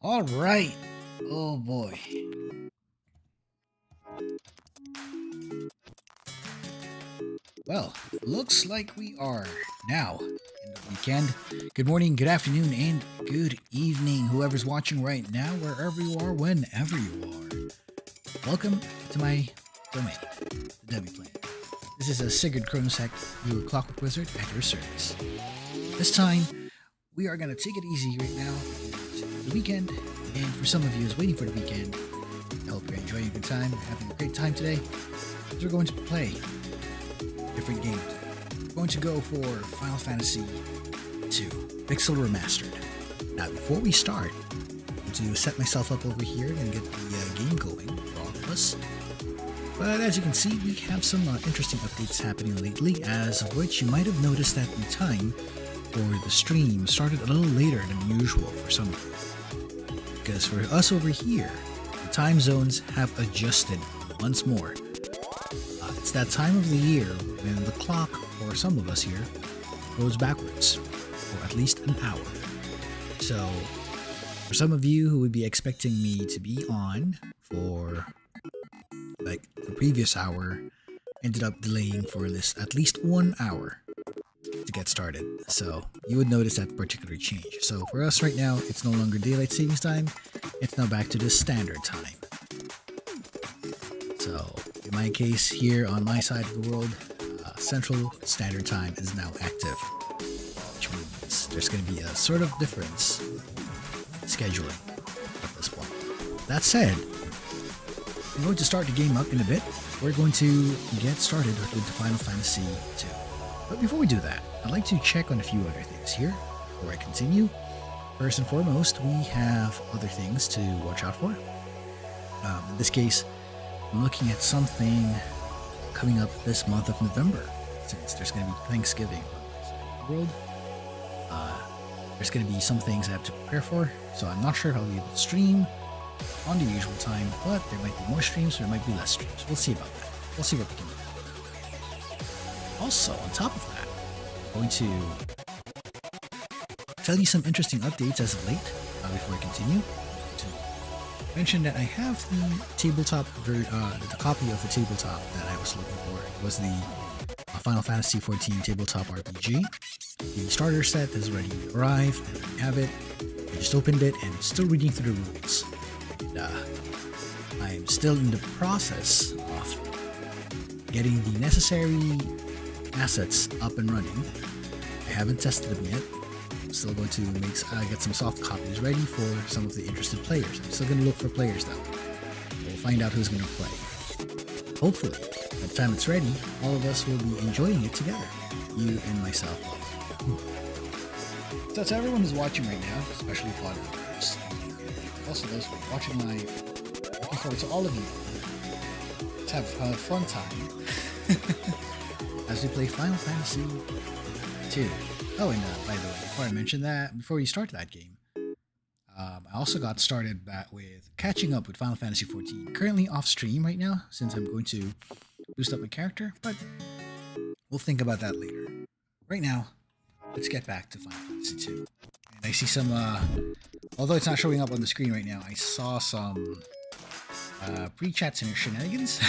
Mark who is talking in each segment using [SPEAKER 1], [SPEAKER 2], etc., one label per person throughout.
[SPEAKER 1] All right. Oh boy. Well, looks like we are now in the weekend. Good morning, good afternoon, and good evening, whoever's watching right now, wherever you are, whenever you are. Welcome to my domain, the Demi Plane. This is a Sigurd Chronosecht, your clockwork wizard at your service. This time, we are going to take it easy right now. It's the weekend, and for some of you who's waiting for the weekend, I hope you're enjoying a good time, you're having a great time today, because we're going to play different games. We're going to go for Final Fantasy II, Pixel Remastered. Now, before we start, I'm going to set myself up over here and get the game going for all of us. But as you can see, we have some interesting updates happening lately, as of which you might have noticed that the time for the stream started a little later than usual for some of you. Because for us over here, the time zones have adjusted once more. It's that time of the year when the clock, for some of us here, goes backwards for at least an hour. So, for some of you who would be expecting me to be on for like the previous hour, ended up delaying for this at least 1 hour to get started. So, you would notice that particular change. So, for us right now, it's no longer daylight savings time, it's now back to the standard time. So, in my case, here on my side of the world, Central Standard Time is now active, which means there's going to be a sort of difference in scheduling at this point. That said, I'm going to start the game up in a bit. We're going to get started with the Final Fantasy II. But before we do that, I'd like to check on a few other things here before I continue. First and foremost, we have other things to watch out for. In this case, I'm looking at something coming up this month of November, since there's going to be Thanksgiving in the world. There's going to be some things I have to prepare for, so I'm not sure if I'll be able to stream on the usual time, but there might be more streams, or there might be less streams. We'll see about that. We'll see what we can do. Also, on top of that, I'm going to tell you some interesting updates as of late, before I continue. Mentioned that I have the tabletop, the copy of the tabletop that I was looking for. It was the Final Fantasy XIV tabletop RPG. The starter set has already arrived, and I have it. I just opened it and still reading through the rules. And, I'm still in the process of getting the necessary assets up and running. I haven't tested them yet. Still going to get some soft copies ready for some of the interested players. I'm still going to look for players though. We'll find out who's going to play. Hopefully, by the time it's ready, all of us will be enjoying it together. You and myself. So to everyone who's watching right now, especially followers, also those who are watching live, looking forward to all of you. Let's have a fun time as we play Final Fantasy II. Oh, and by the way, before I mention that, before we start that game, I also got started back with catching up with Final Fantasy XIV. Currently off stream right now, since I'm going to boost up my character, but we'll think about that later. Right now, let's get back to Final Fantasy II. And I see some, although it's not showing up on the screen right now, I saw some pre-chat shenanigans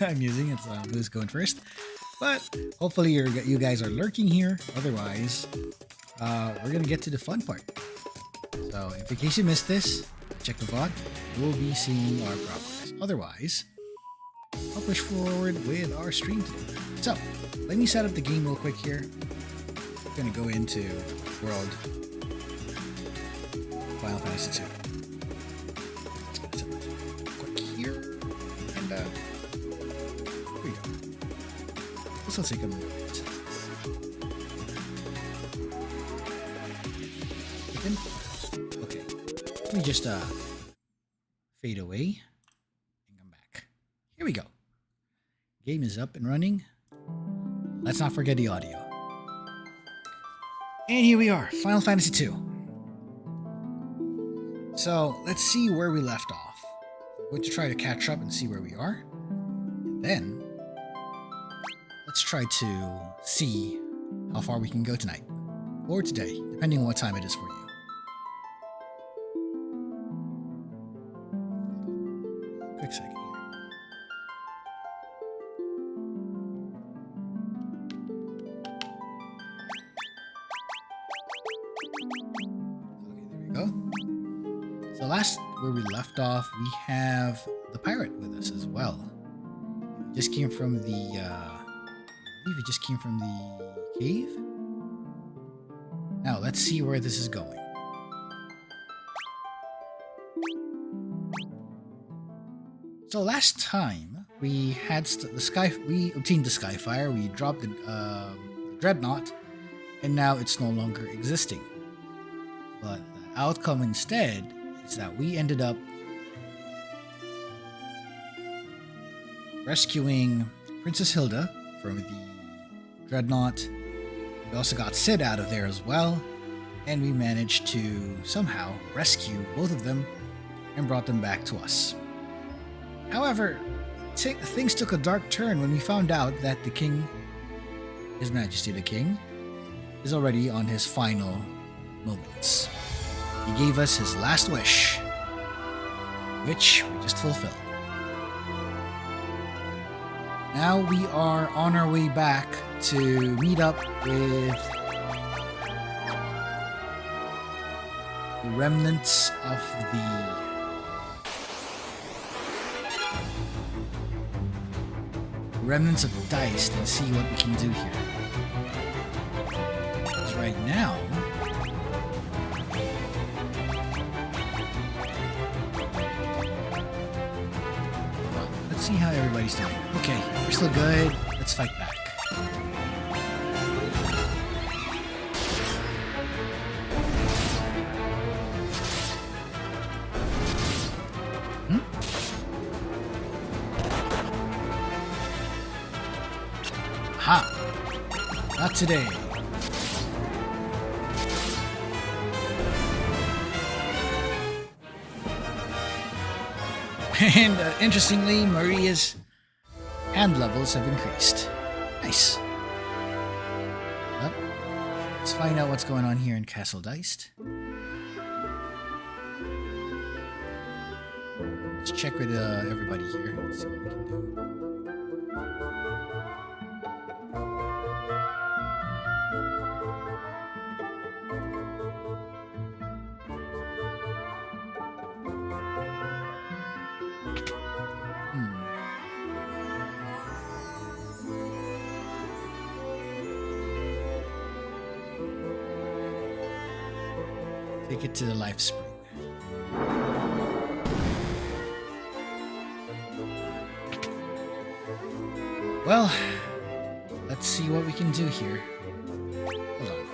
[SPEAKER 1] I'm using. It's who's going first. But hopefully you guys are lurking here. Otherwise, we're going to get to the fun part. So, in case you missed this, check the VOD. We'll be seeing our progress. Otherwise, I'll push forward with our stream today. So, let me set up the game real quick here. We're going to go into World Final Fantasy II. So, quick here. And, here we go. This will take a minute. Okay. Let me just fade away and come back. Here we go. Game is up and running. Let's not forget the audio. And here we are, Final Fantasy II. So let's see where we left off. I'm going to try to catch up and see where we are. And then let's try to see how far we can go tonight. Or today, depending on what time it is for you. quick second here. Okay, there we go. So last where we left off, we have the pirate with us as well. It just came from the, I believe it just came from the cave. Now let's see where this is going. So last time we had we obtained the Skyfire, we dropped the Dreadnought, and now it's no longer existing. But the outcome instead is that we ended up rescuing Princess Hilda from the Dreadnought. We also got Cid out of there as well, and we managed to somehow rescue both of them and brought them back to us. However, things took a dark turn when we found out that the king, His Majesty the King, is already on his final moments. He gave us his last wish, which we just fulfilled. Now we are on our way back to meet up with the remnants of the dice and see what we can do here. Because right now, let's see how everybody's doing. Okay, we're still good. Let's fight back. Ha! Not today. And interestingly, Maria's hand levels have increased. Nice. Well, let's find out what's going on here in Castle Diced. Let's check with everybody here and see what we can do. Take it to the life spring. Well, let's see what we can do here. Hold on.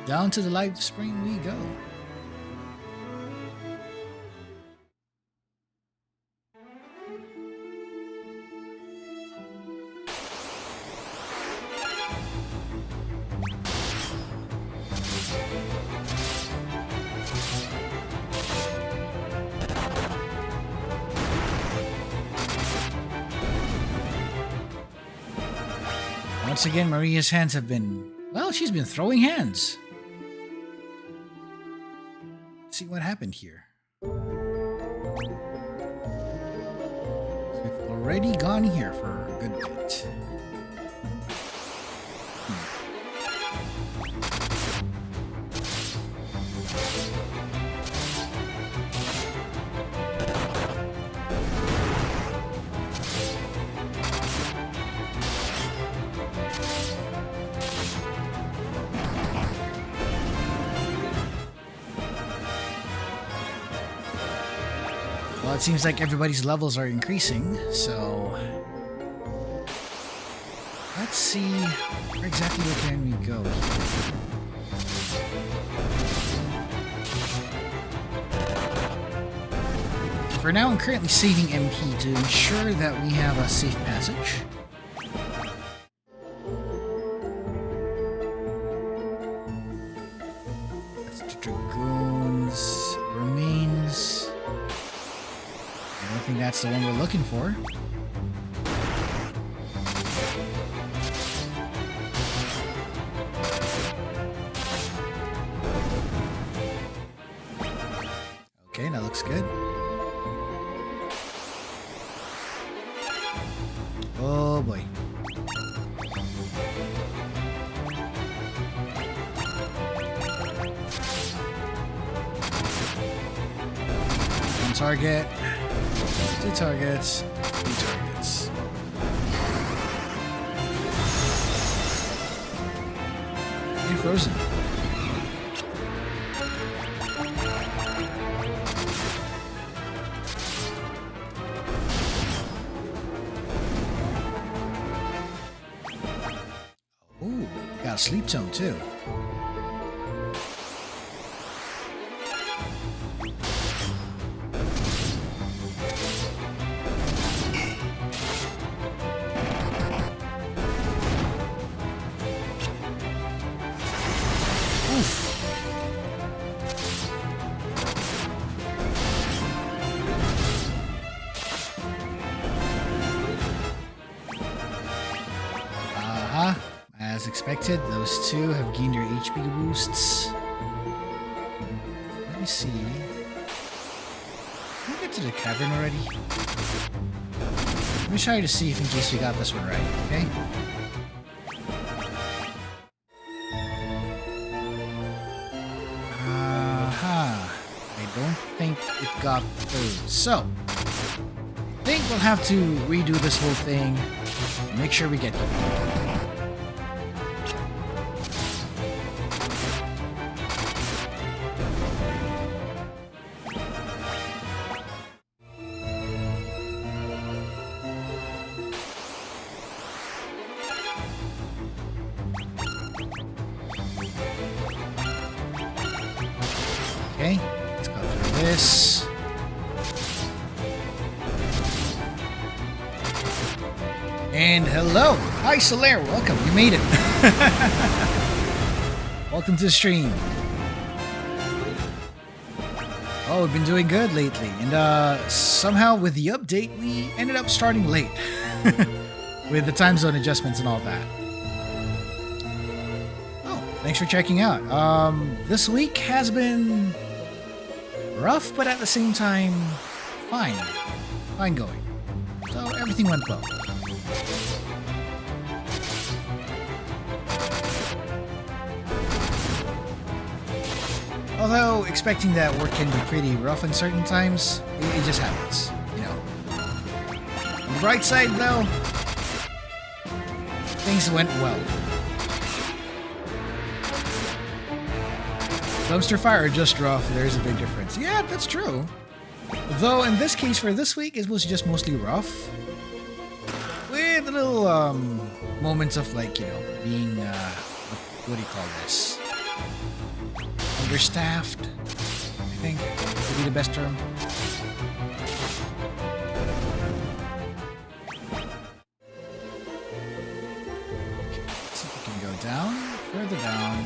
[SPEAKER 1] Down to the life spring we go. Once again, Maria's hands have been... Well, she's been throwing hands. Let's see what happened here. So we've already gone here for a good bit. Well, it seems like everybody's levels are increasing, so let's see where exactly can we go here. For now, I'm currently saving MP to ensure that we have a safe passage. That's the Dragoons remains. I don't think that's the one we're looking for. Okay, that looks good. Oh boy. One target. 2 targets. 3 targets. And frozen. Ooh, got a sleep tone too. As expected, those two have gained their HP boosts. Let me see. Can we get to the cavern already? Let me try to see if in case we got this one right, okay? I don't think it got through. So, I think we'll have to redo this whole thing and make sure we get here. Okay, let's go through this. And hello! Hi Solaire, welcome, you made it! Welcome to the stream. Oh, we've been doing good lately, and somehow with the update we ended up starting late. With the time zone adjustments and all that. Oh, thanks for checking out. This week has been rough, but at the same time, fine. Fine going. So everything went well. Although, expecting that work can be pretty rough in certain times, it just happens, you know. On the bright side, though, things went well. Dumpster fire or just rough, there's a big difference. Yeah, that's true. Though, in this case, for this week, it was just mostly rough. With little, moments of, like, you know, being, what do you call this? Understaffed, I think, would be the best term. Okay, let's see if we can go down, further down.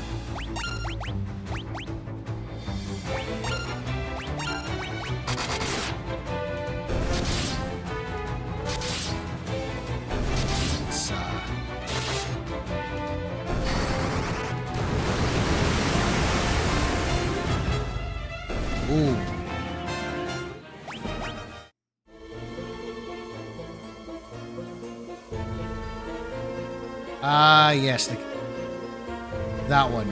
[SPEAKER 1] Ooh. Ah, yes, that one.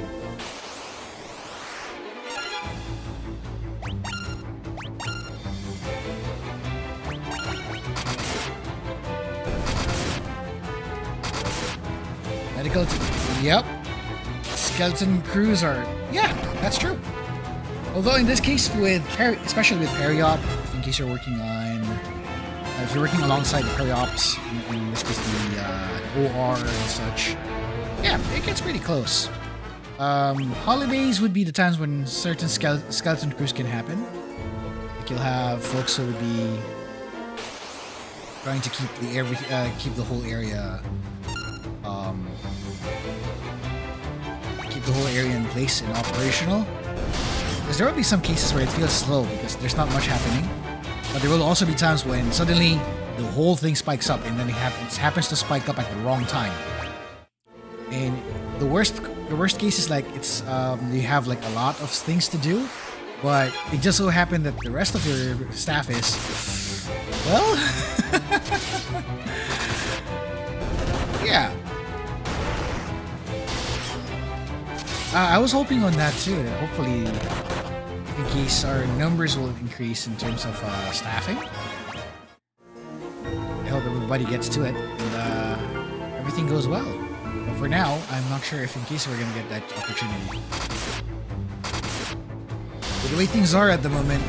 [SPEAKER 1] Medical, yep. Skeleton crews are, yeah, that's true. Although in this case, especially with Periop, in case you're working on, if you're working alongside the Periops, in this case the OR and such, yeah, it gets pretty close. Holidays would be the times when certain skeleton crews can happen. Like you'll have folks who would be trying to keep keep the whole area, in place and operational. Because there will be some cases where it feels slow because there's not much happening. But there will also be times when suddenly the whole thing spikes up and then it happens to spike up at the wrong time. And the worst case is like it's you have like a lot of things to do, But it just so happened that the rest of your staff is, well, yeah. I was hoping on that too. That hopefully, in case our numbers will increase in terms of staffing. I hope everybody gets to it and everything goes well. But for now, I'm not sure if in case we're gonna get that opportunity. But the way things are at the moment,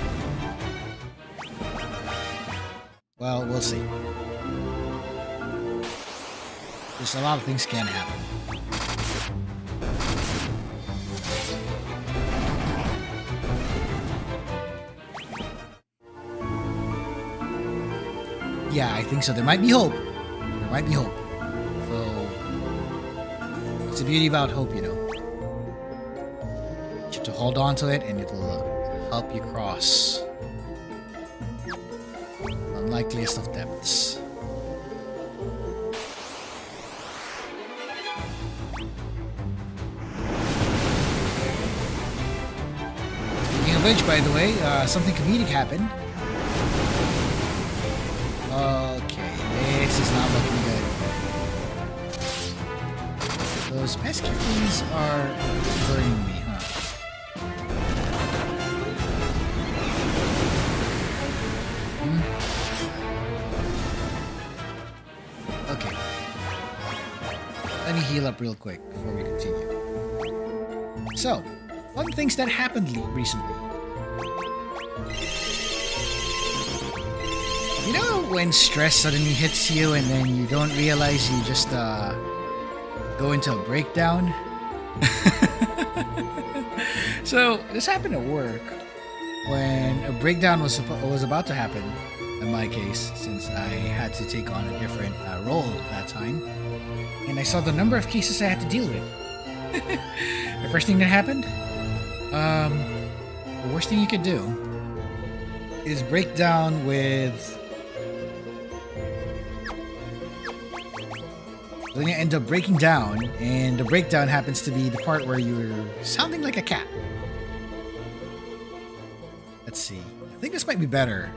[SPEAKER 1] well, we'll see. There's a lot of things can happen. Yeah, I think so. There might be hope. There might be hope. So, it's the beauty about hope, you know. You have to hold on to it and it'll help you cross the unlikeliest of depths. Speaking of which, by the way, something comedic happened. Okay, this is not looking good. Those pesky things are burning me, huh? Okay. Let me heal up real quick before we continue. So, fun things that happened recently. You know when stress suddenly hits you and then you don't realize you just go into a breakdown? So this happened at work when a breakdown was about to happen in my case, since I had to take on a different role that time, and I saw the number of cases I had to deal with. The first thing that happened, the worst thing you could do is break down with. Then you end up breaking down, and the breakdown happens to be the part where you're sounding like a cat. Let's see. I think this might be better.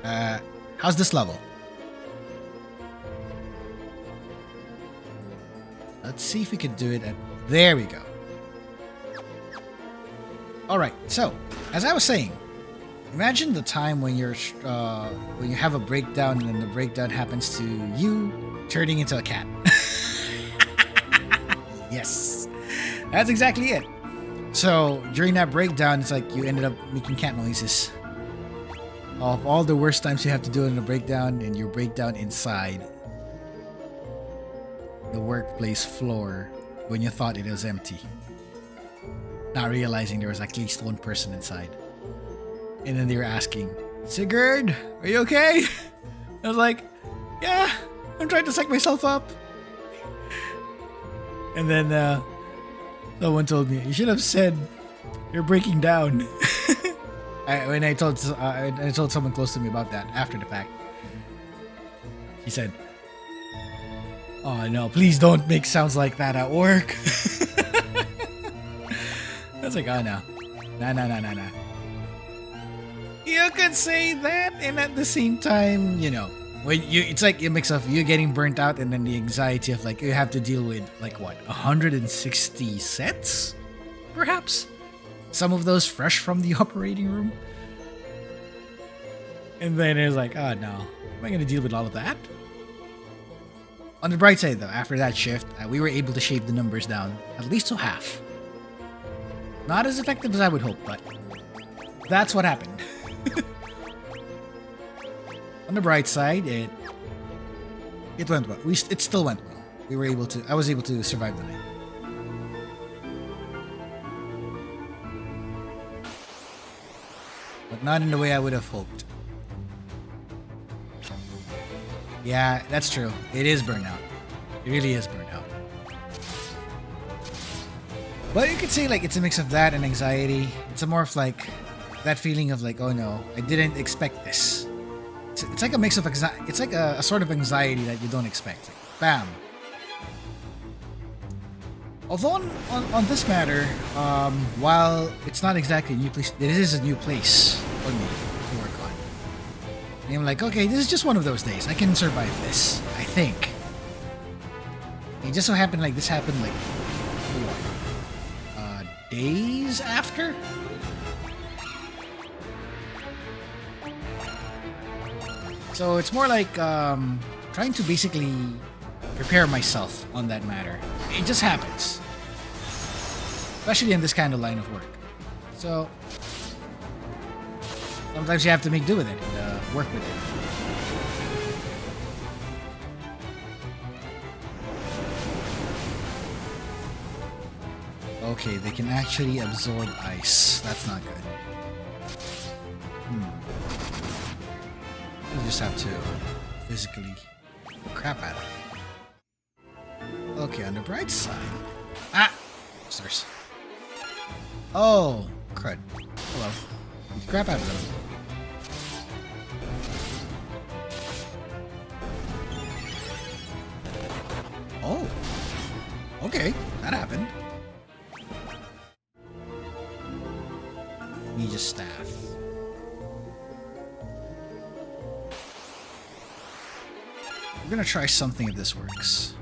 [SPEAKER 1] How's this level? Let's see if we can do it at... There we go. Alright, so, as I was saying, imagine the time when you have a breakdown and then the breakdown happens to you turning into a cat. Yes, that's exactly it. So during that breakdown, it's like you ended up making cat noises. Of all the worst times you have to do in a breakdown, and your breakdown inside the workplace floor when you thought it was empty, not realizing there was at least one person inside. And then they were asking, "Sigurd, are you okay?" I was like, "Yeah, I'm trying to psych myself up." And then someone told me, "You should have said you're breaking down." When I told someone close to me about that after the fact, he said, "Oh no, please don't make sounds like that at work." I was like, "Oh no, nah. You could say that, and at the same time, you know, it's like a mix of you getting burnt out and then the anxiety of like you have to deal with like what 160 sets, perhaps some of those fresh from the operating room, and then it's like, oh no, am I gonna deal with all of that? On the bright side though, after that shift, we were able to shave the numbers down at least to half. Not as effective as I would hope, but that's what happened. On the bright side, it went well. It still went well. I was able to survive the night. But not in the way I would have hoped. Yeah, that's true. It is burnout. It really is burnout. But you could say like it's a mix of that and anxiety. It's a more of like that feeling of like, oh no, I didn't expect this. It's like a mix of anxiety. It's like a sort of anxiety that you don't expect. Like, bam. Although on this matter, while it's not exactly a new place, it is a new place for me to work on. And I'm like, okay, this is just one of those days. I can survive this, I think. It just so happened like this happened like days after. So it's more like trying to basically prepare myself on that matter. It just happens. Especially in this kind of line of work. So sometimes you have to make do with it and work with it. Okay, they can actually absorb ice. That's not good. You just have to physically crap at it. Okay, on the bright side. Ah! Stairs. Oh, crud. Hello. Crap out of them. Oh. Okay, that happened. Ninja staff. We're gonna try something if this works.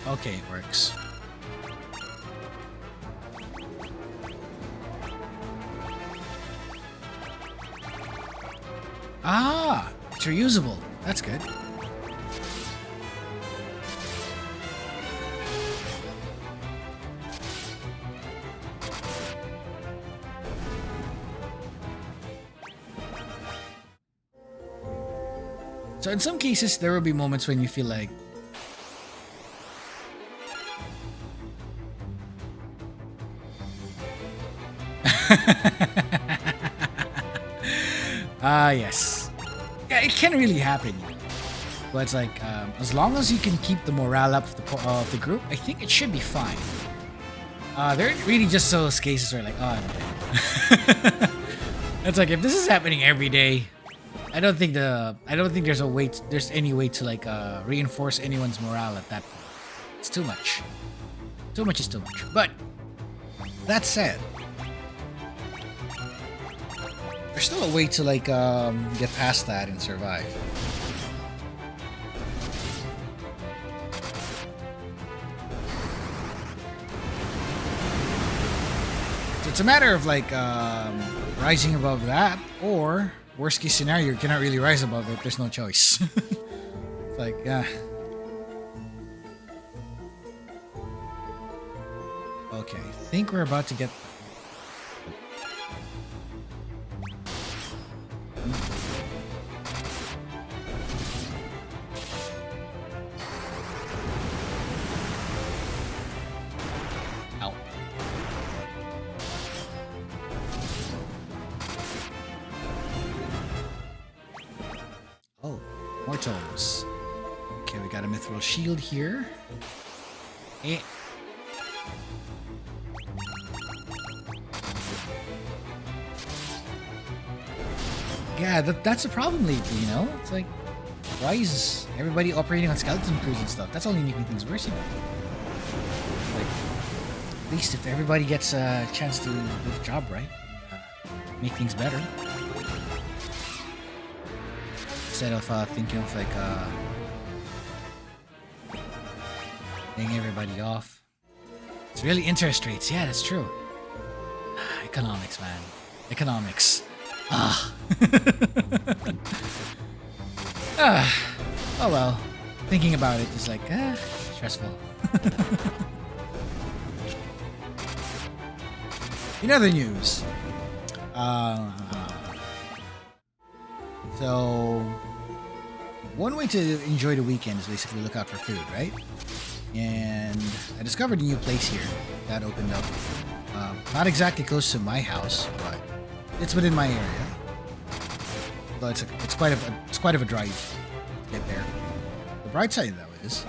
[SPEAKER 1] Okay, it works. Ah, it's reusable. That's good. So in some cases, there will be moments when you feel like yes. Yeah, it can really happen. But it's like, as long as you can keep the morale up of the group, I think it should be fine. There are really just those cases where like, oh, no. It's like, if this is happening every day, I don't think there's any way to like reinforce anyone's morale at that point. It's too much. Too much is too much. But that said, there's still a way to like get past that and survive. So it's a matter of like rising above that, or worst case scenario, you cannot really rise above it. There's no choice. It's like, yeah. Okay, I think we're about to get. Ow. Oh, more tomes. Okay, we got a mithril shield here. Eh. Yeah, that's a problem lately, you know? It's like, why is everybody operating on skeleton crews and stuff? That's only making things worse, you know? Like, at least if everybody gets a chance to do the job right, make things better. Instead of thinking of like, laying everybody off. It's really interest rates. Yeah, that's true. Economics, man. Economics. Ah. Oh well. Thinking about it is like, stressful. In other news, so one way to enjoy the weekend is basically look out for food, right? And I discovered a new place here that opened up. Not exactly close to my house, but it's within my area. Although it's quite of a drive to get there. The bright side though is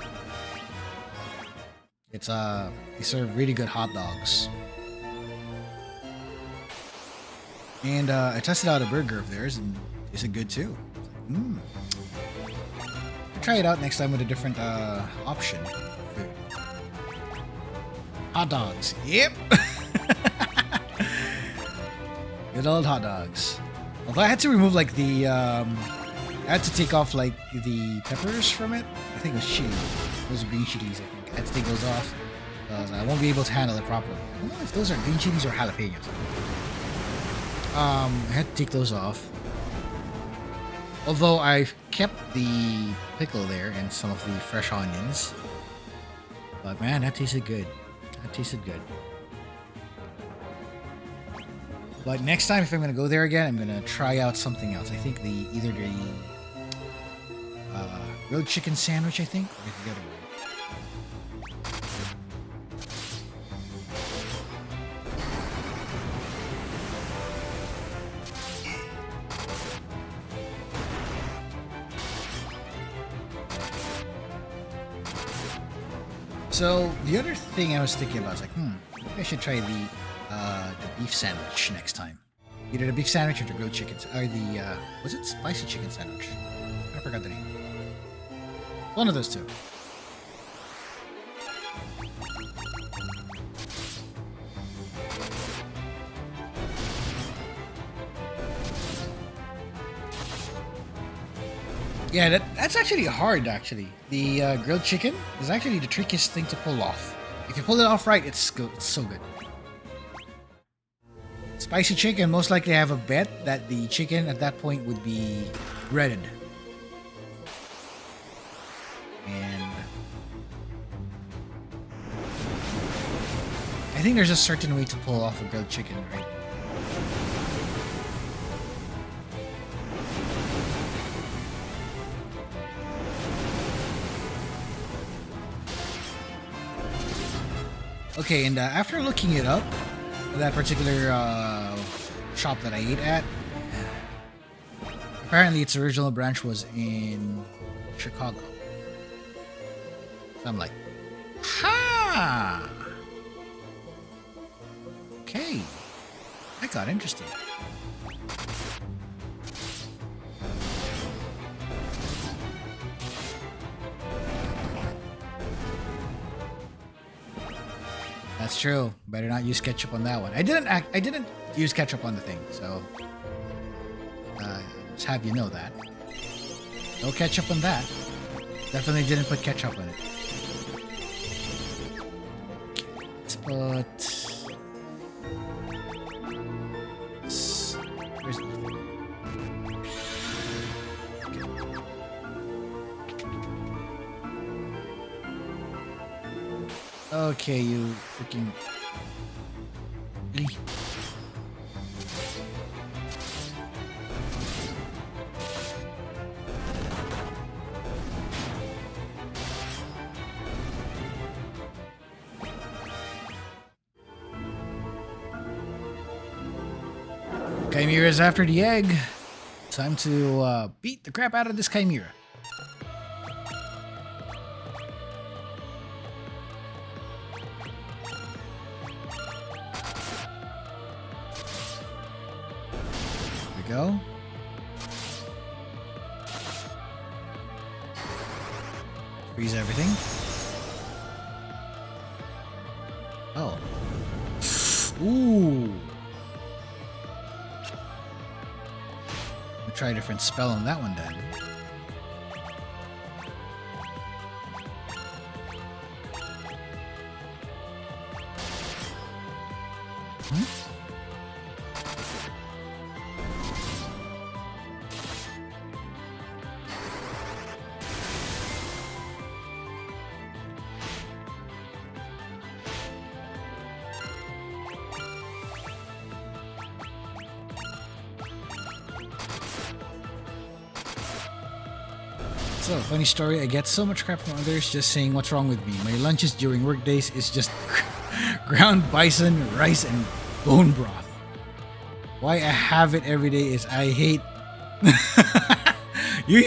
[SPEAKER 1] it's they serve really good hot dogs. And I tested out a burger of theirs and it's good too. I'll try it out next time with a different option. Food. Hot dogs. Yep. Good old hot dogs. Although I had to remove like the I had to take off like the peppers from it. I think it was chili. Those are green chilies, I think. I had to take those off because I won't be able to handle it properly. I don't know if those are green chilies or jalapenos. I had to take those off. Although I've kept the pickle there and some of the fresh onions. But man, that tasted good. That tasted good. But next time, if I'm going to go there again, I'm going to try out something else. I think either the grilled chicken sandwich, I think, or the other one. So the other thing I was thinking about is like, maybe I should try the beef sandwich next time. Either the beef sandwich or the grilled chicken, or the was it spicy chicken sandwich? I forgot the name. One of those two. Yeah, that's actually hard, actually. The grilled chicken is actually the trickiest thing to pull off. If you pull it off right, it's so good. Spicy chicken, most likely I have a bet that the chicken at that point would be breaded. And I think there's a certain way to pull off a grilled chicken, right? Okay, and after looking it up, that particular shop that I ate at, apparently its original branch was in Chicago. So I'm like, ha! Okay, that got interesting. That's true. Better not use ketchup on that one. I didn't use ketchup on the thing, so just have you know that. No ketchup on that. Definitely didn't put ketchup on it. Let's put. Where's the thing? Okay, you freaking... Really? Chimera's after the egg. Time to beat the crap out of this chimera. Go. Freeze everything. Oh. Ooh. We'll try a different spell on that one then. So, funny story, I get so much crap from others just saying what's wrong with me. My lunches during work days is just ground bison, rice, and bone broth. Why I have it every day is I hate You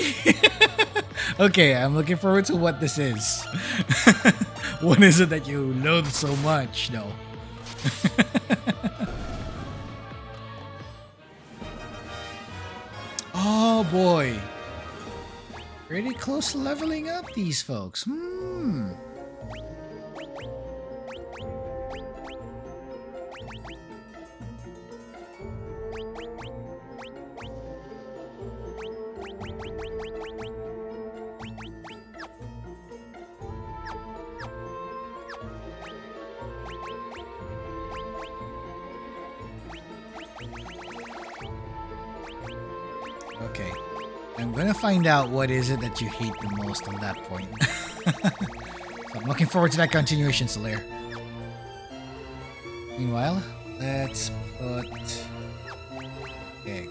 [SPEAKER 1] okay, I'm looking forward to what this is. What is it that you loathe so much? No. Oh boy. Pretty close to leveling up these folks. Okay. I'm gonna find out what is it that you hate the most on that point. So I'm looking forward to that continuation, Solaire. Meanwhile, let's put egg.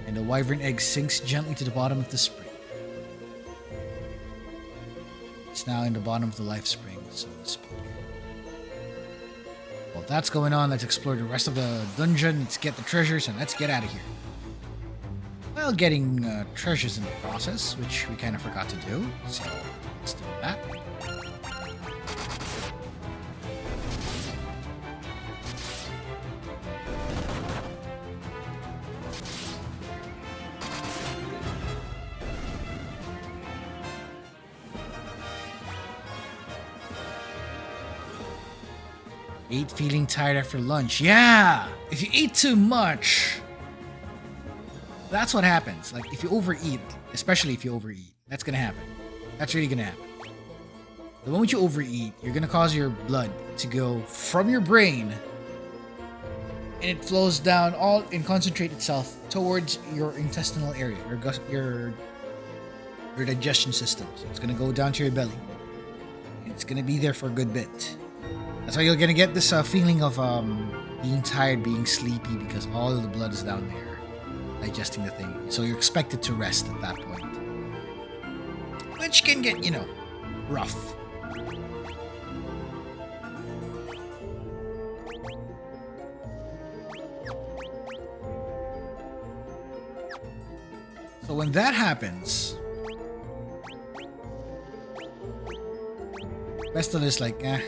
[SPEAKER 1] And the wyvern egg sinks gently to the bottom of the spring. It's now in the bottom of the life spring, so to speak. While that's going on, let's explore the rest of the dungeon, let's get the treasures, and let's get out of here. While getting treasures in the process, which we kind of forgot to do, so let's do that. Ate feeling tired after lunch. Yeah! If you eat too much, that's what happens. Like, if you overeat, especially if you overeat, that's gonna happen. That's really gonna happen. The moment you overeat, you're gonna cause your blood to go from your brain, and it flows down all and concentrate itself towards your intestinal area, your digestion system. So it's gonna go down to your belly. It's gonna be there for a good bit. That's why you're gonna get this feeling of being tired, being sleepy, because all of the blood is down there digesting the thing. So you're expected to rest at that point, which can get, rough. So when that happens, Vestal is like, eh.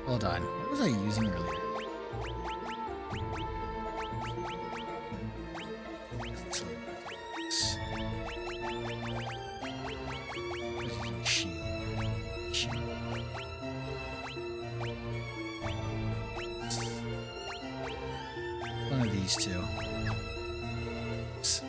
[SPEAKER 1] Hold on. What was I using earlier? One of these two. Oops.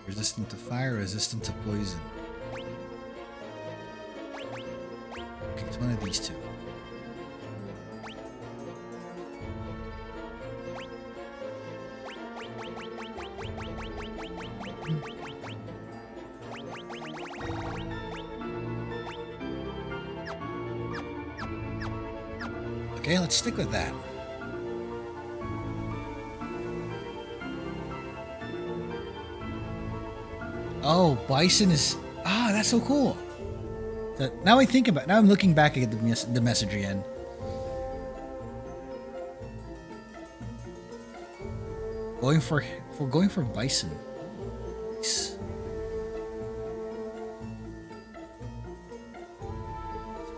[SPEAKER 1] Resistant to fire, resistant to poison. Okay, it's one of these two. Okay, let's stick with that. Oh, bison is... Ah, that's so cool. So now I think about... Now I'm looking back at the message again. Going for bison. Nice.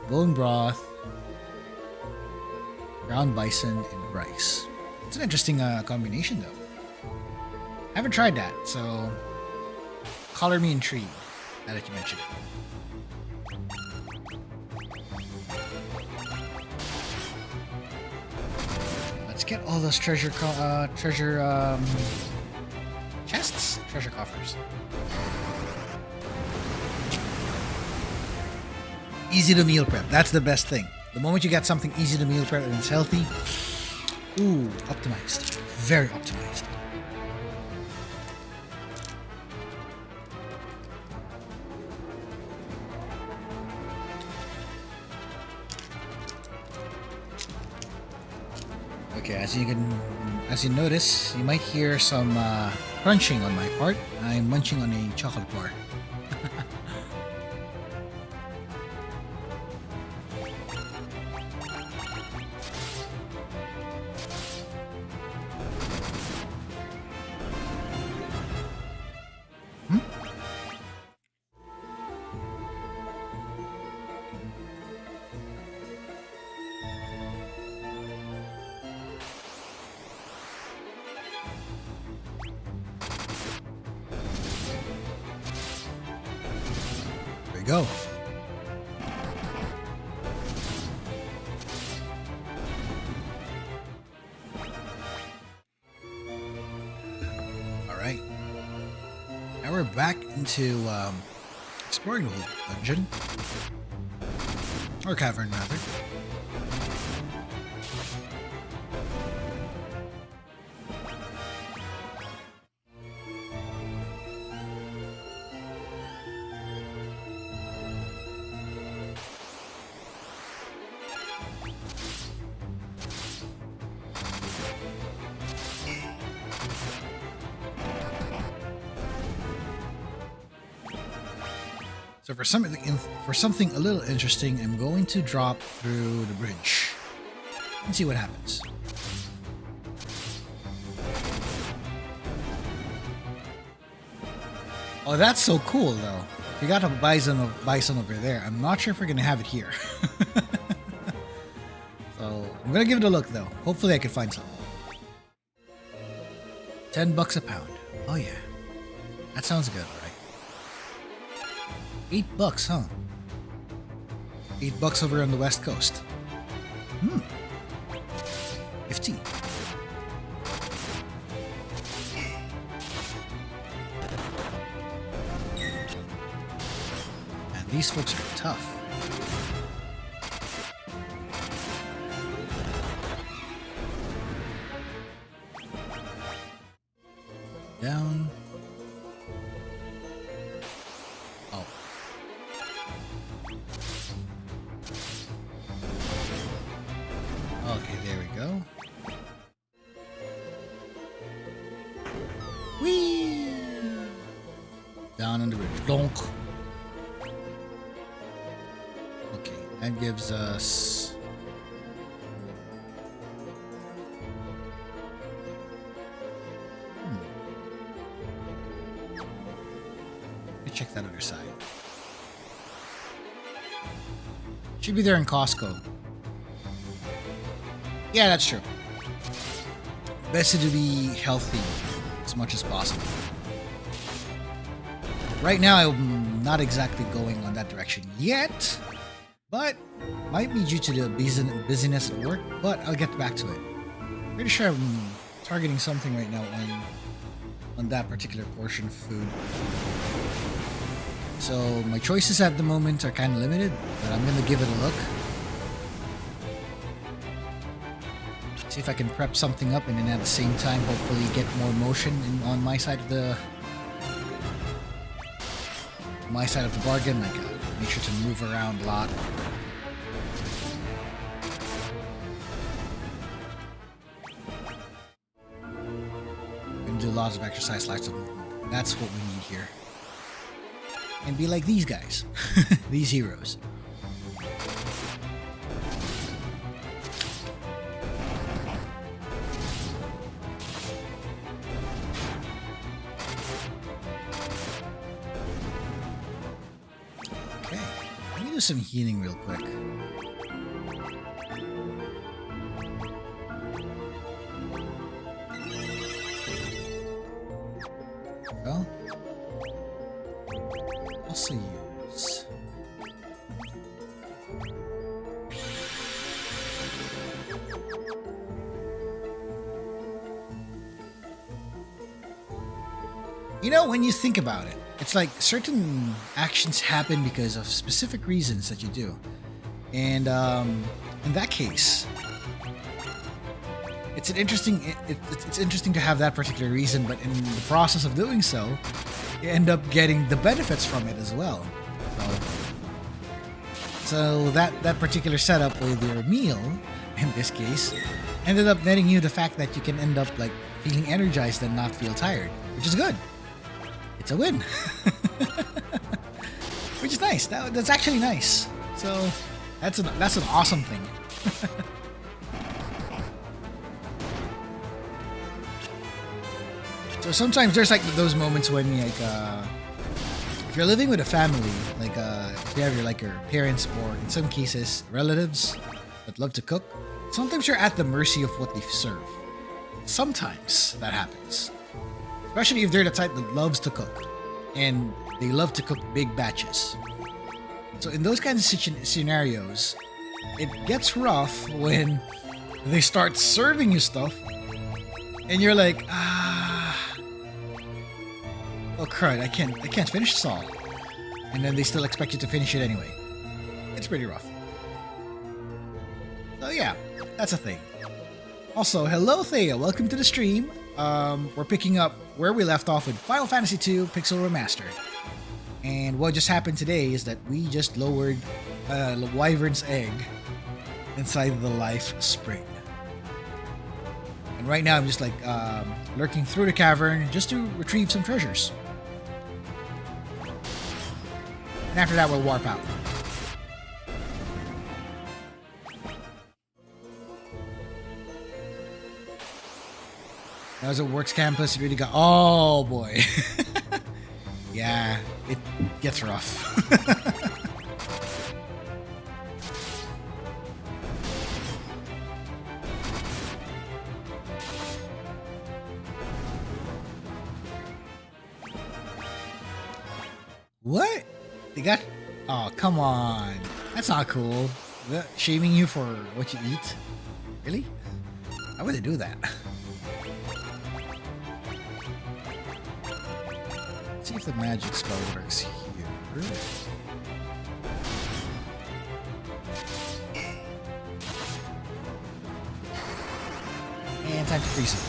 [SPEAKER 1] Bone broth. Ground bison and rice. It's an interesting combination, though. I haven't tried that, so color me intrigued. Now that you mentioned it. Let's get all those treasure chests, treasure coffers. Easy to meal prep. That's the best thing. The moment you get something easy to meal prep and it's healthy, Ooh, optimized. Very optimized. Okay, as you notice, you might hear some crunching on my part. I'm munching on a chocolate bar. Go. All right. Now we're back into exploring the whole dungeon. Or cavern, rather. So for something a little interesting, I'm going to drop through the bridge and see what happens. Oh, that's so cool, though. We got a bison over there. I'm not sure if we're gonna have it here. So I'm gonna give it a look, though. Hopefully, I can find some. $10 a pound. Oh yeah, that sounds good. $8, huh? $8 over on the West Coast. 15. And these folks are tough. Down. Okay, there we go. Whee! Down on the bridge. Donk. Okay, that gives us... Let me check that other side. Should be there in Costco. Yeah, that's true. Best to be healthy as much as possible. Right now, I'm not exactly going on that direction yet, but might be due to the busyness at work, but I'll get back to it. Pretty sure I'm targeting something right now on that particular portion of food. So my choices at the moment are kind of limited, but I'm going to give it a look. See if I can prep something up and then at the same time hopefully get more motion on my side of the bargain. Like make sure to move around a lot. And do lots of exercise, lots of movement. That's what we need here. And be like these guys, these heroes. Do some healing real quick. Well, also use. You know, when you think about it, it's like certain actions happen because of specific reasons that you do. And in that case, it's an interesting. It's interesting to have that particular reason, but in the process of doing so, you end up getting the benefits from it as well. So that particular setup with your meal, in this case, ended up netting you the fact that you can end up like feeling energized and not feel tired, which is good. It's a win. Which is nice. That's actually nice. So that's an awesome thing. So sometimes there's like those moments when like if you're living with a family, like if you have your parents or in some cases relatives that love to cook, sometimes you're at the mercy of what they serve. Sometimes that happens, especially if they're the type that loves to cook and they love to cook big batches. So in those kinds of scenarios, it gets rough when they start serving you stuff and you're like, oh crud, I can't finish this all. And then they still expect you to finish it anyway. It's pretty rough. So yeah, that's a thing. Also, hello Thea, welcome to the stream. We're picking up where we left off with Final Fantasy II Pixel Remaster. And what just happened today is that we just lowered Wyvern's egg inside the life spring. And right now I'm just like lurking through the cavern just to retrieve some treasures. And after that we'll warp out. That was a Works campus. It really got... Oh, boy. Yeah, it gets rough. What? They got... Oh, come on. That's not cool. They're shaming you for what you eat? Really? How would they do that? Let's see if the magic spell works here. And time to freeze it.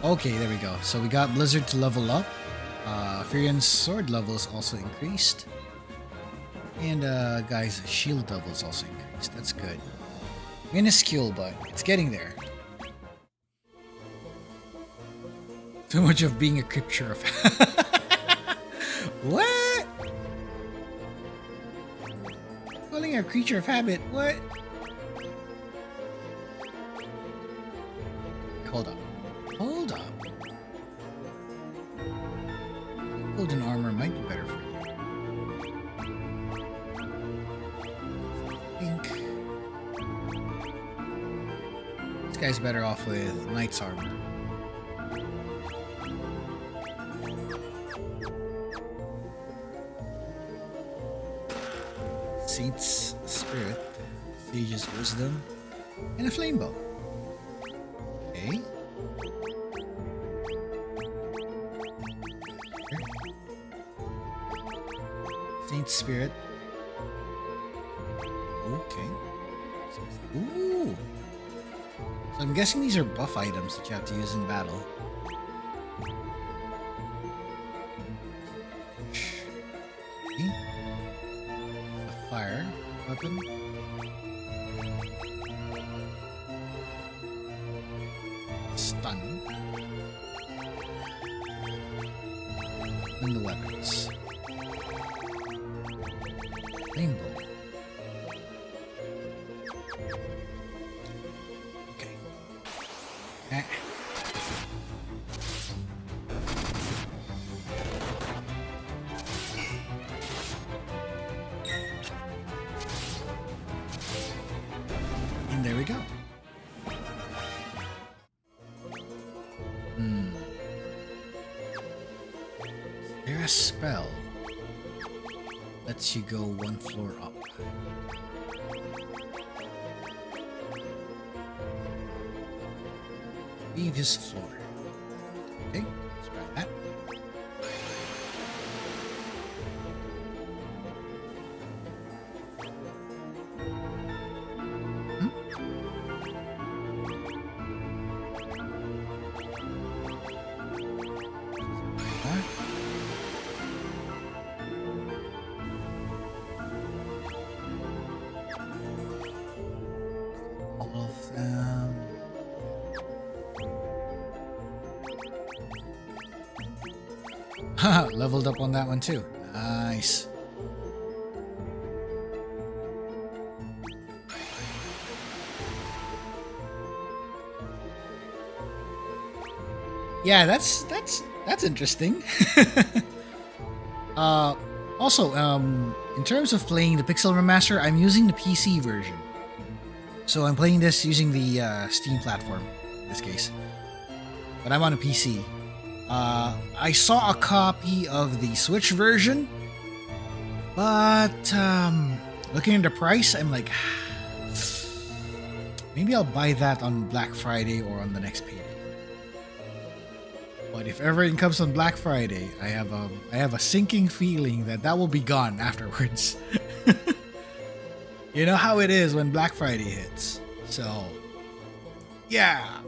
[SPEAKER 1] Okay, there we go. So we got Blizzard to level up. Firion's sword levels also increased. And guys, shield levels also increased. That's good. Minuscule, but it's getting there. Too much of being a creature of... What? Calling a creature of habit? What? Hold up. Hold up. Golden armor might be better for you. I think this guy's better off with knight's armor. Saint's spirit, sage's wisdom, and a flame bow. Okay. Saint's spirit. Okay. Ooh. So I'm guessing these are buff items that you have to use in battle. Okay. A fire weapon. Stun. And the weapons. Rainbow. Okay. And there we go. cast spell lets you go one floor up. Leave his floor. Okay, let's try that. Haha, leveled up on that one too. Nice. Yeah, that's interesting. Also, in terms of playing the Pixel Remaster, I'm using the PC version. So I'm playing this using the Steam platform in this case. But I'm on a PC. I saw a copy of the Switch version, but looking at the price, I'm like, maybe I'll buy that on Black Friday or on the next payday. But if ever it comes on Black Friday, I have a sinking feeling that will be gone afterwards. You know how it is when Black Friday hits. So, yeah.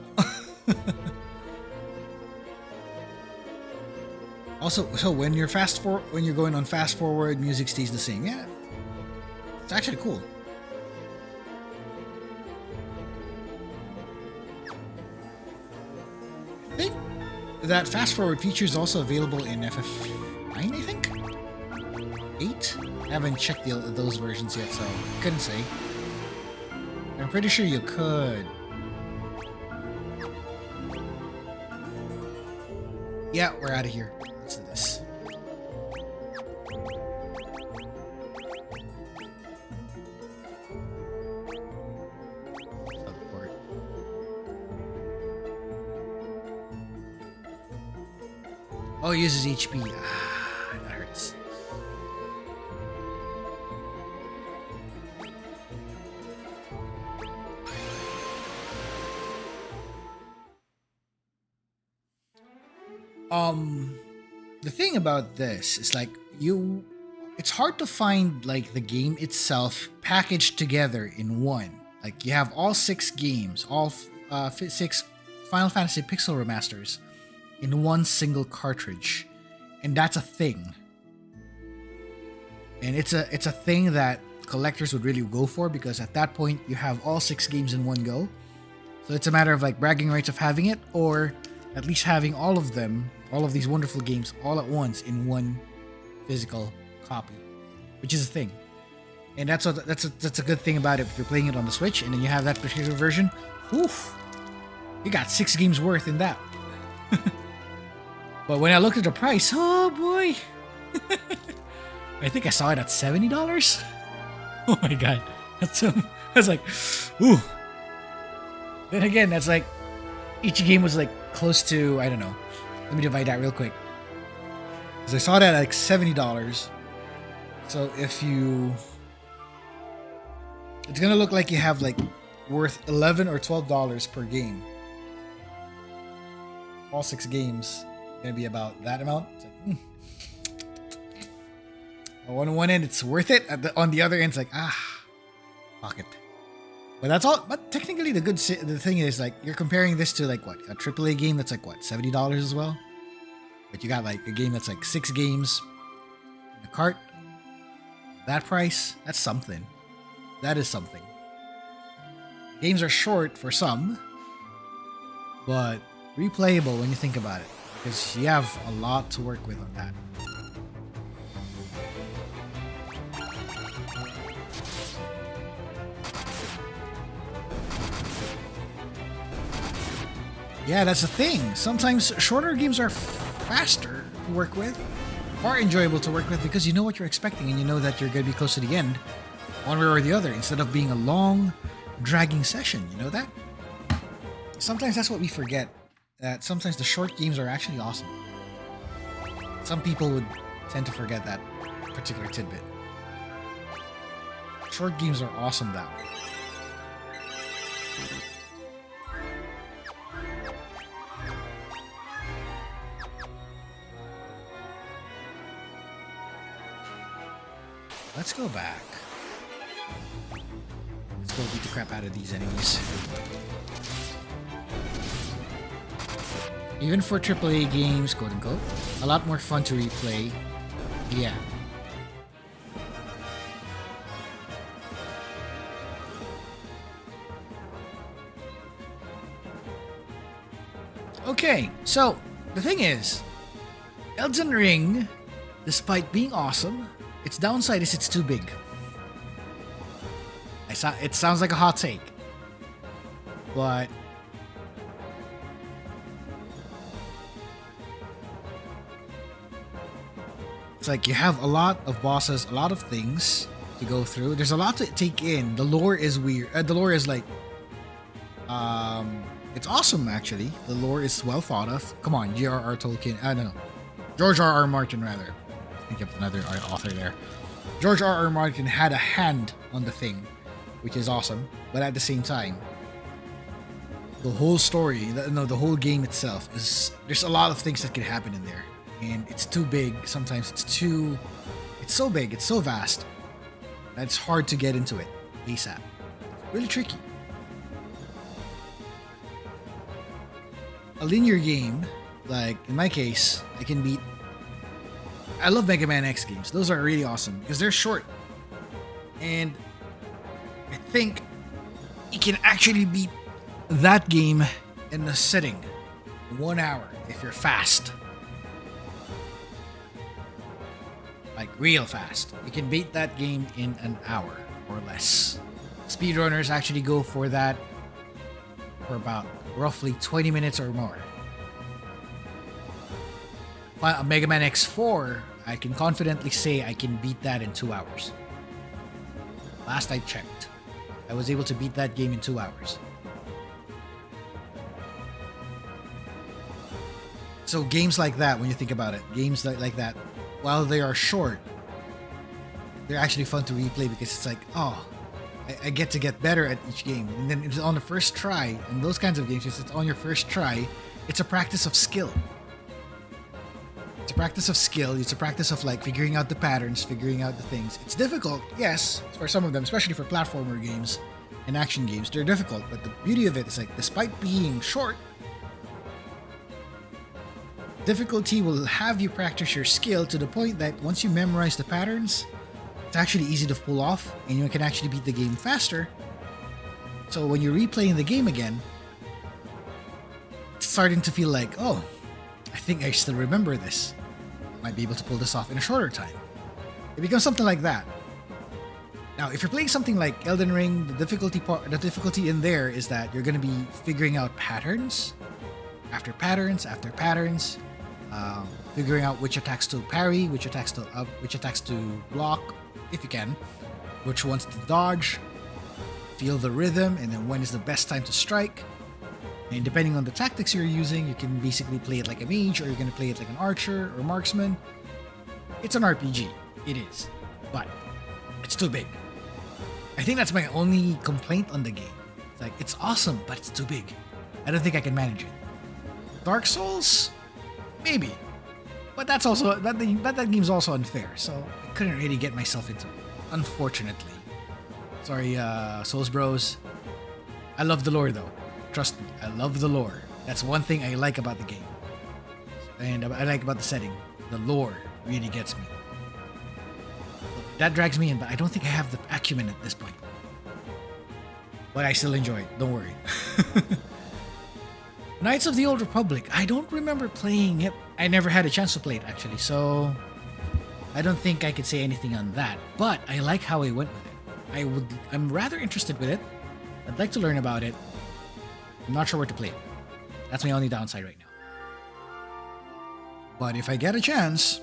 [SPEAKER 1] Also, so when you're going on fast forward, music stays the same. Yeah, it's actually cool. I think that fast forward feature is also available in FF9. I think 8. I haven't checked those versions yet, so couldn't say. I'm pretty sure you could. Yeah, we're out of here. Let's do this. Teleport. Oh, it uses HP. Ah, that hurts. The thing about this is like it's hard to find like the game itself packaged together in one. Like you have all 6 games, all 6 Final Fantasy Pixel Remasters in one single cartridge, and that's a thing. And it's a thing that collectors would really go for because at that point you have all 6 games in one go. So it's a matter of like bragging rights of having it, or at least having all of them, all of these wonderful games all at once in one physical copy, which is a thing. And that's a good thing about it. If you're playing it on the Switch and then you have that particular version, oof, you got 6 games worth in that. But when I looked at the price, oh boy, I think I saw it at $70. Oh my god, I was like, ooh. Then again, that's like each game was like close to, I don't know. Let me divide that real quick. Because I saw that at like $70. So if you... It's going to look like you have like worth $11 or $12 per game. All 6 games going to be about that amount. It's like, on one end, it's worth it. On the other end, it's like, fuck it. But that's all. But technically, the thing is like you're comparing this to like what, a AAA game that's like what, $70 as well. But you got like a game that's like 6 games in a cart. That price, that's something. That is something. Games are short for some, but replayable when you think about it, because you have a lot to work with on that. Yeah, that's the thing. Sometimes shorter games are faster to work with, more enjoyable to work with, because you know what you're expecting and you know that you're going to be close to the end, one way or the other, instead of being a long, dragging session. You know that? Sometimes that's what we forget, that sometimes the short games are actually awesome. Some people would tend to forget that particular tidbit. Short games are awesome that way. Let's go back. Let's go beat the crap out of these enemies. Even for AAA games, quote unquote, a lot more fun to replay. Yeah. Okay, so the thing is, Elden Ring, despite being awesome, its downside is it's too big. It sounds like a hot take, but it's like you have a lot of bosses, a lot of things to go through. There's a lot to take in. The lore is weird. The lore is like, it's awesome actually. The lore is well thought of. Come on, J.R.R. Tolkien. I don't know, George R.R. Martin rather. I think of another author there. George R.R. Martin had a hand on the thing, which is awesome. But at the same time, the whole story, the whole game itself there's a lot of things that can happen in there, and it's too big. Sometimes it's so big, it's so vast that it's hard to get into it ASAP. Really tricky. A linear game, like in my case, I love Mega Man X games. Those are really awesome because they're short, and I think you can actually beat that game in a sitting, 1 hour if you're fast, like real fast. You can beat that game in an hour or less. Speedrunners actually go for that for about roughly 20 minutes or more. Mega Man X4, I can confidently say I can beat that in 2 hours. Last I checked, I was able to beat that game in 2 hours. So games like that, when you think about it, games like that, while they are short, they're actually fun to replay because it's like, oh, I get to get better at each game. And then it's on the first try, and those kinds of games, it's on your first try, it's a practice of skill. It's a practice of skill. It's a practice of like figuring out the patterns, figuring out the things. It's difficult, yes, for some of them, especially for platformer games and action games. They're difficult, but the beauty of it is like, despite being short, difficulty will have you practice your skill to the point that once you memorize the patterns, it's actually easy to pull off, and you can actually beat the game faster. So when you're replaying the game again, it's starting to feel like, oh, I think I still remember this. I might be able to pull this off in a shorter time. It becomes something like that. Now, if you're playing something like Elden Ring, the difficulty in there is that you're going to be figuring out patterns after patterns after patterns, figuring out which attacks to parry, which attacks to block, if you can, which ones to dodge, feel the rhythm, and then when is the best time to strike. And depending on the tactics you're using, you can basically play it like a mage, or you're going to play it like an archer or marksman. It's an RPG. It is. But it's too big. I think that's my only complaint on the game. It's like, it's awesome, but it's too big. I don't think I can manage it. Dark Souls? Maybe. But that's also, that game's also unfair, so I couldn't really get myself into it, unfortunately. Sorry, Souls Bros. I love the lore though. Trust me, I love the lore. That's one thing I like about the game. And I like about the setting. The lore really gets me. That drags me in, but I don't think I have the acumen at this point. But I still enjoy it, don't worry. Knights of the Old Republic. I don't remember playing it. I never had a chance to play it, actually, so I don't think I could say anything on that. But I like how I went with it. I'm rather interested with it. I'd like to learn about it. I'm not sure where to play it. That's my only downside right now. But if I get a chance,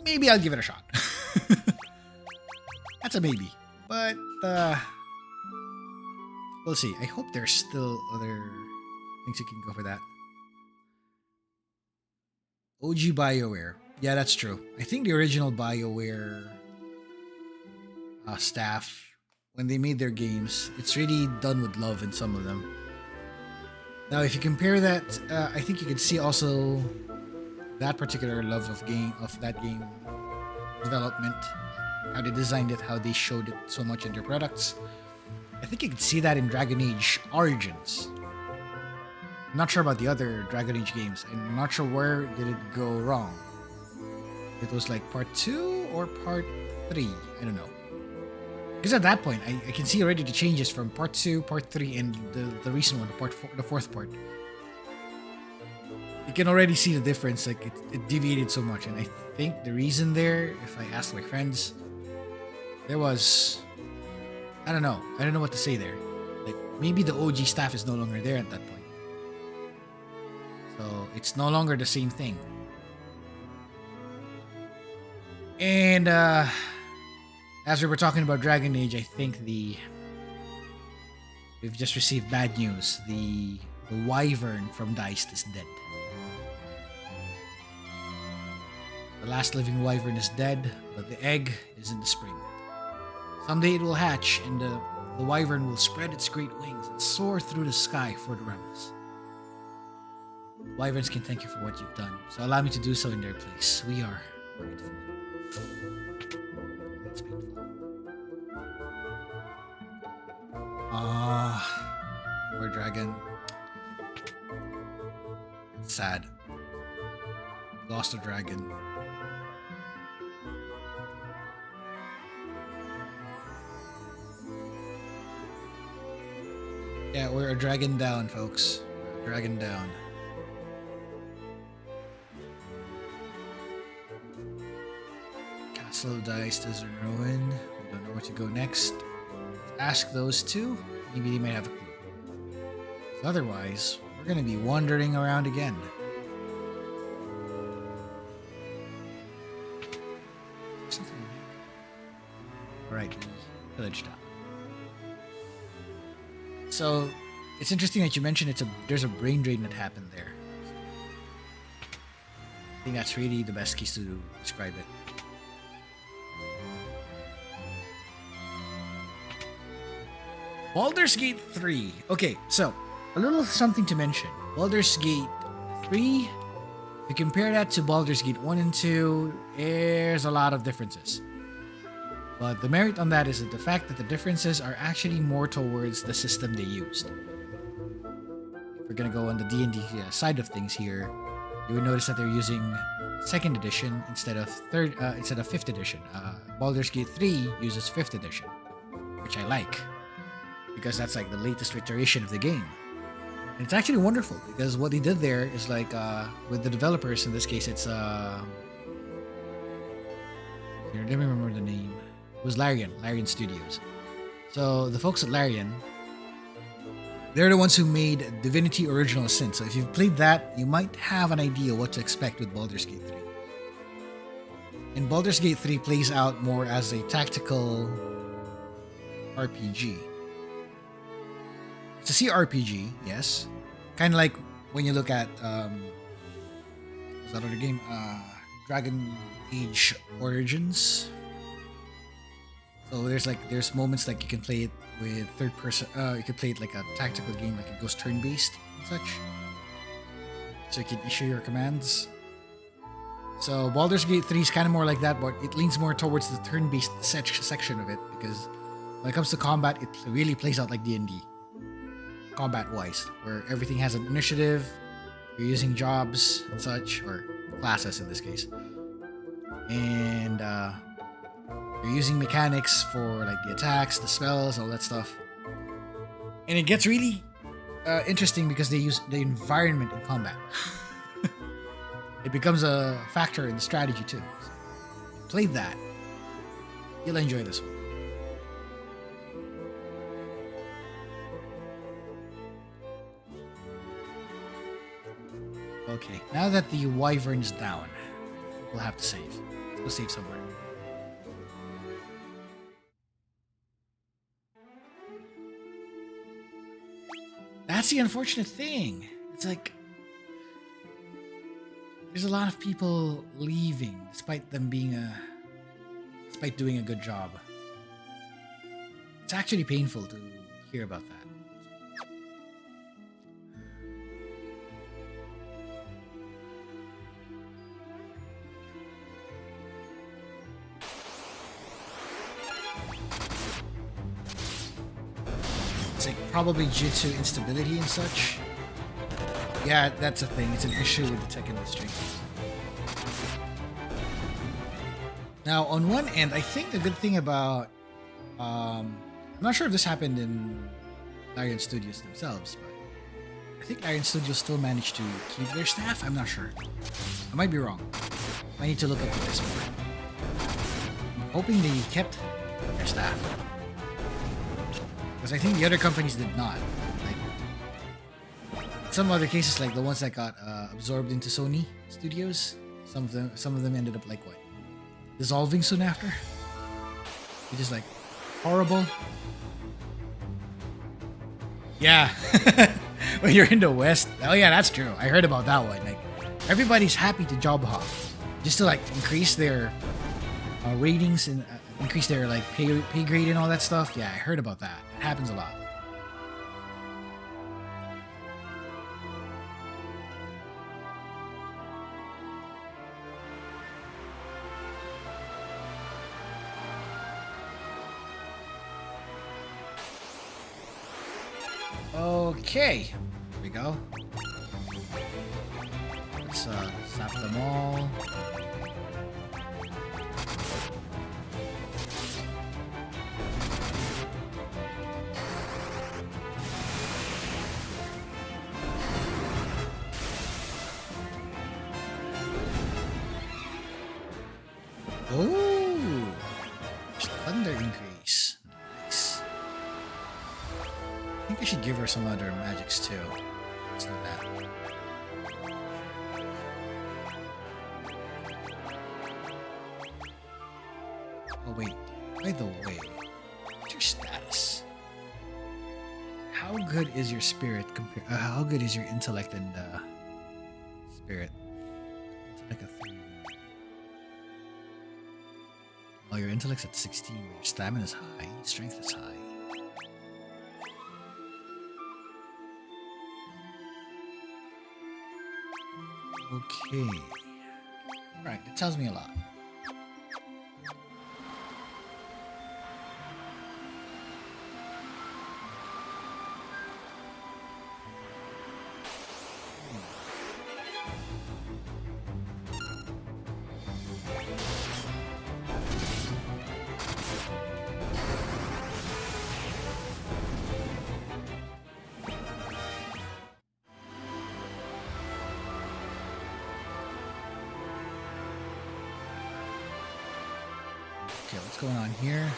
[SPEAKER 1] maybe I'll give it a shot. That's a maybe. But, we'll see. I hope there's still other things you can go for that. OG BioWare. Yeah, that's true. I think the original BioWare staff, when they made their games, it's really done with love in some of them. Now, if you compare that, I think you can see also that particular love of that game development, how they designed it, how they showed it so much in their products. I think you can see that in Dragon Age Origins. I'm not sure about the other Dragon Age games. I'm not sure where did it go wrong. It was like part 2 or part 3. I don't know. Because at that point, I can see already the changes from part 2, part 3, and the recent one, the fourth part. You can already see the difference. Like it deviated so much, and I think the reason there, if I ask my friends, there was, I don't know what to say there. Like maybe the OG staff is no longer there at that point, so it's no longer the same thing. And as we were talking about Dragon Age, I think we've just received bad news. The wyvern from Diced is dead. The last living wyvern is dead, but the egg is in the spring. Someday it will hatch, and the wyvern will spread its great wings and soar through the sky for the realms. Wyverns can thank you for what you've done, so allow me to do so in their place. We are grateful. That's painful. Poor dragon. It's sad. Lost a dragon. Yeah, we're a dragon down, folks. Dragon down. Castle Diced is in ruin. We don't know where to go next. Let's ask those two. Maybe they might have a clue. Otherwise, we're gonna be wandering around again. Something in here. Alright, village town. So, it's interesting that you mentioned there's a brain drain that happened there. I think that's really the best case to describe it. Baldur's Gate 3. Okay, so, a little something to mention. Baldur's Gate 3, if you compare that to Baldur's Gate 1 and 2, there's a lot of differences. But the merit on that is that the fact that the differences are actually more towards the system they used. If we're gonna go on the D&D side of things here, you would notice that they're using 2nd edition instead of 5th edition. Baldur's Gate 3 uses 5th edition, which I like, because that's like the latest iteration of the game. And it's actually wonderful, because what they did there is like, with the developers, in this case it's, let me remember the name. It was Larian Studios. So the folks at Larian, they're the ones who made Divinity Original Sin. So if you've played that, you might have an idea what to expect with Baldur's Gate 3. And Baldur's Gate 3 plays out more as a tactical RPG. It's a CRPG, yes. Kind of like when you look at what's that other game? Dragon Age Origins. So there's moments like you can play it with third person. You can play it like a tactical game, like it goes turn-based and such. So you can issue your commands. So Baldur's Gate 3 is kind of more like that, but it leans more towards the turn-based section of it, because when it comes to combat, it really plays out like D&D. Combat-wise, where everything has an initiative, you're using jobs and such, or classes in this case. And you're using mechanics for like the attacks, the spells, all that stuff. And it gets really interesting because they use the environment in combat. It becomes a factor in the strategy too. So, play that. You'll enjoy this one. Okay, now that the wyvern's down, we'll have to save. Let's go save somewhere. That's the unfortunate thing. It's like, there's a lot of people leaving despite doing a good job. It's actually painful to hear about that. It's like probably due to instability and such. Yeah, that's a thing. It's an issue with the tech industry. Now, on one end, I think the good thing about... I'm not sure if this happened in Larian Studios themselves, but I think Larian Studios still managed to keep their staff. I'm not sure. I might be wrong. I need to look into this more. I'm hoping they kept their staff. Because I think the other companies did not. Like, some other cases, like the ones that got absorbed into Sony Studios, some of them ended up like what? Dissolving soon after? Which is like horrible. Yeah. When you're in the West. Oh yeah, that's true. I heard about that one. Like everybody's happy to job hop just to like increase their ratings and increase their like pay grade and all that stuff. Yeah, I heard about that. It happens a lot. Okay, here we go. Let's zap them all. Oh, thunder increase. Nice. I think I should give her some other magics too. Let's do that. Oh wait, by the way, what's your status? How good is your spirit compared? How good is your intellect and spirit? Intellect at 3. Oh, your intellect's at 16. Your stamina is high. Strength is high. Okay. Right, it tells me a lot. Okay, what's going on here?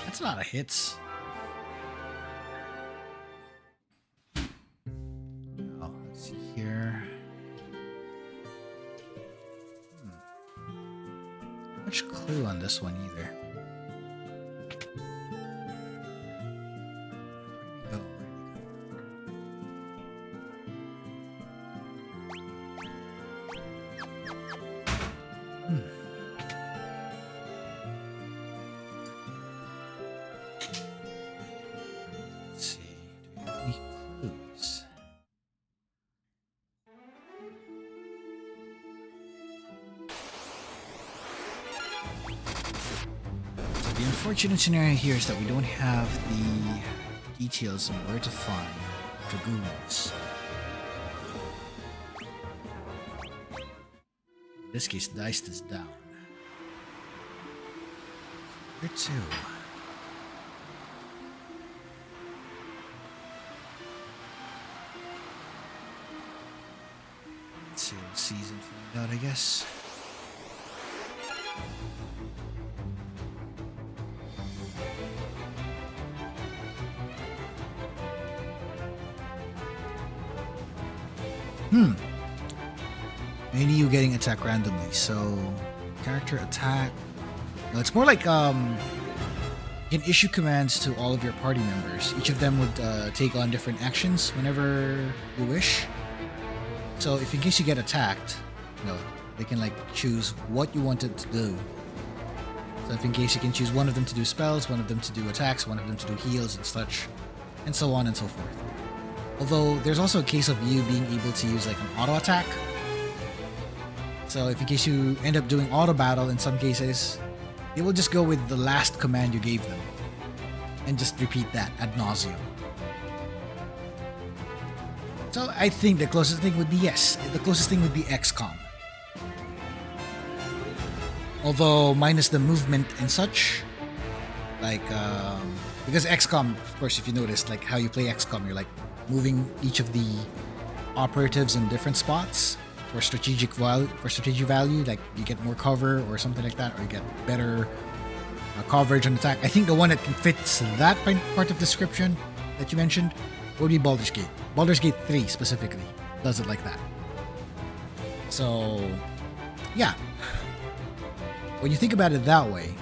[SPEAKER 1] That's a lot of hits. Much clue on this one either. Where do we go? Let's see. Do we have any clues? The unfortunate scenario here is that we don't have the details on where to find Dragoons. In this case, Diced is down. Where to? Let's see what season find out, I guess. Mainly you getting attack randomly. So character attack. No, it's more like you can issue commands to all of your party members. Each of them would take on different actions whenever you wish. So if in case you get attacked, they can like choose what you want it to do. So if in case you can choose one of them to do spells, one of them to do attacks, one of them to do heals and such, and so on and so forth. Although there's also a case of you being able to use like an auto attack. So if in case you end up doing auto battle in some cases, they will just go with the last command you gave them and just repeat that ad nauseum. So I think the closest thing would be yes. The closest thing would be XCOM. Although minus the movement and such, like because XCOM, of course, if you notice, like how you play XCOM, you're like moving each of the operatives in different spots for strategic value. Like you get more cover or something like that, or you get better coverage on attack. I think the one that fits that part of description that you mentioned would be Baldur's Gate. Baldur's Gate 3 specifically does it like that. So yeah, when you think about it that way,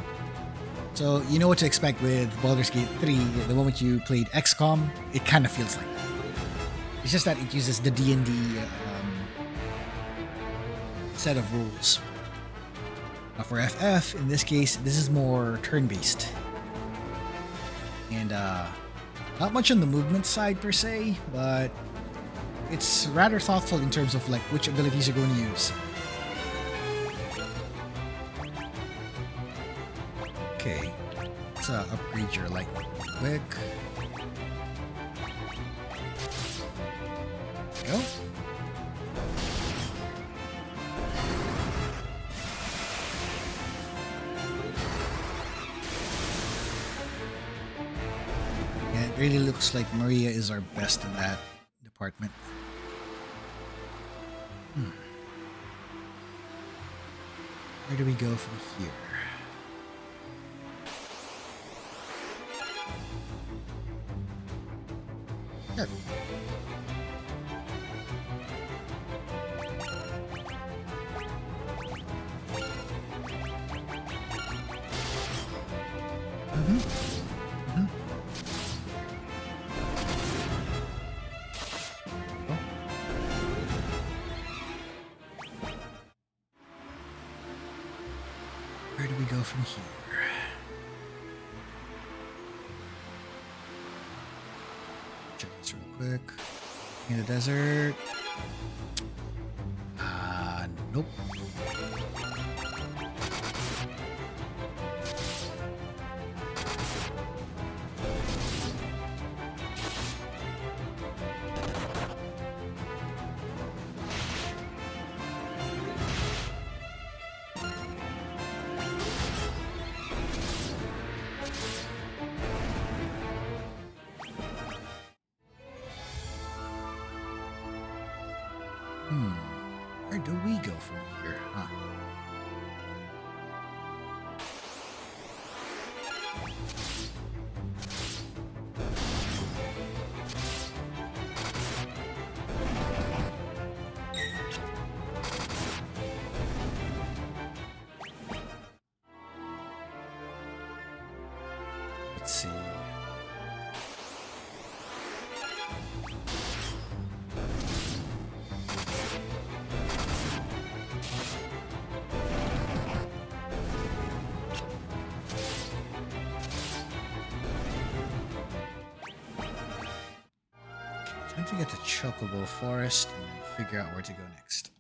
[SPEAKER 1] so you know what to expect with Baldur's Gate 3. The moment you played XCOM, it kind of feels like that. It's just that it uses the D&D set of rules. Now for FF, in this case, this is more turn-based. And not much on the movement side per se, but it's rather thoughtful in terms of like which abilities you're going to use. Okay, let's upgrade your lightning real quick. There we go. Yeah, it really looks like Maria is our best in that department. Where do we go from here? Good. Where do we go from here? Check this real quick. In the desert. Nope. Where do we go from here? Huh? Let's see. Time to get to Chocobo Forest and then figure out where to go next.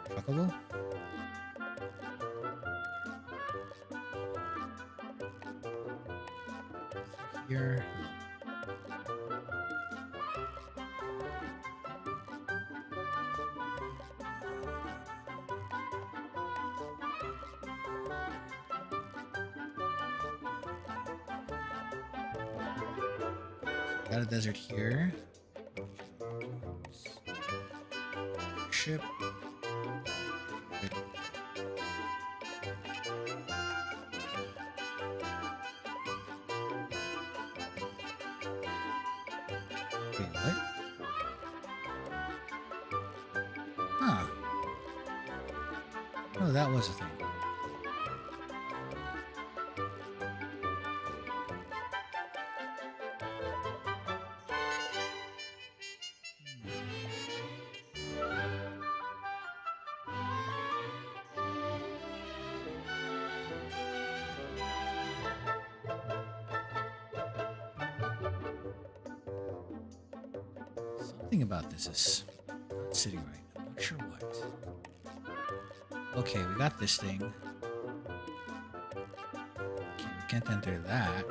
[SPEAKER 1] Chocobo? Here. Got a desert here. Ship. Wait, what? Huh. Oh, that was a thing. Something about this is not sitting right. I'm not sure what. Okay, we got this thing. Okay, we can't enter that.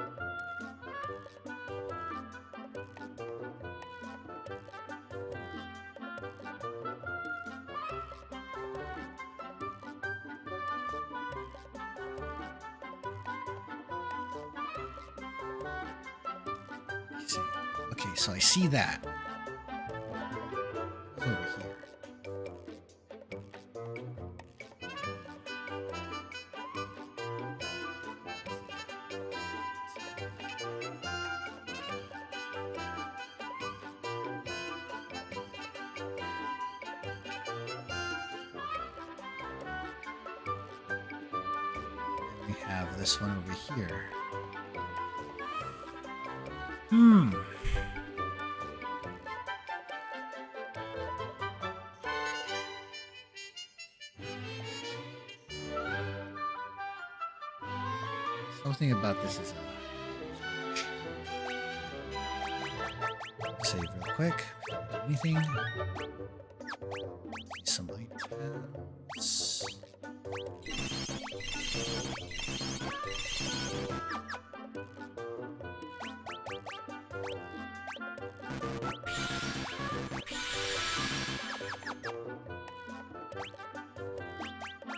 [SPEAKER 1] Let's see. Okay, so I see that. Over here. And we have this one over here. Something about this is save real quick before I do anything. Some items.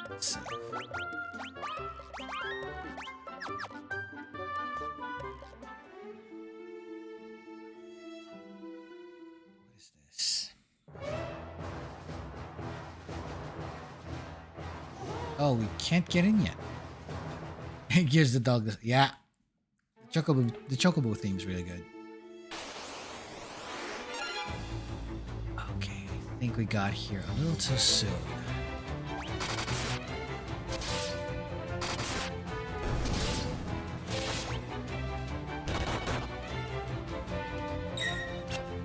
[SPEAKER 1] Let's save. Oh, we can't get in yet. It gives the dog this. Yeah. The chocobo theme's really good. Okay, I think we got here a little too soon.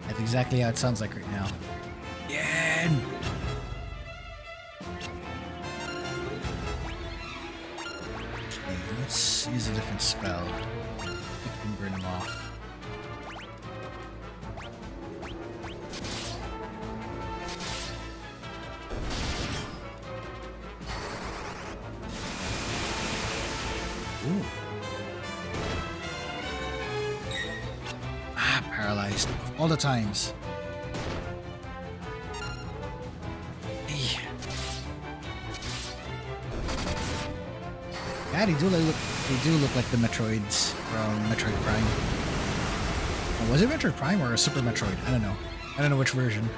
[SPEAKER 1] That's exactly how it sounds like right now. Yeah. Let's use a different spell. We can burn them off. Ooh. Ah, paralyzed. All the times. Yeah, they do look like the Metroids from Metroid Prime. Oh, was it Metroid Prime or a Super Metroid? I don't know. I don't know which version.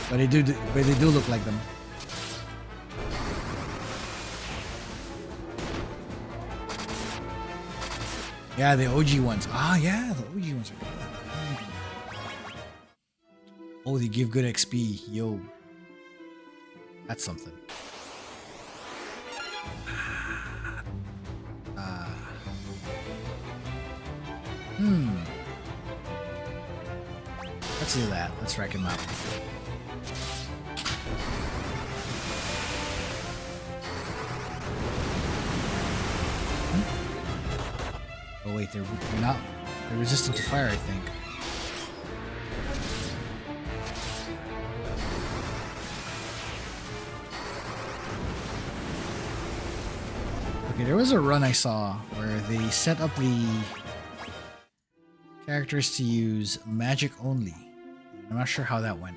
[SPEAKER 1] But they do look like them. Yeah, the OG ones. Ah, yeah, the OG ones are good. Oh, they give good XP. Yo. That's something. Let's do that. Let's wreck him up. Oh wait, they're not. They're resistant to fire, I think. Okay, there was a run I saw where they set up the characters to use magic only. I'm not sure how that went.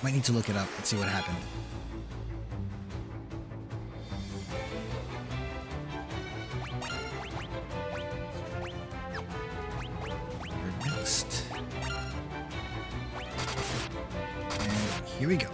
[SPEAKER 1] Might need to look it up and see what happened. Next. And here we go.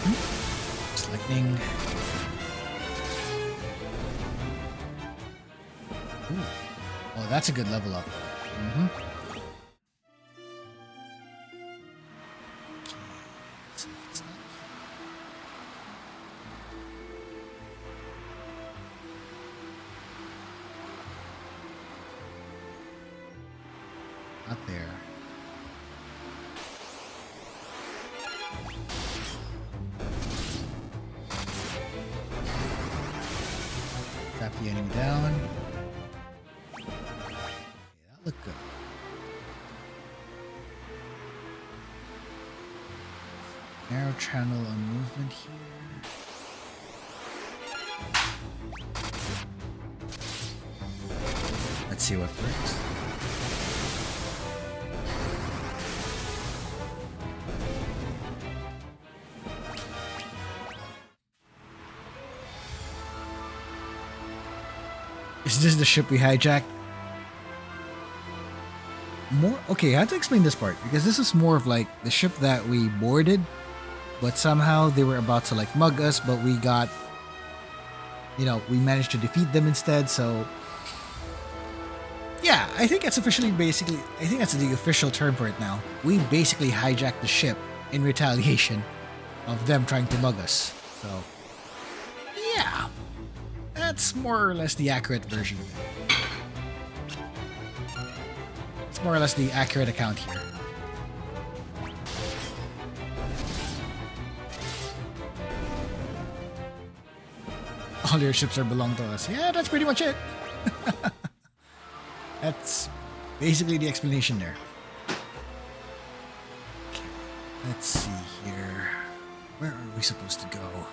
[SPEAKER 1] It's lightning. Ooh. Oh, that's a good level up. Mm-hmm. Not there. Tap the enemy down. Okay, that looked good. Narrow channel of movement here. Let's see what works. Is this the ship we hijacked? More okay, I have to explain this part because this is more of like the ship that we boarded, but somehow they were about to like mug us, but we got, you know, we managed to defeat them instead. So yeah, I think that's officially basically, I think that's the official term for it now. We basically hijacked the ship in retaliation of them trying to mug us. So yeah. That's more or less the accurate version. It's more or less the accurate account here. All your ships are belong to us. Yeah, that's pretty much it. That's basically the explanation there. Okay, let's see here. Where are we supposed to go?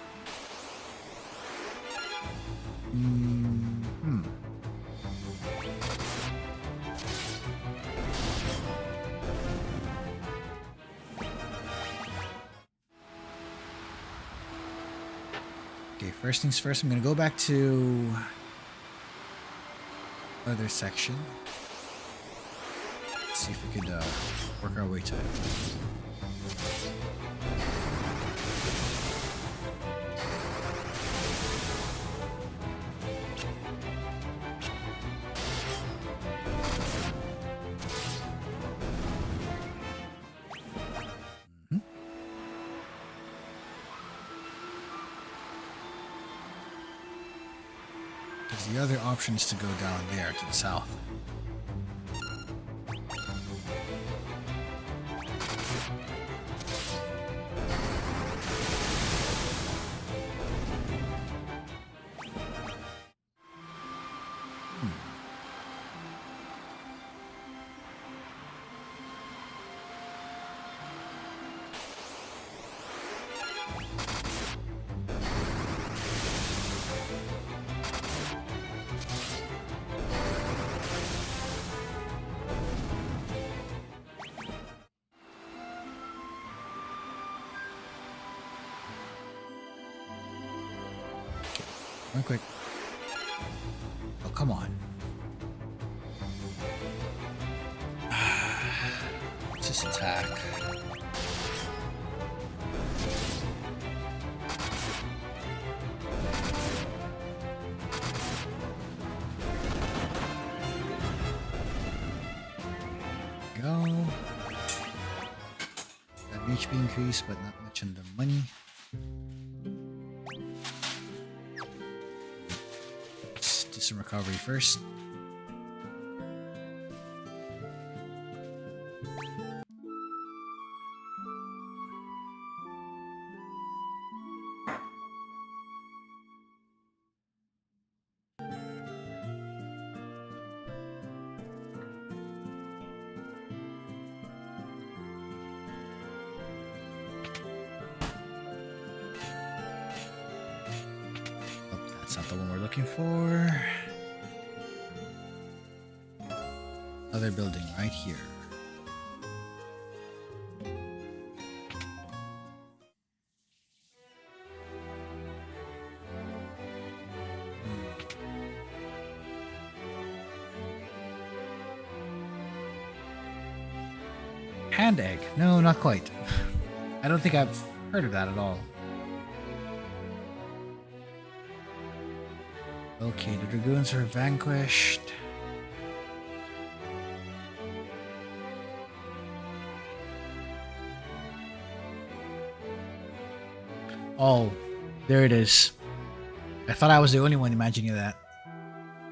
[SPEAKER 1] Okay, first things first, I'm gonna go back to other section. Let's see if we could work our way to it. The other option is to go down there to the south. One quick. Oh, come on. Just attack. Go. Got HP increase, but not much on the money. Some recovery first. That's not the one we're looking for. Other building right here. Hand egg? No, not quite. I don't think I've heard of that at all. Okay, the Dragoons are vanquished. Oh, there it is. I thought I was the only one imagining that.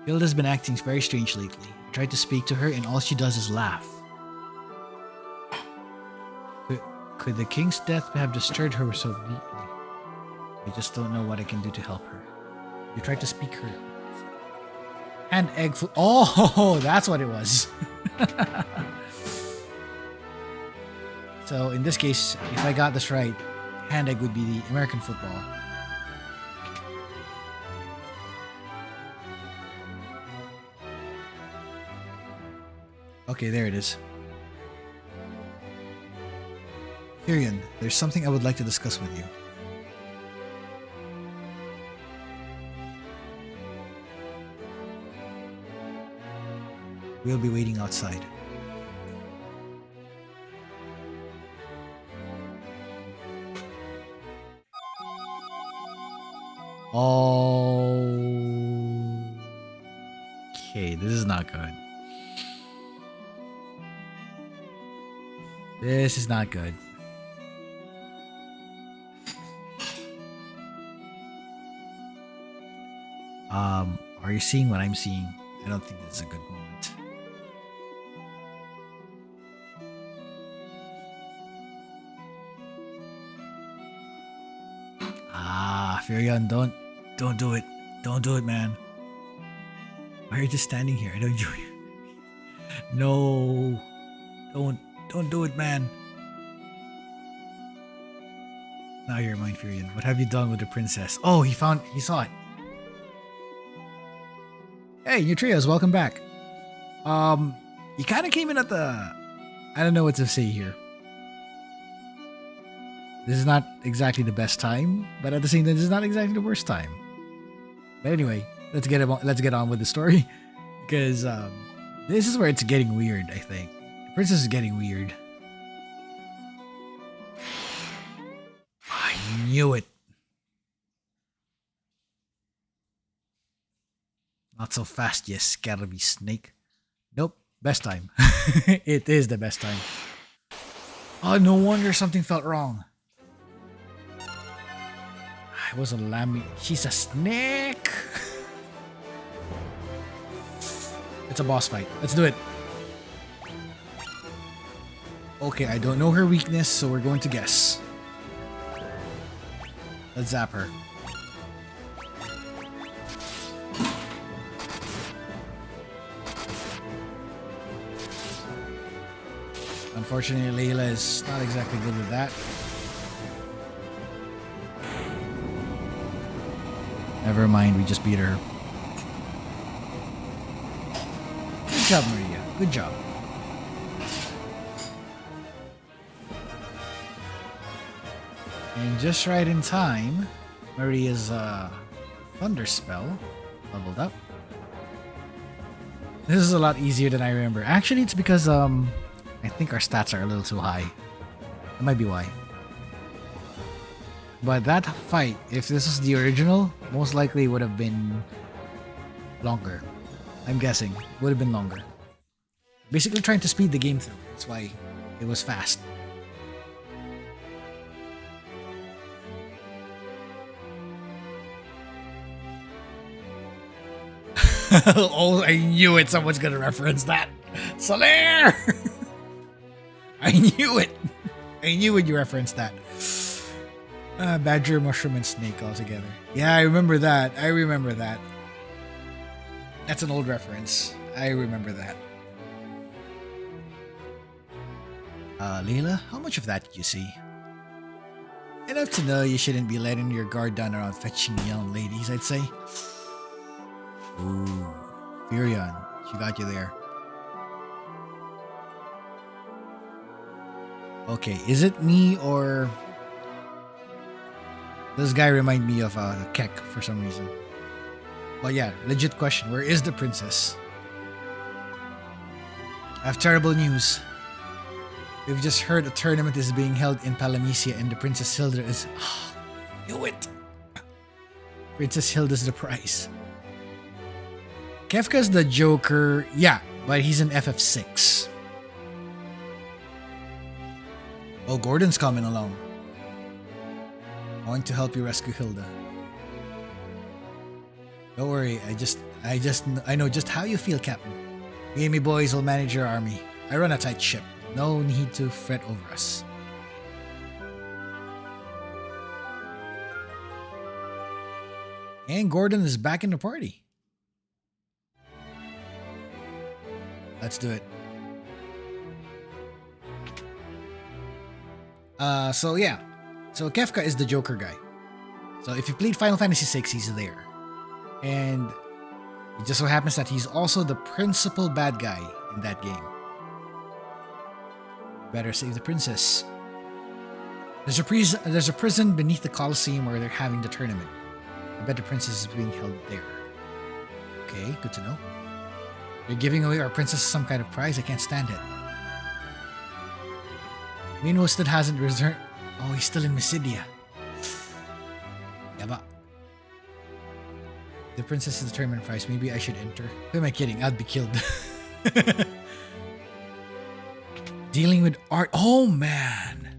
[SPEAKER 1] Hilda's been acting very strange lately. I tried to speak to her and all she does is laugh. Could the king's death have disturbed her so deeply? I just don't know what I can do to help her. You tried to speak her. Hand egg food. Oh, that's what it was. So in this case, if I got this right, hand egg would be the American football. Okay, there it is. Firion, there's something I would like to discuss with you. We'll be waiting outside. Okay, this is not good. This is not good. Are you seeing what I'm seeing? I don't think this is a good moment. Firion, don't do it. Don't do it, man. Why are you just standing here? I don't enjoy it. No. Don't do it, man. Now you're mine, Firion. What have you done with the princess? Oh, he saw it. Hey, new trios, welcome back. You kind of came in at the... I don't know what to say here. This is not exactly the best time, but at the same time, this is not exactly the worst time. But anyway, let's get on with the story, because this is where it's getting weird. I think the princess is getting weird. I knew it. Not so fast, you scary snake. Nope, best time. It is the best time. Oh, no wonder something felt wrong. I was a lamb. She's a snake. It's a boss fight. Let's do it. Okay, I don't know her weakness, so we're going to guess. Let's zap her. Unfortunately, Layla is not exactly good with that. Never mind, we just beat her. Good job, Maria. Good job. And just right in time, Maria's Thunder Spell leveled up. This is a lot easier than I remember. Actually, it's because I think our stats are a little too high. That might be why. But that fight, if this was the original, most likely would have been longer. I'm guessing. Would have been longer. Basically trying to speed the game through. That's why it was fast. Oh, I knew it. Someone's gonna reference that. Solaire! I knew it. I knew when you referenced that. Badger, mushroom, and snake all together. Yeah, I remember that. I remember that. That's an old reference. I remember that. Layla, how much of that did you see? Enough to know you shouldn't be letting your guard down around fetching young ladies, I'd say. Ooh, Firion, she got you there. Okay, is it me or this guy remind me of Keck for some reason? But yeah, legit question. Where is the princess? I have terrible news. We've just heard a tournament is being held in Palamecia and the Princess Hilda is... knew it! Princess Hilda's the prize. Kefka's the Joker. Yeah, but he's an FF6. Oh, Gordon's coming along. I want to help you rescue Hilda. Don't worry, I know just how you feel, Captain. Me and me boys will manage your army. I run a tight ship. No need to fret over us. And Gordon is back in the party. Let's do it. So yeah. So Kefka is the Joker guy. So if you played Final Fantasy VI, he's there. And it just so happens that he's also the principal bad guy in that game. Better save the princess. There's a prison beneath the Colosseum where they're having the tournament. I bet the princess is being held there. Okay, good to know. They're giving away our princess some kind of prize. I can't stand it. Minwo still hasn't returned. Oh, he's still in Mysidia. Yaba. The princess is the tournament prize. Maybe I should enter. Who am I kidding? I'd be killed. Dealing with art. Oh, man.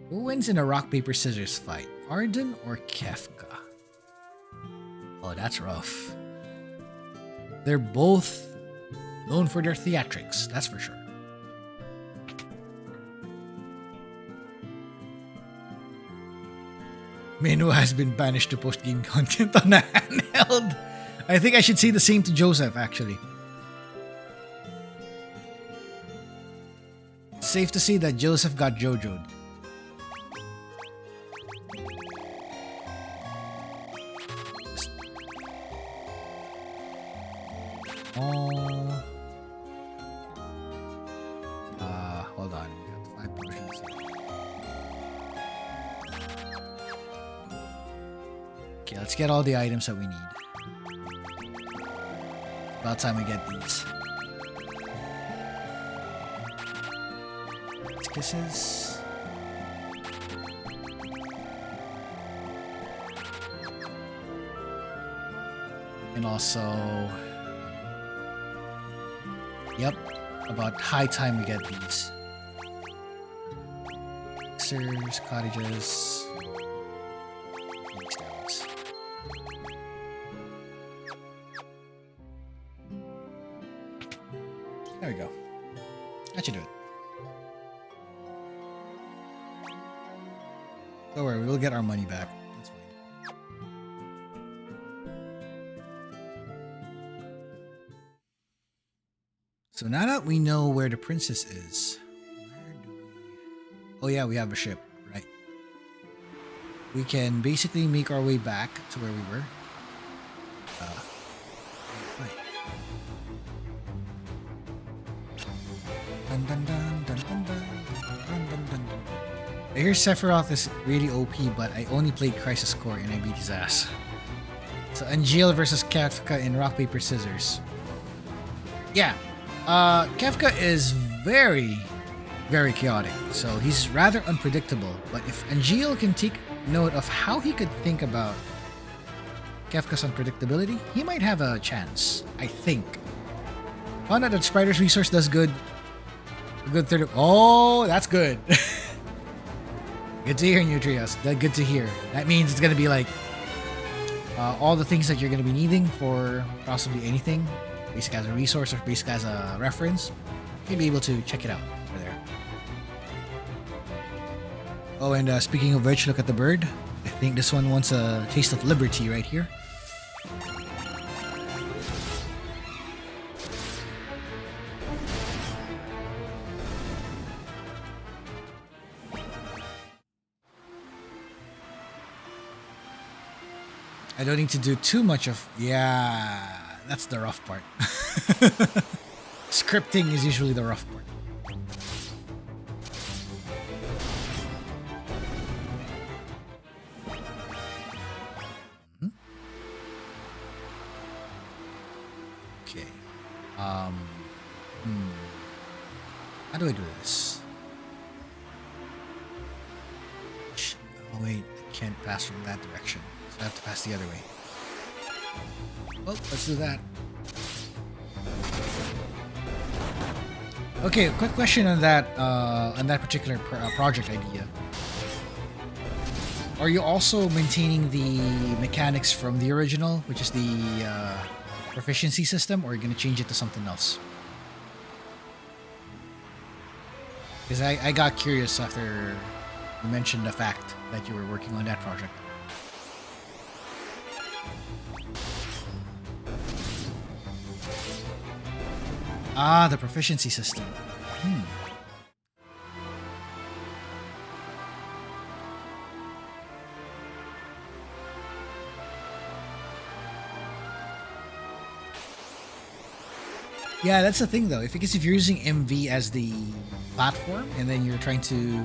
[SPEAKER 1] Who wins in a rock, paper, scissors fight? Arden or Kefka? Oh, that's rough. They're both known for their theatrics. That's for sure. Minwo has been banished to post-game content on a handheld. I think I should say the same to Joseph, actually. It's safe to say that Joseph got JoJo'd. Hold on. We have 5 potions. Okay, let's get all the items that we need. About time we get these. Kisses. And also... Yep, about high time we get these. Mixers, cottages. There we go. That should do it. Don't worry, we'll get our money back. That's fine. So now that we know where the princess is, where do we... Oh yeah, we have a ship, right? We can basically make our way back to where we were. Right. Dun, dun, dun, dun, dun, dun, dun, dun, dun. I hear Sephiroth is really OP, but I only played Crisis Core and I beat his ass. So Angeal versus Kefka in rock, paper, scissors. Yeah. Kefka is very, very chaotic, so he's rather unpredictable. But if Angeal can take note of how he could think about Kefka's unpredictability, he might have a chance, I think. Found out that Spider's Resource does good. A good third of... Oh, that's good. Good to hear, Nutrios. Good to hear. That means it's going to be like all the things that you're going to be needing for possibly anything. Basically as a resource or basically as a reference. You'll be able to check it out over there. Oh, and speaking of which, look at the bird. I think this one wants a taste of liberty right here. I don't need to do too much of... Yeah, that's the rough part. Scripting is usually the rough part. Okay. How do I do this? Oh wait, I can't pass from that direction. So I have to pass the other way. Well, let's do that. Okay, quick question on that particular project idea. Are you also maintaining the mechanics from the original, which is the proficiency system, or are you going to change it to something else? Because I got curious after you mentioned the fact that you were working on that project. Ah, the proficiency system. Yeah, that's the thing though. Because if you're using MV as the platform and then you're trying to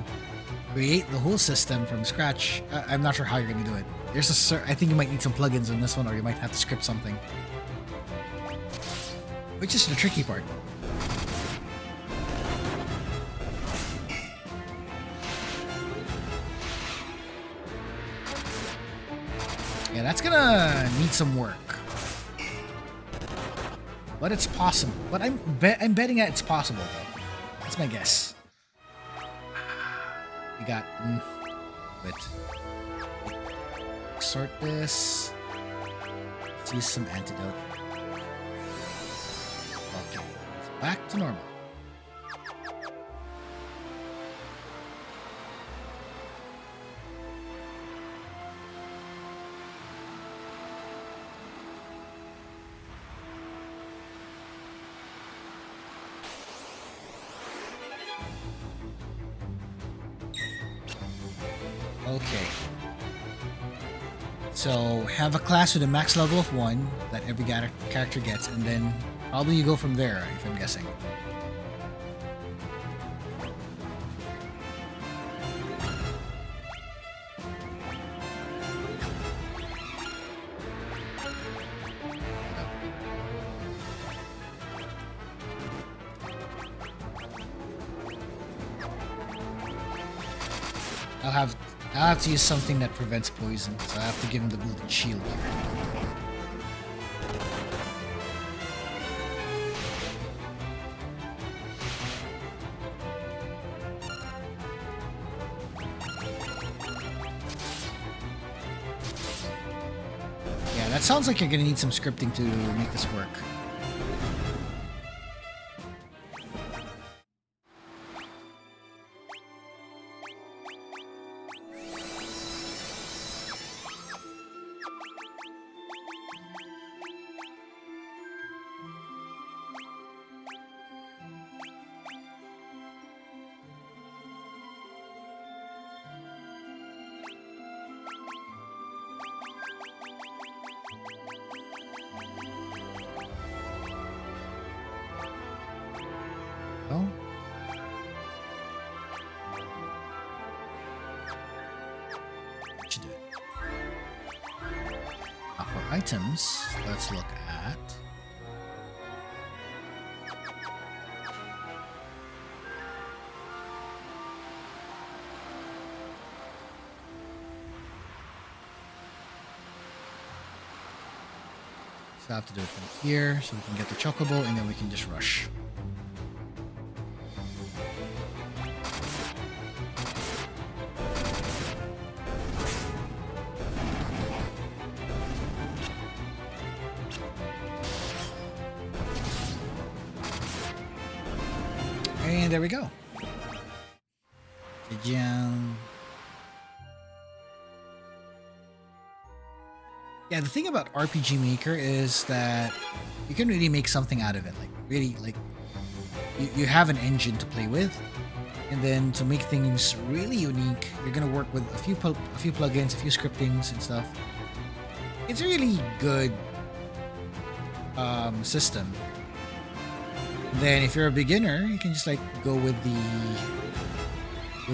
[SPEAKER 1] create the whole system from scratch, I'm not sure how you're going to do it. I think you might need some plugins on this one, or you might have to script something, which is the tricky part. Yeah, that's gonna need some work. But it's possible. But I'm betting that it's possible though. That's my guess. We got wait. Sort this. Let's use some antidote. Okay. Back to normal. Okay. So have a class with a max level of 1 that every character gets, and then probably you go from there, if I'm guessing. I'll have to use something that prevents poison, so I have to give him the golden shield here. Yeah, that sounds like you're gonna need some scripting to make this work. Items, let's look at so I have to do it from here so we can get the chocobo and then we can just rush. And there we go. Yeah, the thing about RPG Maker is that you can really make something out of it. Like, really, like, you have an engine to play with. And then to make things really unique, you're going to work with a few plugins, a few scriptings and stuff. It's a really good system. Then if you're a beginner, you can just like go with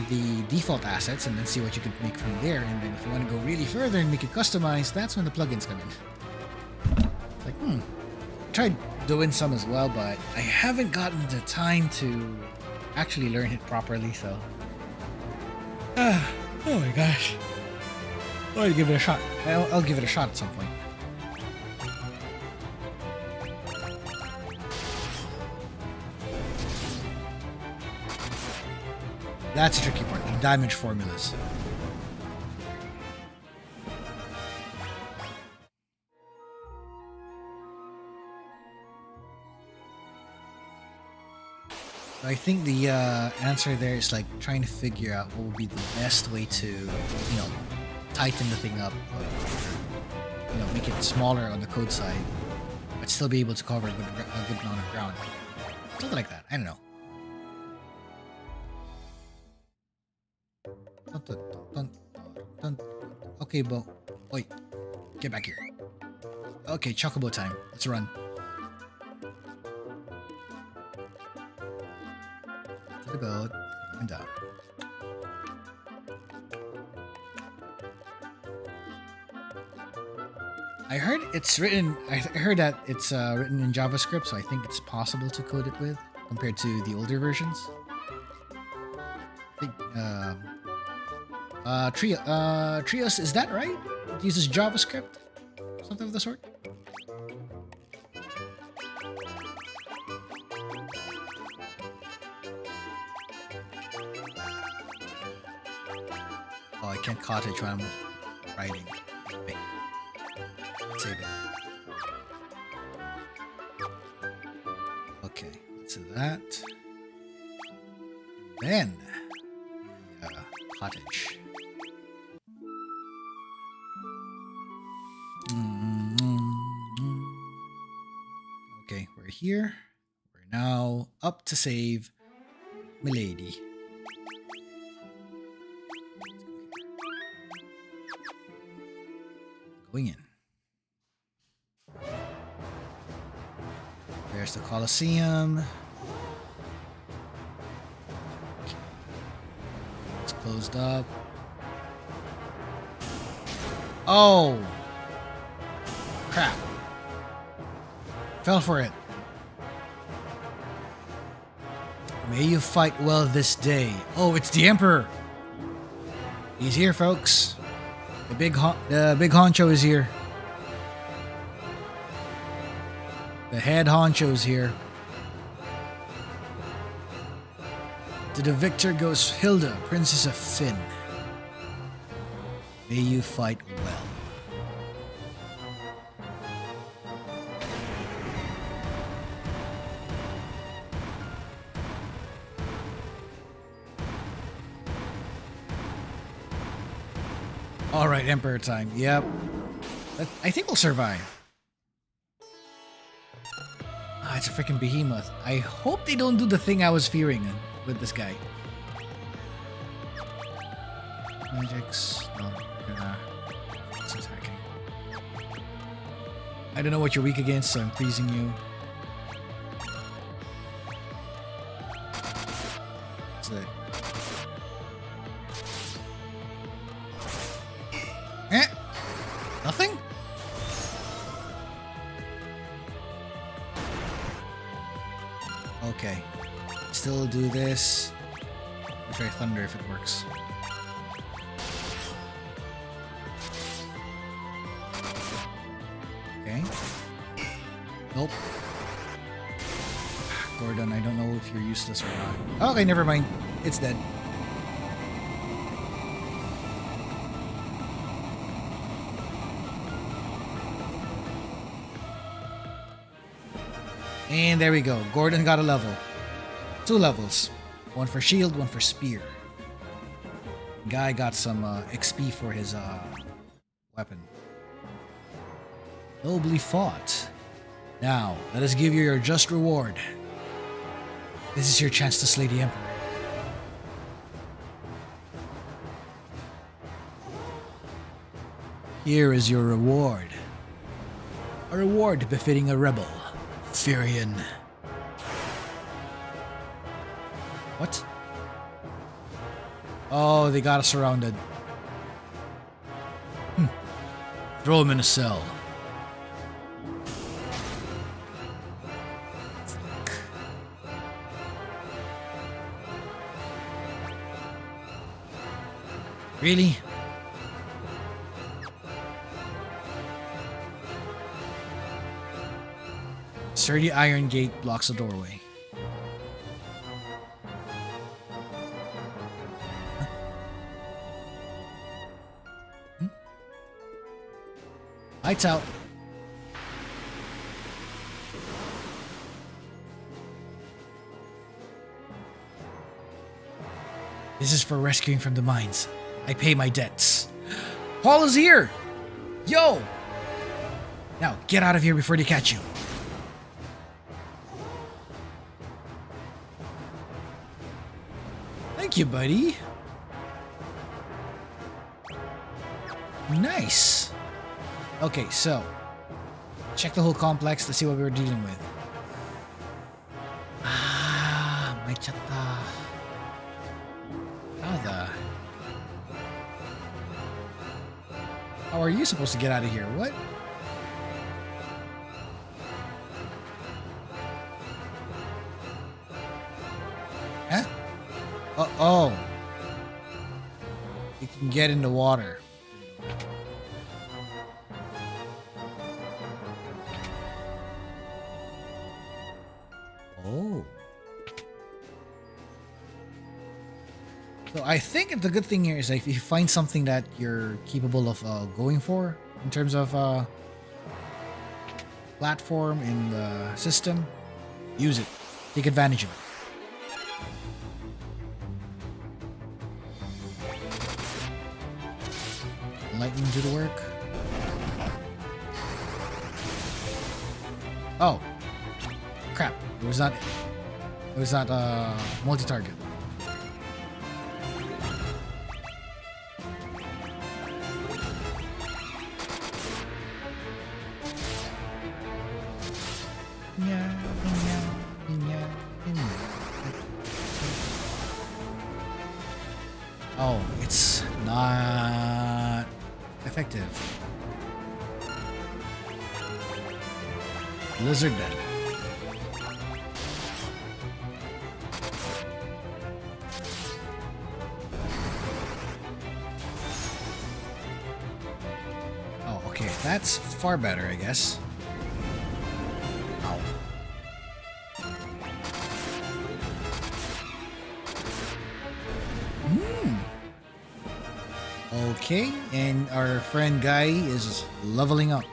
[SPEAKER 1] the default assets and then see what you can make from there. And then if you want to go really further and make it customized, that's when the plugins come in. It's like, I tried doing some as well, but I haven't gotten the time to actually learn it properly, so oh my gosh. I'll give it a shot. I'll give it a shot at some point. That's the tricky part, the damage formulas. I think the answer there is like trying to figure out what would be the best way to, you know, tighten the thing up, you know, make it smaller on the code side, but still be able to cover a good amount of ground. Something like that. I don't know. Okay, Bo. Wait. Get back here. Okay, chocobo time. Let's run. To the boat and down. I heard it's written. I heard that it's written in JavaScript, so I think it's possible to code it with compared to the older versions. I think Trios, is that right? It uses JavaScript, something of the sort. Oh, I can't cottage when I'm writing. Wait. Save it. Okay, let's do that. Then, cottage. Okay, we're here. We're now up to save Milady. Going in. There's the Colosseum. Okay. It's closed up. Oh! Crap. Fell for it. May you fight well this day. Oh, it's the Emperor. He's here, folks. The big honcho is here. The head honcho is here. To the victor goes Hilda, Princess of Finn. May you fight well. All right, Emperor time. Yep. I think we'll survive. Ah, it's a freaking behemoth. I hope they don't do the thing I was fearing with this guy. Magics. No, it's attacking. I don't know what you're weak against, so I'm pleasing you. What's that? Nothing? Okay. Still do this. I'll try thunder if it works. Okay. Nope. Gordon, I don't know if you're useless or not. Okay, never mind. It's dead. And there we go. Gordon got a level. 2 levels. One for shield, one for spear. Guy got some XP for his weapon. Nobly fought. Now, let us give you your just reward. This is your chance to slay the Emperor. Here is your reward. A reward befitting a rebel. Firion. What? Oh, they got us surrounded. Throw him in a cell. Really? Sturdy iron gate blocks the doorway. Lights out. This is for rescuing from the mines. I pay my debts. Paul is here! Yo! Now, get out of here before they catch you. Thank you, buddy. Nice. Okay, so check the whole complex to see what we were dealing with. Ah, may chata. How are you supposed to get out of here? What? Huh? Oh. You can get in the water. Oh. So I think the good thing here is if you find something that you're capable of going for in terms of platform in the system, use it. Take advantage of it. Lightning do the work. Oh. Crap. It was not multi-target. Oh, it's not effective. Lizard dead. Oh, okay. That's far better, I guess. Ow. Okay, and our friend Guy is leveling up.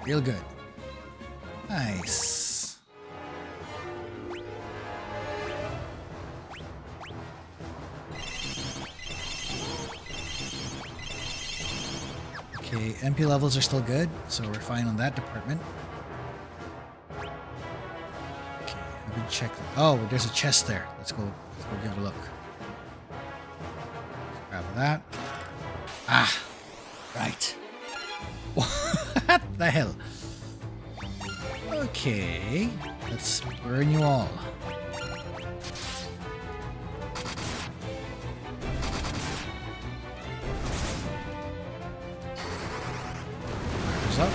[SPEAKER 1] Real good. Nice. Okay, MP levels are still good, so we're fine on that department. Okay, let me check. Oh, there's a chest there. Let's go give it a look. Grab that. Ah, right. What the hell? Okay, let's burn you all. Fire's up.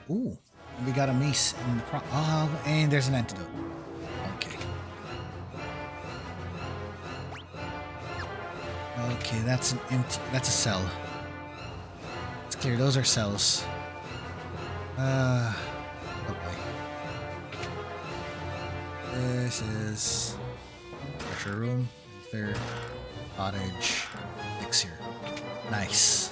[SPEAKER 1] Ooh, we got a mace in the and there's an antidote. Okay. Okay, that's an empty. That's a cell. It's clear. Those are cells. Oh boy. This is pressure room. Third cottage. Elixir. Nice.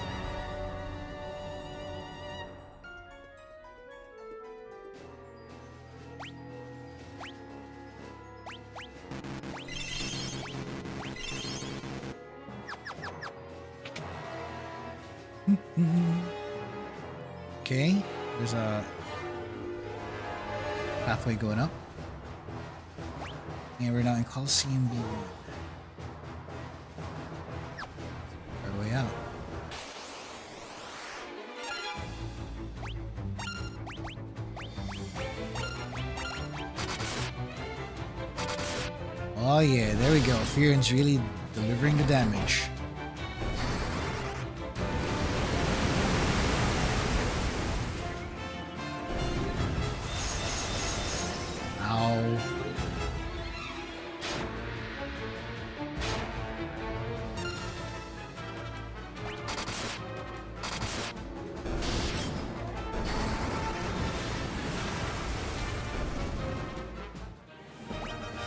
[SPEAKER 1] Okay, there's a pathway going up. And we're now in Coliseum B1. Our way out. Oh yeah, there we go. Firion's really delivering the damage.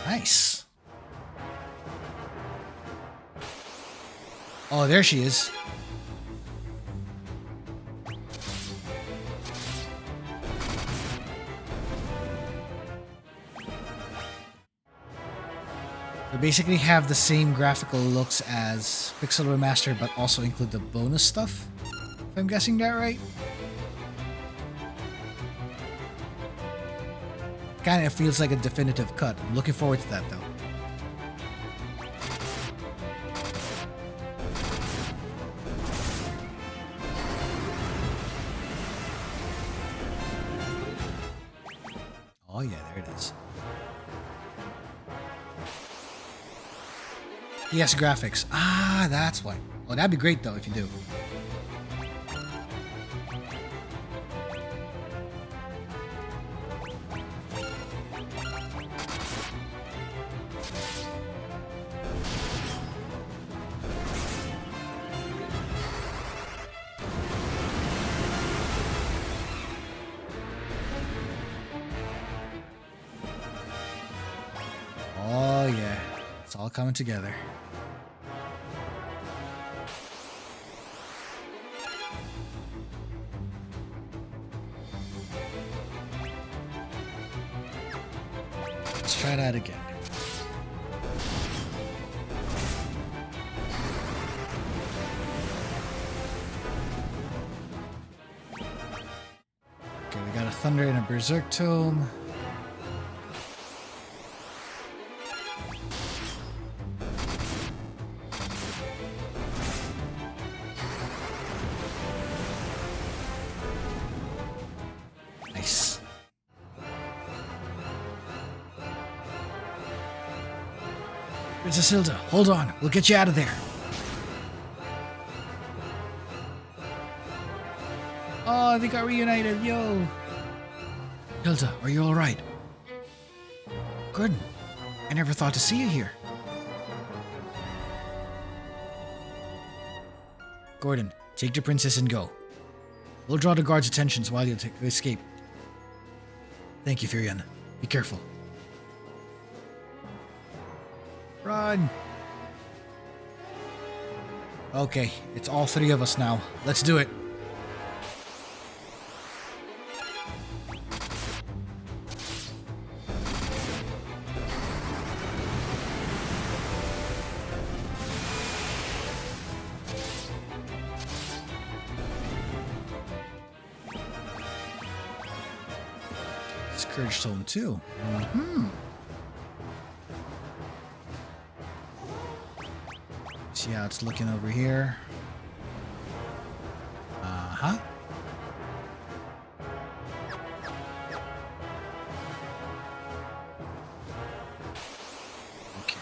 [SPEAKER 1] Nice. Oh, there she is. We basically have the same graphical looks as Pixel Remaster, but also include the bonus stuff. If I'm guessing that right. Kind of feels like a definitive cut. I'm looking forward to that though. Oh yeah, there it is. Yes, graphics. Ah, that's why. Oh, that'd be great though if you do. Oh yeah, it's all coming together. Let's try that again. Okay, we got a Thunder and a Berserk Tome. Nice. Princess Hilda, hold on. We'll get you out of there. Oh, they got reunited. Yo. Hilda, are you alright? Gordon, I never thought to see you here. Gordon, take the princess and go. We'll draw the guards' attentions while you escape. Thank you, Firion. Be careful. Run! Okay, it's all three of us now. Let's do it. Scourge Tome too. See how it's looking over here. Uh-huh. Okay.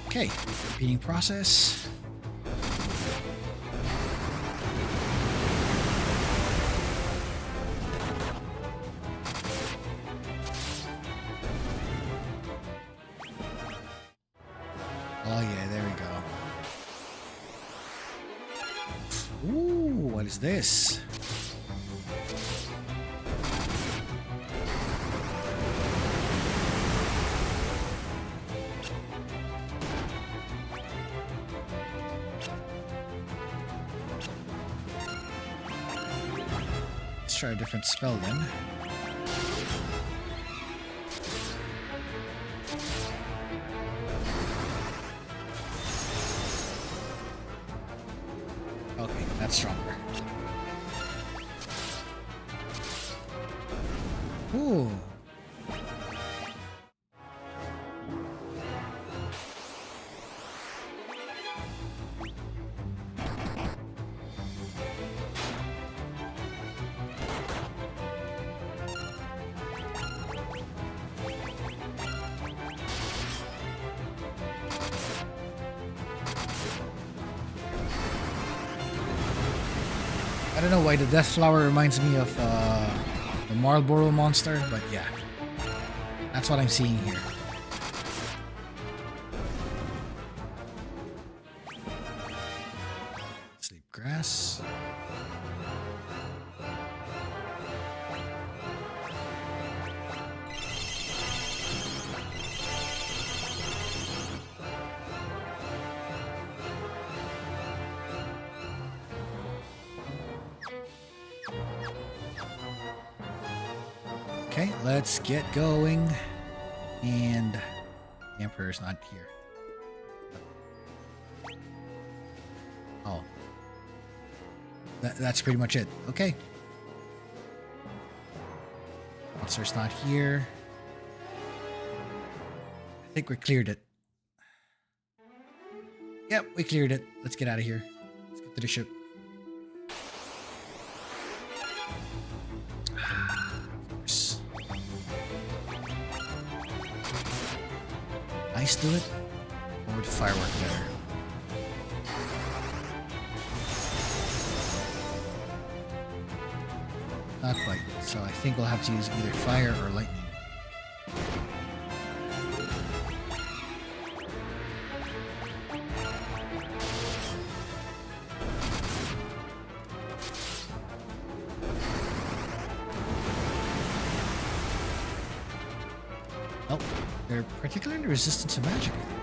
[SPEAKER 1] Okay, repeating process. Oh yeah, there we go. Ooh, what is this? Try a different spell then. Okay, that's stronger. Ooh. I don't know why the Death Flower reminds me of the Marlboro monster, but yeah. That's what I'm seeing here. Sleep grass. Okay, let's get going. And the Emperor's not here. Oh. That's pretty much it. Okay. Monster's not here. I think we cleared it. Yep, we cleared it. Let's get out of here. Let's get to the ship. Ice do it? Or would firework better? Not quite. So I think we'll have to use either fire or lightning. Nope. They're particularly resistant to magic, I think.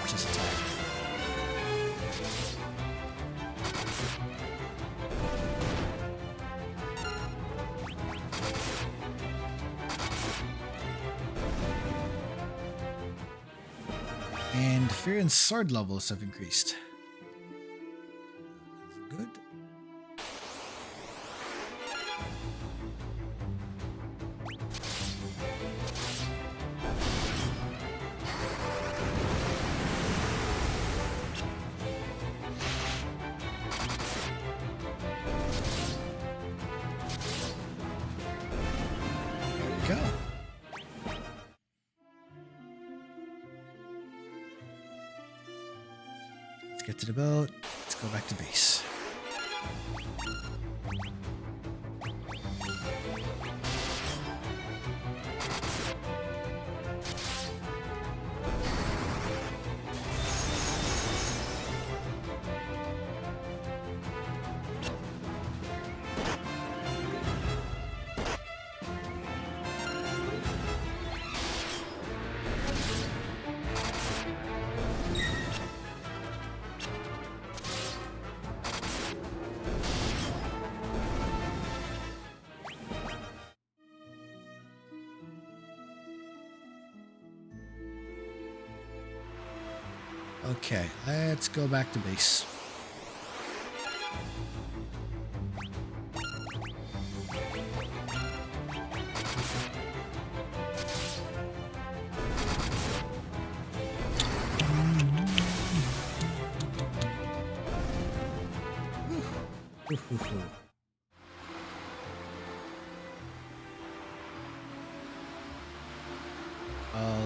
[SPEAKER 1] Just attack. And Firion's sword levels have increased. Good. Go. Let's get to the boat. Let's go back to base. Okay, let's go back to base.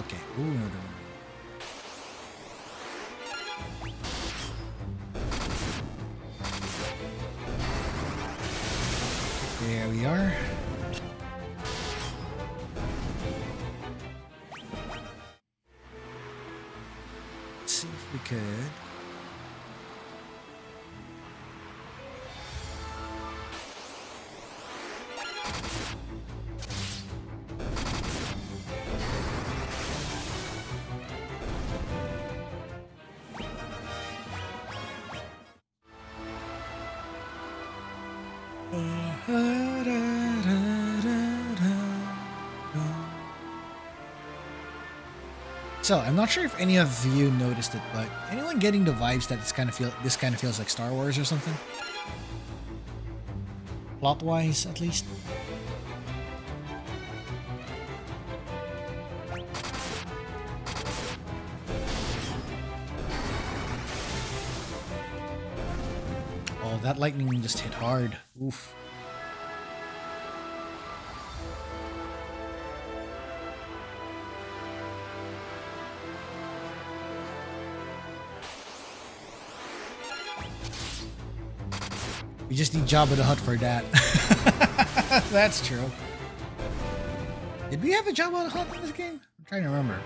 [SPEAKER 1] Okay. Ooh, no. There we are. Let's see if we could. So I'm not sure if any of you noticed it, but anyone getting the vibes that this kind of feels like Star Wars or something? Plot-wise, at least. Oh, that lightning just hit hard. Oof. You just need Jabba the Hutt for that. That's true. Did we have a Jabba the Hutt in this game? I'm trying to remember.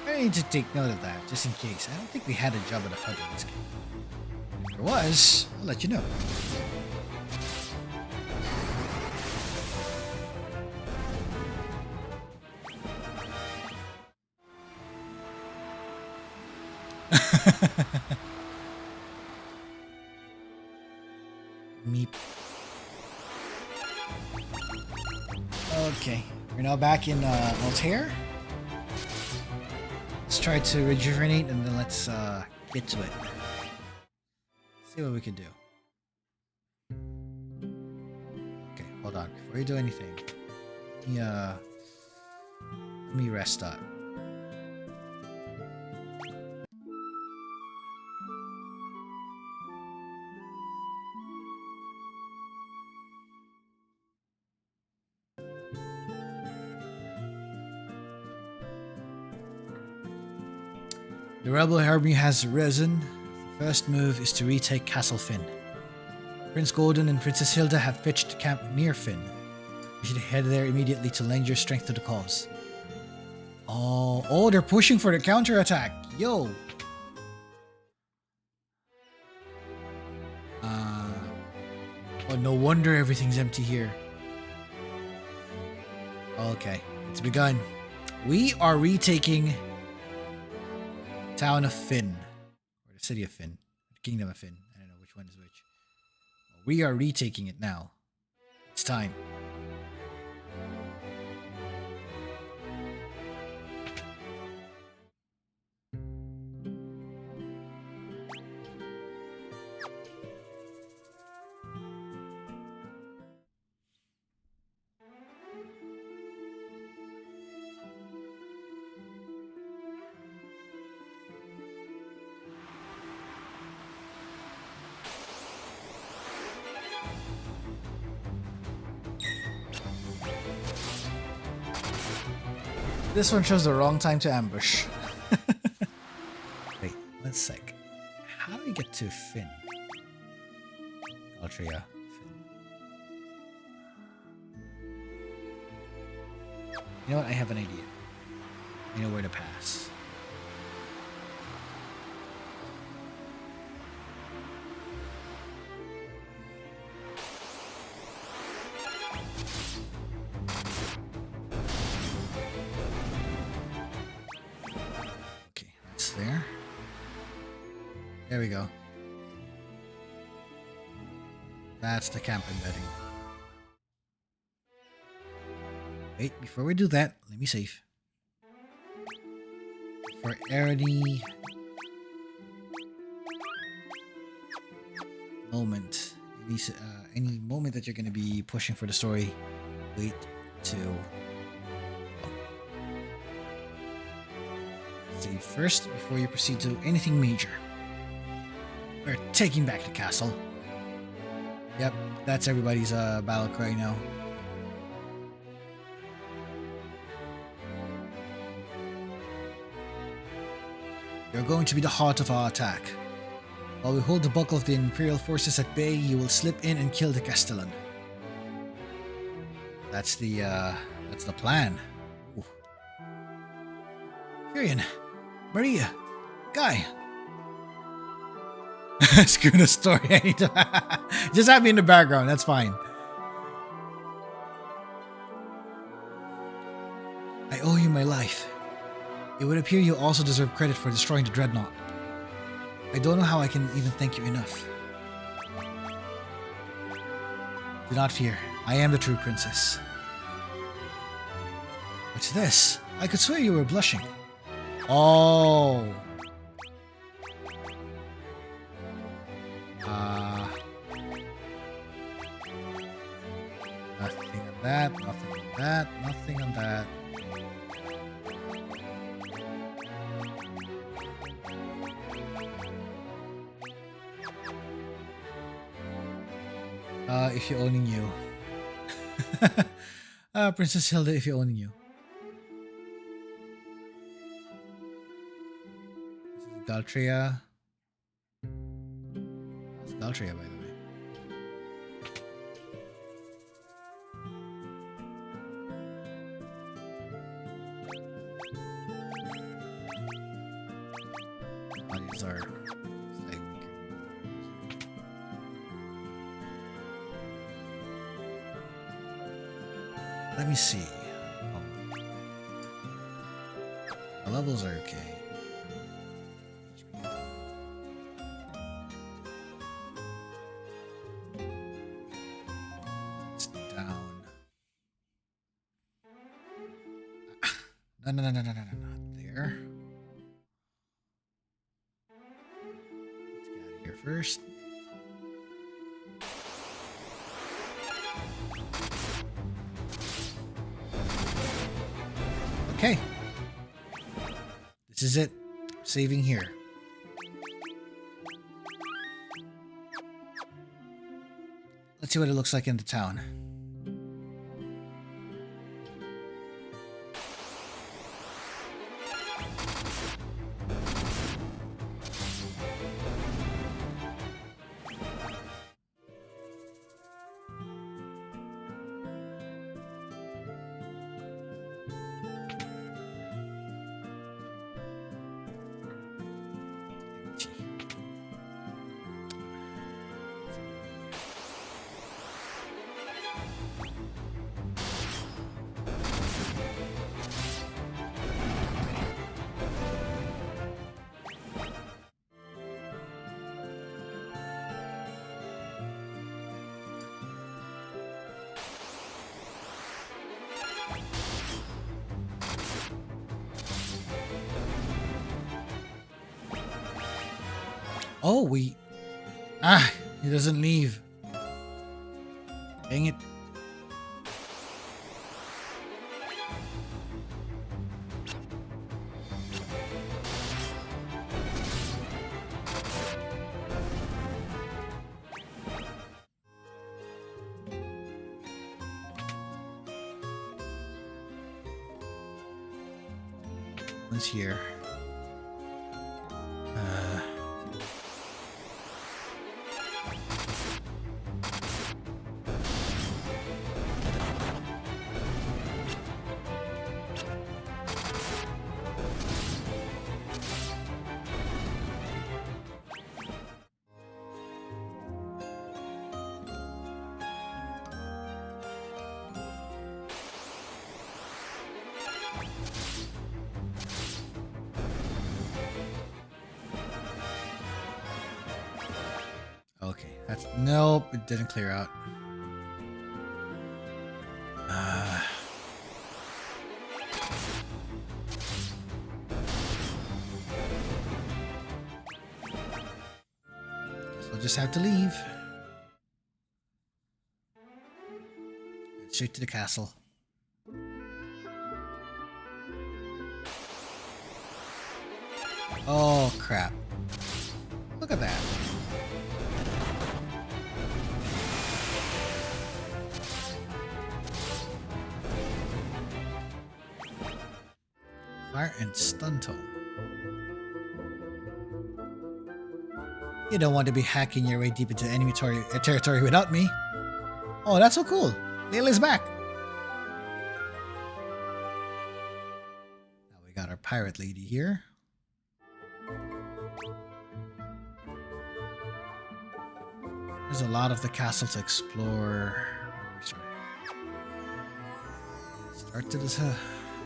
[SPEAKER 1] I need to take note of that, just in case. I don't think we had a Jabba the Hutt in this game. If there was, I'll let you know. Meep. Okay, we're now back in Altair. Let's try to rejuvenate and then let's get to it. See what we can do. Okay, hold on. Before you do anything, let me rest up. The rebel army has risen. The first move is to retake Castle Finn. Prince Golden and Princess Hilda have pitched camp near Finn. You should head there immediately to lend your strength to the cause. Oh, they're pushing for the counterattack. Yo. Oh, no wonder everything's empty here. Okay, it's begun. We are retaking Town of Finn, or the city of Finn, the kingdom of Finn. I don't know which one is which. We are retaking it now. It's time. This one chose the wrong time to ambush. Wait, 1 sec. How do we get to Finn? Altria, Finn. You know what? I have an idea. I know where to pass. There we go. That's the camp embedding. Wait, before we do that, let me save. For any moment, any moment that you're going to be pushing for the story, wait to save first before you proceed to anything major. We're taking back the castle. Yep, that's everybody's battle cry now. You're going to be the heart of our attack. While we hold the bulk of the Imperial forces at bay, you will slip in and kill the Castellan. That's the plan. Ooh. Firion, Maria, Guy. Screw the story. I need to just have me in the background. That's fine. I owe you my life. It would appear you also deserve credit for destroying the Dreadnought. I don't know how I can even thank you enough. Do not fear. I am the true princess. What's this? I could swear you were blushing. Oh. Nothing on that, nothing on that, nothing on that. If you only knew. Princess Hilda, if you only knew. Galtria. That's Galtria, by the way. Oh, these are like. Let me see. The levels are okay. It's down. No, not there. Let's get out of here first. Okay. This is it. Saving here. Let's see what it looks like in the town. Oh, he doesn't leave. Dang it. One's here. Okay, that's nope, it didn't clear out. Guess we'll just have to leave. Straight to the castle. Oh crap. Look at that. Fire and stun tome. You don't want to be hacking your way deep into enemy territory without me. Oh, that's so cool. Layla's back. Now we got our pirate lady here. There's a lot of the castle to explore. Start to the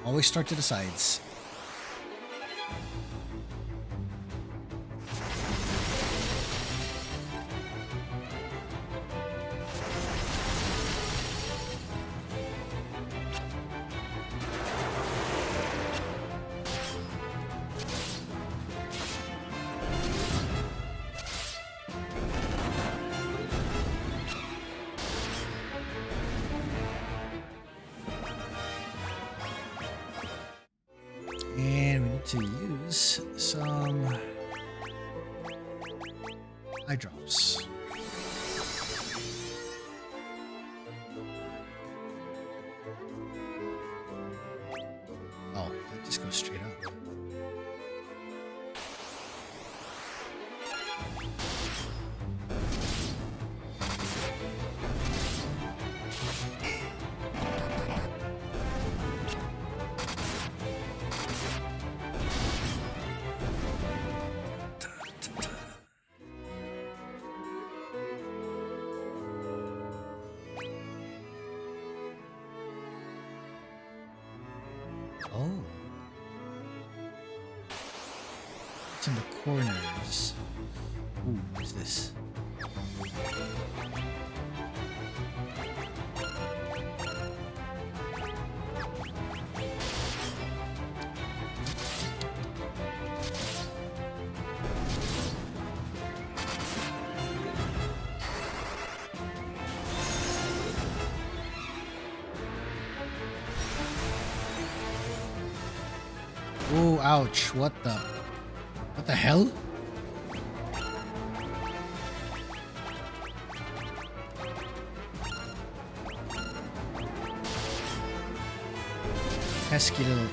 [SPEAKER 1] always start to the sides. To use some eye drops. Oh, that just goes straight up. Oh. It's in the corners. Ooh, what is this? Oh, ouch. What the hell? Pesky little...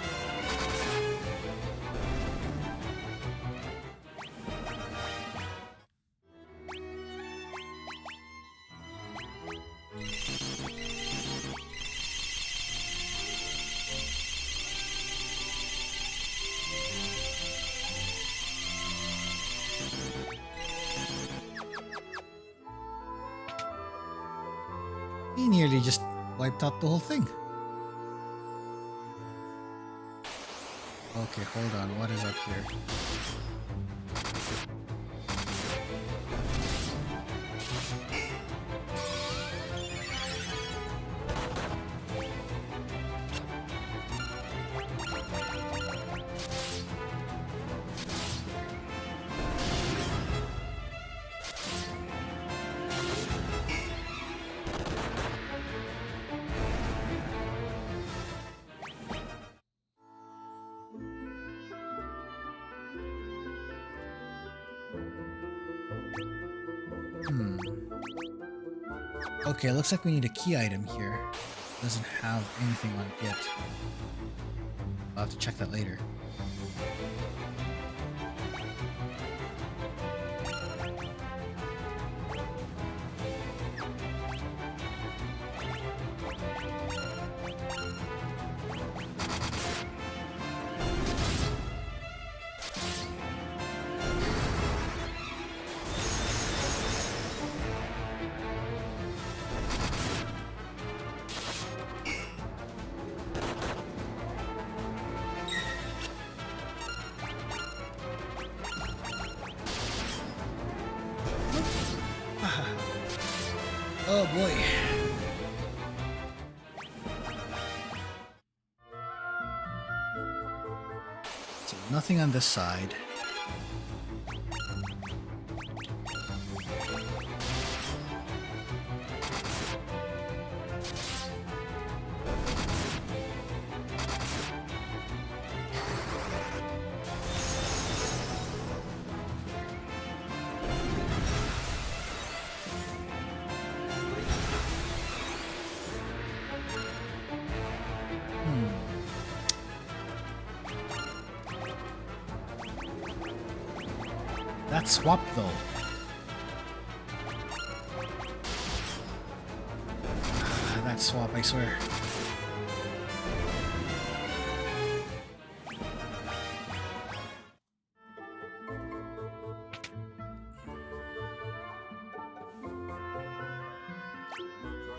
[SPEAKER 1] He nearly just wiped out the whole thing. Okay, hold on. What is up here? Okay, looks like we need a key item here. Doesn't have anything on it yet. I'll have to check that later. Oh boy. So nothing on this side. That swap though. That swap, I swear.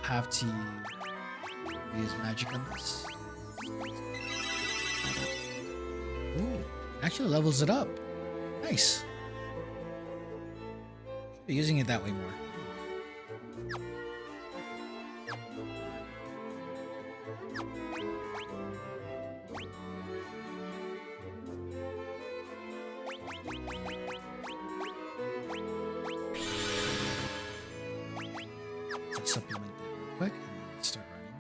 [SPEAKER 1] Have to use magic on this. Ooh, actually levels it up. Nice. Be using it that way more. Let's supplement that real quick and then start running.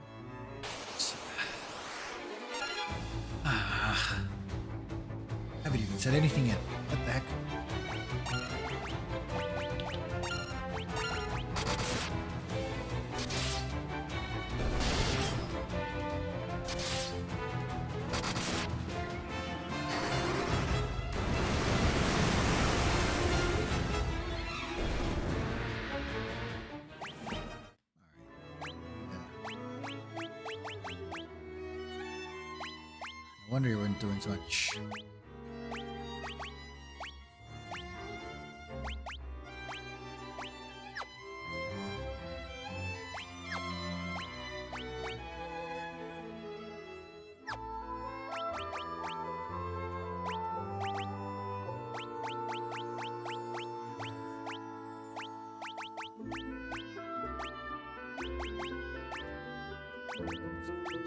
[SPEAKER 1] Haven't even said anything yet. What the heck? No wonder you weren't doing so much.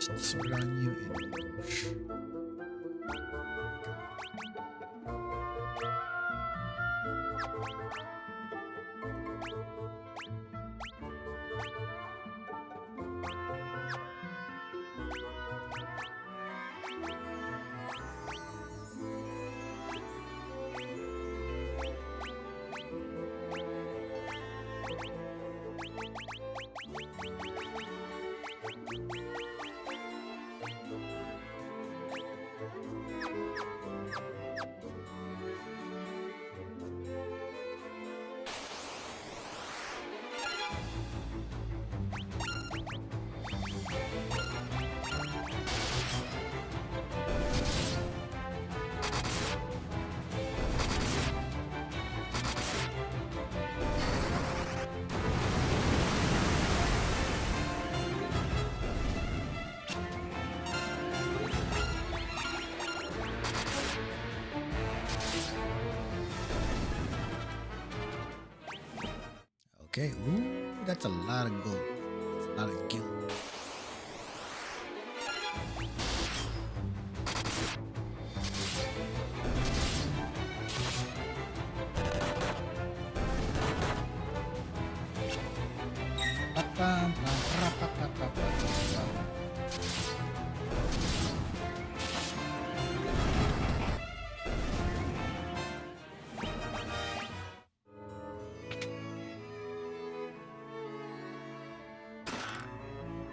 [SPEAKER 1] Just sword on you and push. Okay, ooh, that's a lot of gold. That's a lot of gil.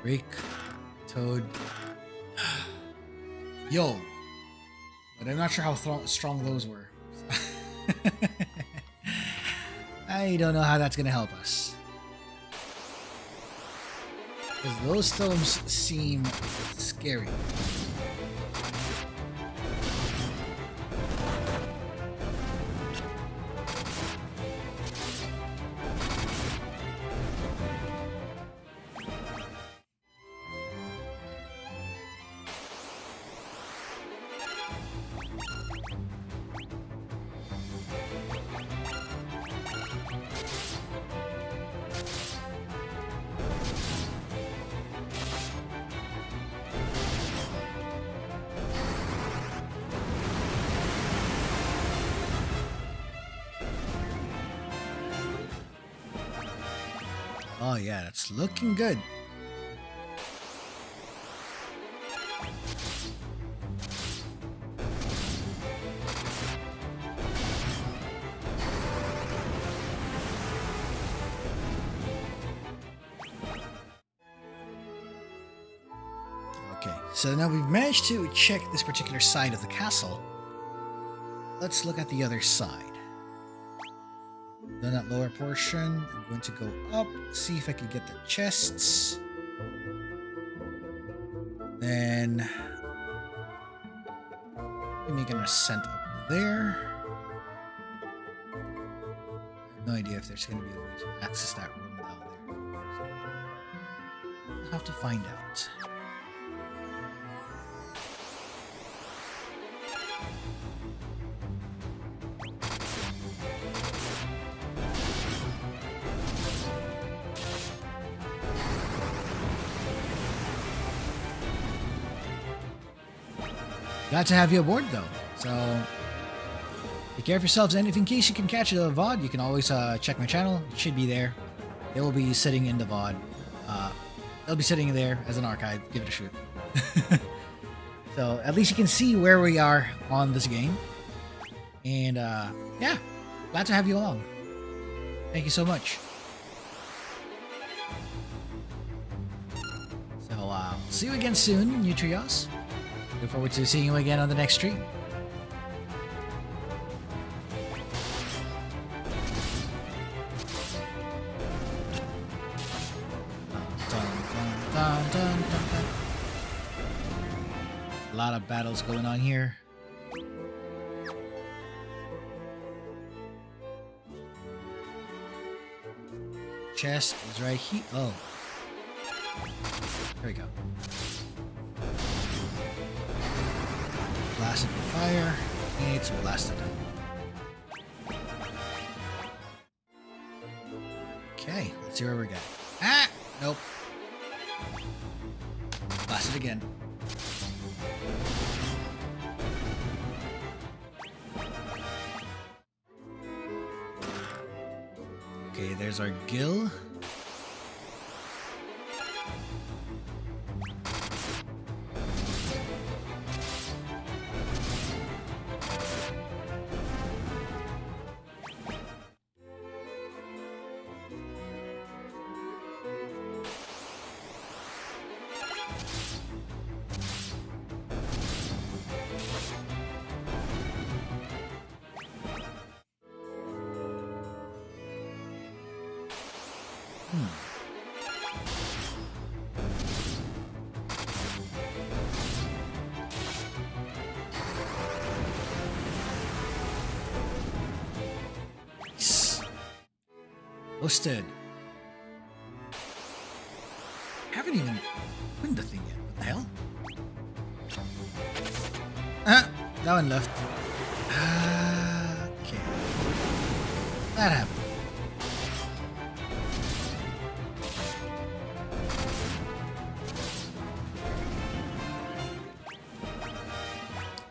[SPEAKER 1] Break, Toad. Yo! But I'm not sure how strong those were. I don't know how that's gonna help us. Because those stones seem scary. Oh yeah, that's looking good. Okay, so now we've managed to check this particular side of the castle. Let's look at the other side. Then that lower portion, I'm going to go up, see if I can get the chests. Then we make an ascent up there. I have no idea if there's going to be a way to access that room down there. I'll have to find out. Glad to have you aboard, though. So, take care of yourselves, and if in case you can catch a VOD, you can always check my channel. It should be there. It will be sitting in the VOD. It'll be sitting there as an archive. Give it a shoot. So, at least you can see where we are on this game. And, yeah, glad to have you along. Thank you so much. So, see you again soon, Nutrios. Look forward to seeing you again on the next stream. A lot of battles going on here. Chest is right here. Oh. There we go. Blasted with fire. It's blasted. Okay, let's see where we got. Ah! Nope. Blasted. it again. Okay, there's our gill. Posted. Haven't even opened the thing yet. What the hell? That one left. Okay. That happened.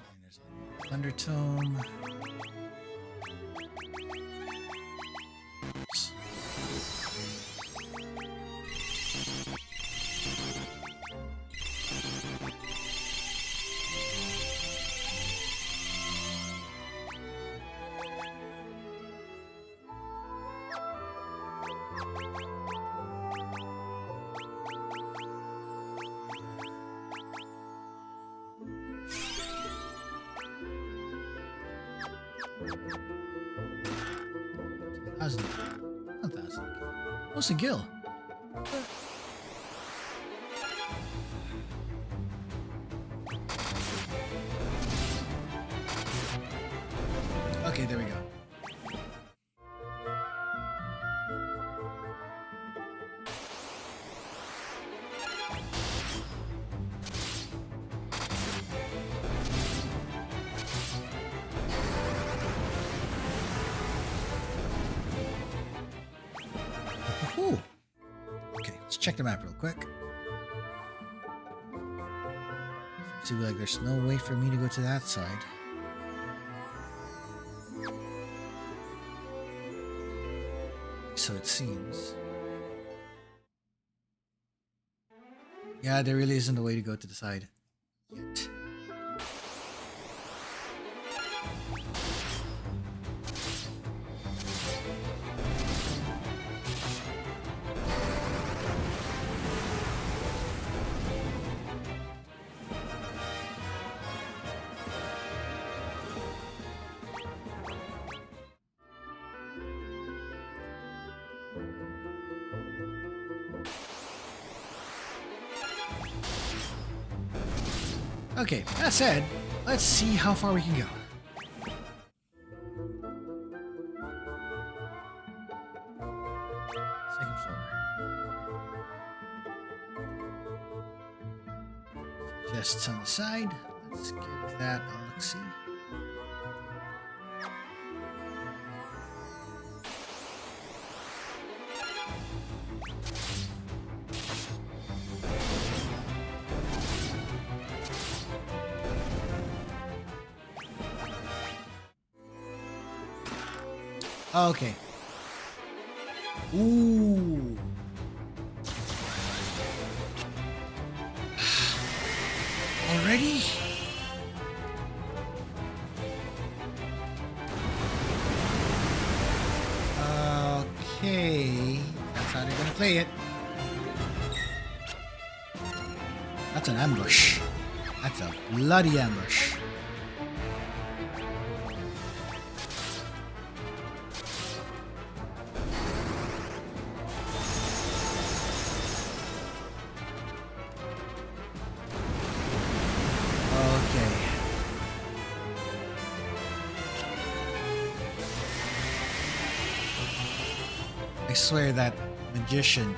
[SPEAKER 1] And there's a Undertone. What's a gill? Okay, there we go. Okay, let's check the map real quick. See, like, there's no way for me to go to that side. So it seems. Yeah, there really isn't a way to go to the side yet. Okay, that said, let's see how far we can go. Second floor. Chests on the side. Let's give that a look-see. Okay. Ooh. Already? Okay. That's how they're gonna play it. That's an ambush. That's a bloody ambush. I swear that magician.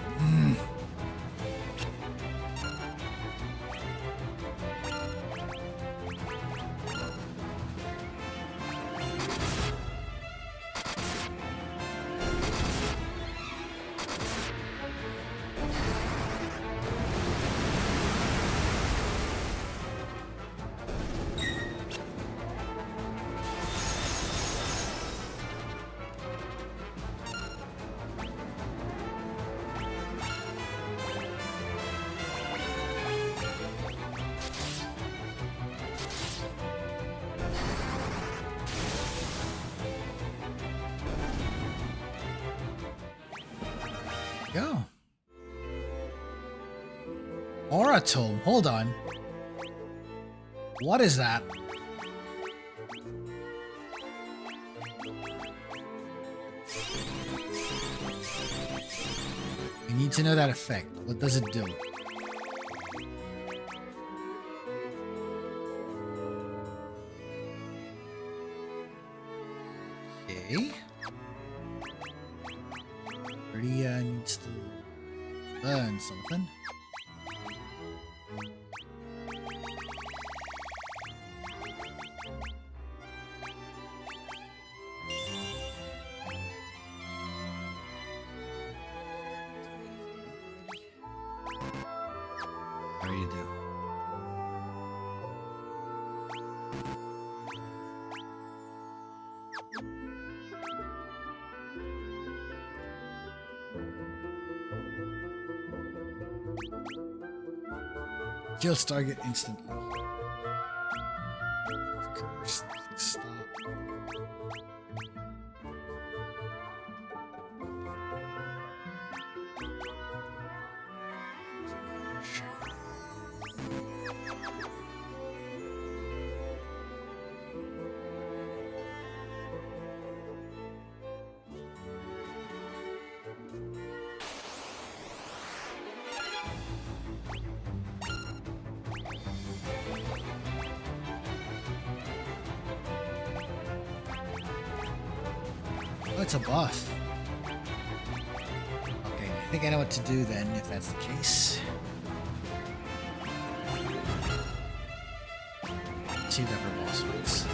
[SPEAKER 1] Go. Aura Tome. Hold on. What is that? I need to know that effect. What does it do? Okay. Already needs to learn something. How do you do? Kills target instantly. Curse. Stop. Oh, it's a buff. Okay, I think I know what to do then, if that's the case. See that for boss fights.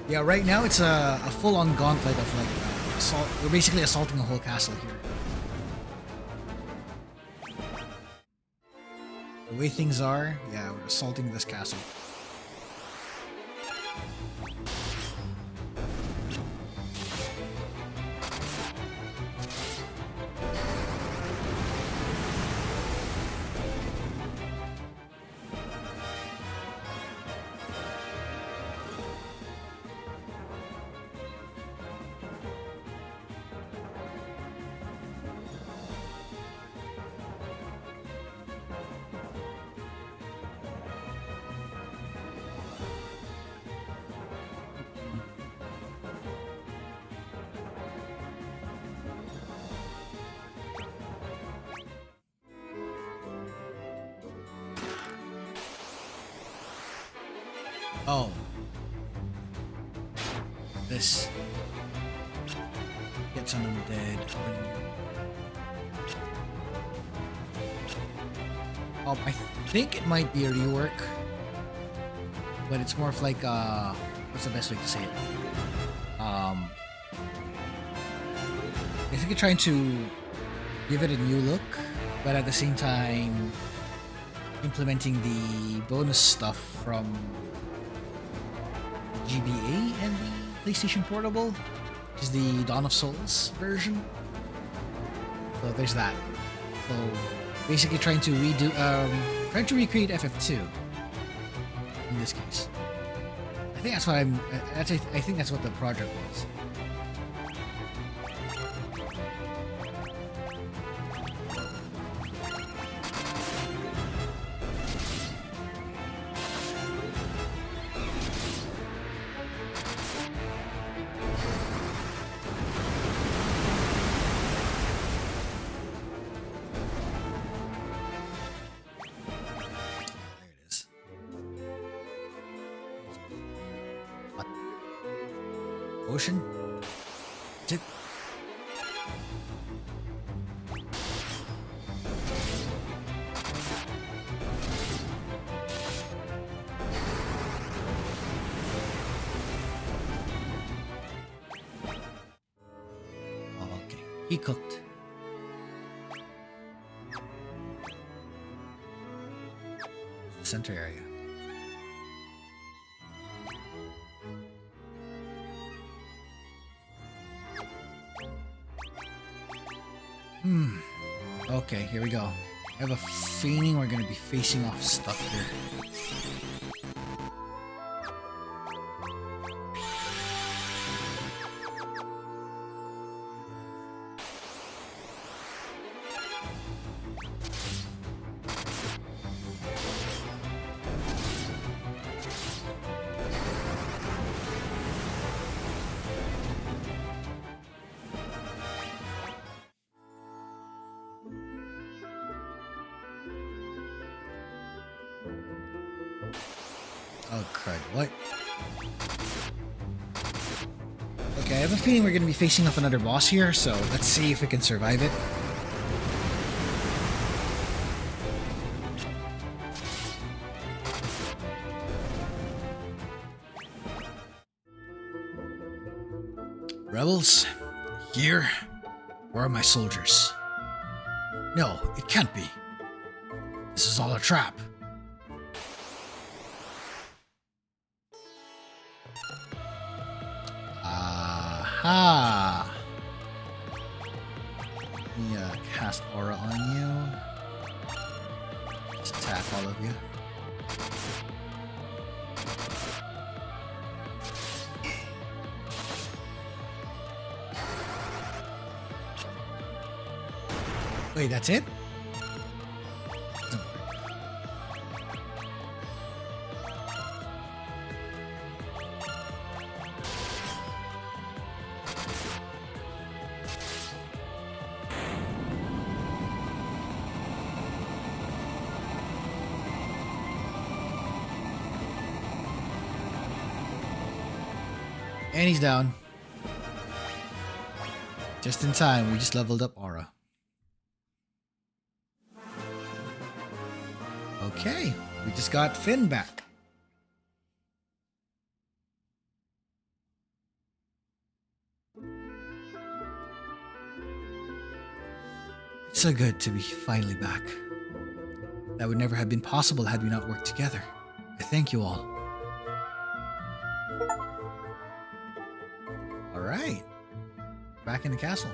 [SPEAKER 1] Yeah, right now it's a full-on gauntlet of like assault. We're basically assaulting a whole castle here. The way things are, yeah, we're assaulting this castle. Oh. This gets on them dead. I think it might be a rework. But it's more of like what's the best way to say it? Basically trying to give it a new look, but at the same time implementing the bonus stuff from GBA and the PlayStation Portable, which is the Dawn of Souls version. So there's that. So basically trying to recreate FF2 in this case. I think that's what I think that's what the project was. Ocean? Tip. Oh, okay. He cooked. Center area. Okay, here we go. I have a feeling we're gonna be facing off stuff here. Oh, crud. What? Okay, I have a feeling we're going to be facing off another boss here, so let's see if we can survive it. Rebels? Here? Where are my soldiers? No, it can't be. This is all a trap. Aha! Let me cast aura on you. Just attack all of you. Wait, that's it? And he's down. Just in time, we just leveled up aura. Okay, we just got Finn back. It's so good to be finally back. That would never have been possible had we not worked together. I thank you all. Alright, back in the castle.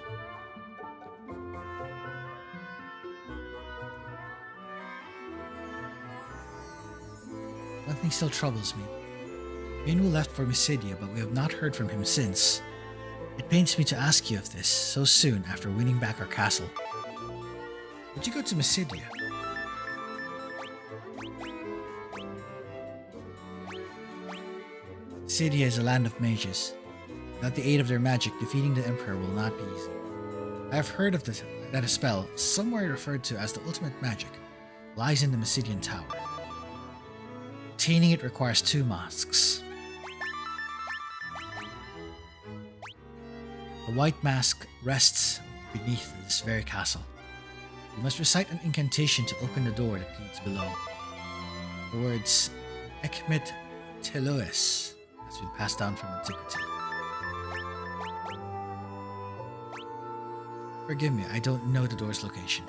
[SPEAKER 1] One thing still troubles me. Minwu left for Mysidia, but we have not heard from him since. It pains me to ask you of this so soon after winning back our castle. Did you go to Mysidia? Mysidia is a land of mages. Without the aid of their magic, defeating the Emperor will not be easy. I have heard of that a spell, somewhere referred to as the ultimate magic, lies in the Mysidian Tower. Obtaining it requires 2 masks. The white mask rests beneath this very castle. You must recite an incantation to open the door that leads below. The words Ekmet Teloes has been passed down from antiquity. Forgive me, I don't know the door's location.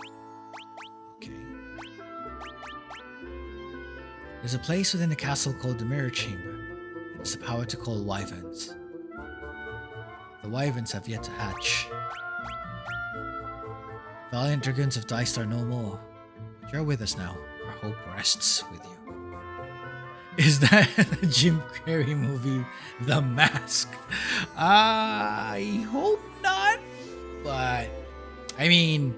[SPEAKER 1] Okay. There's a place within the castle called the Mirror Chamber. It has the power to call wyverns. The wyverns have yet to hatch. Valiant Dragoons of Diced are no more. But you're with us now. Our hope rests with you. Is that the Jim Carrey movie, The Mask? I hope not. But, I mean,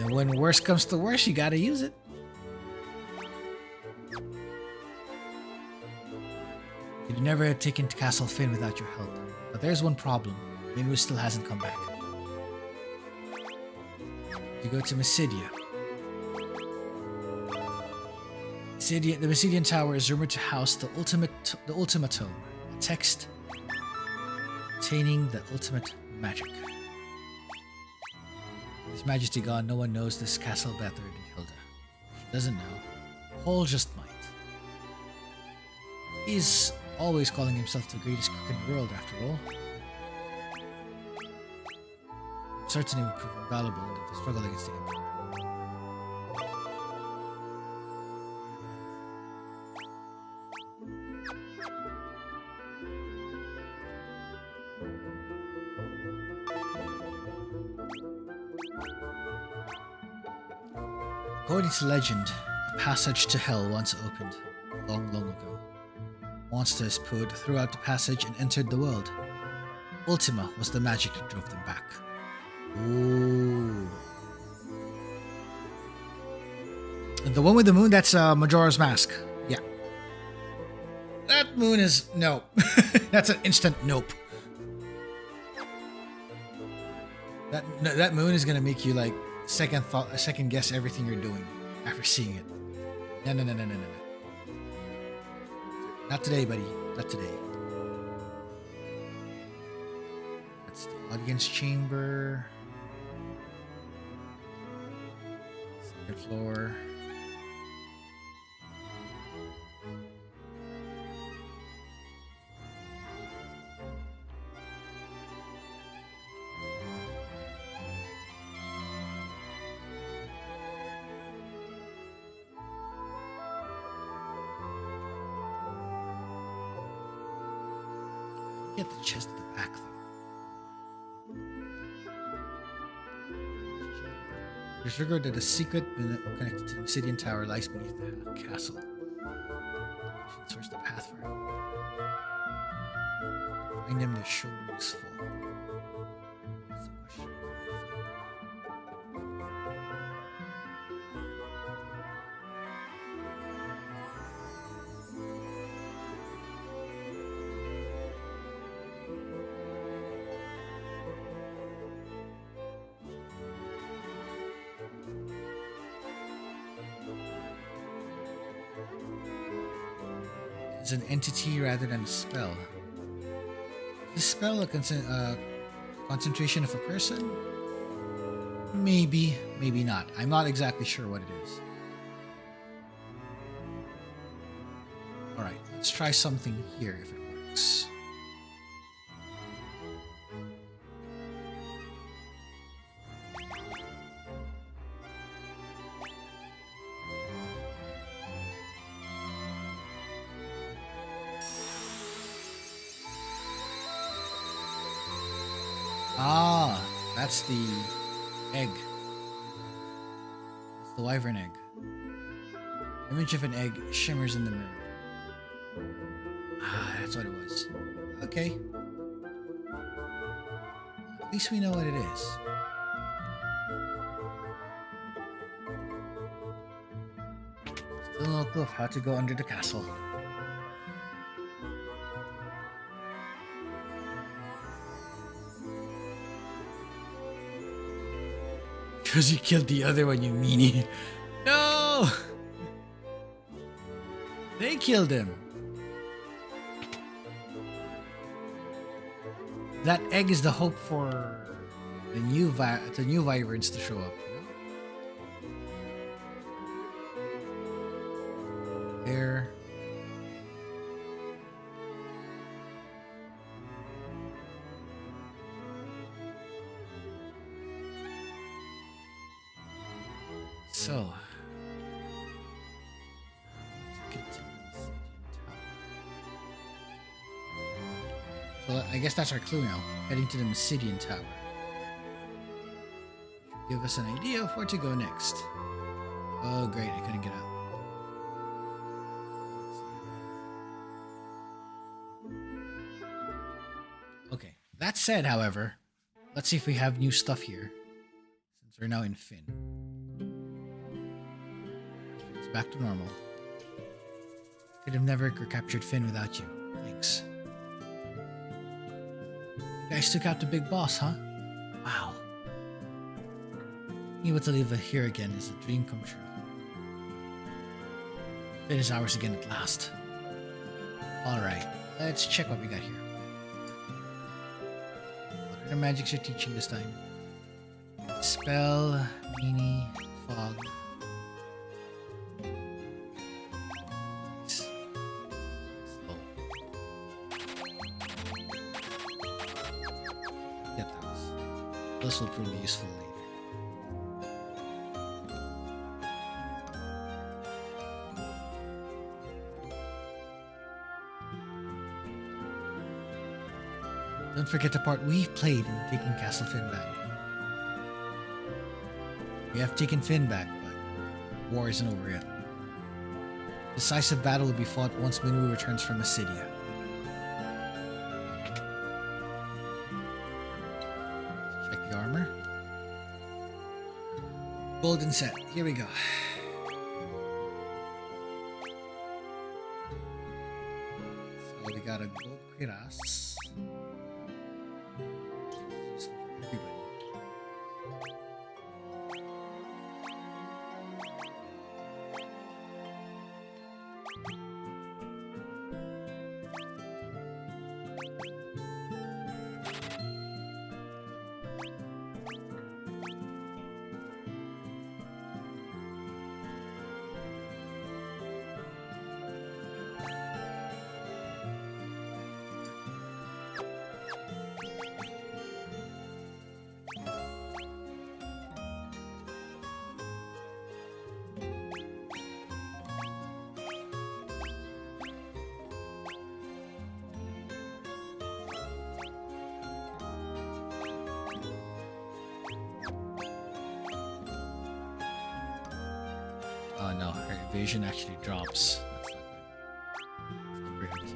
[SPEAKER 1] when worst comes to worst, you gotta use it. You'd never have taken to Castle Finn without your help. But there's one problem. Minwu still hasn't come back. You go to Mysidia. The Mysidian Tower is rumored to house the Ultimatome, a text containing the ultimate magic. His Majesty gone, no one knows this castle better than Hilda. She doesn't know. Paul just might. He's always calling himself the greatest cook in the world, after all. Certainly would prove invaluable in the struggle against the Emperor. According to legend, a passage to Hell once opened, long, long ago. Monsters poured throughout the passage and entered the world. Ultima was the magic that drove them back. Ooh. The one with the moon, that's Majora's Mask. Yeah. That moon is... no. That's an instant nope. That moon is gonna make you like second guess everything you're doing after seeing it. No. Not today, buddy. Not today. That's the audience chamber. Second floor. Get the chest at the back, though. There's figured that a secret connected to the obsidian tower lies beneath the castle. Search the path for him. Find him, the shoulder is full. That's the question. It's an entity rather than a spell. Is this spell a concentration of a person? Maybe, maybe not. I'm not exactly sure what it is. Alright, let's try something here if it works. Ah, that's the egg. It's the wyvern egg. Image of an egg shimmers in the mirror. Ah, that's what it was. Okay. At least we know what it is. Still no clue of how to go under the castle. Because you killed the other one, you meanie. No! They killed him. That egg is the hope for the new wyverns to show up. There. So, I guess that's our clue now. Heading to the Majesty Tower. Give us an idea of where to go next. Oh great, I couldn't get out. Okay, that said, however, let's see if we have new stuff here. Since we're now in Finn. It's back to normal. Could have never captured Finn without you. Thanks. You guys took out the big boss, huh? Wow. Being able to live here again is a dream come true. Finn is ours again at last. Alright, let's check what we got here. What are the magics you're teaching this time? Spell, meanie, fog. This will prove useful later. Don't forget the part we've played in taking Castle Finn back. We have taken Finn back, but war isn't over yet. Decisive battle will be fought once Minwu returns from Assidia. Golden set. Here we go. So we got a gold cuirass. Everybody. Oh no, her evasion actually drops. That's not good. Great.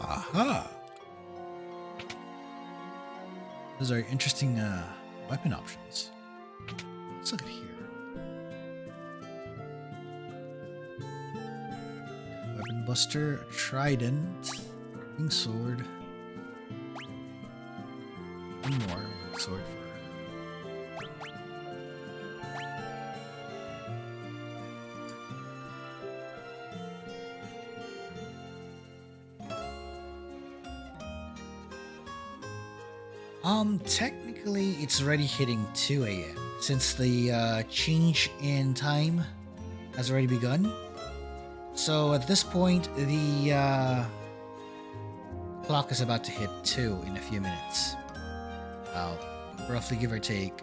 [SPEAKER 1] Aha! Those are interesting weapon options. Let's look at here. Weapon Buster, Trident, Wing Sword. One more Wing Sword for technically it's already hitting 2 a.m. since the change in time has already begun. So at this point, the clock is about to hit 2 in a few minutes. Roughly give or take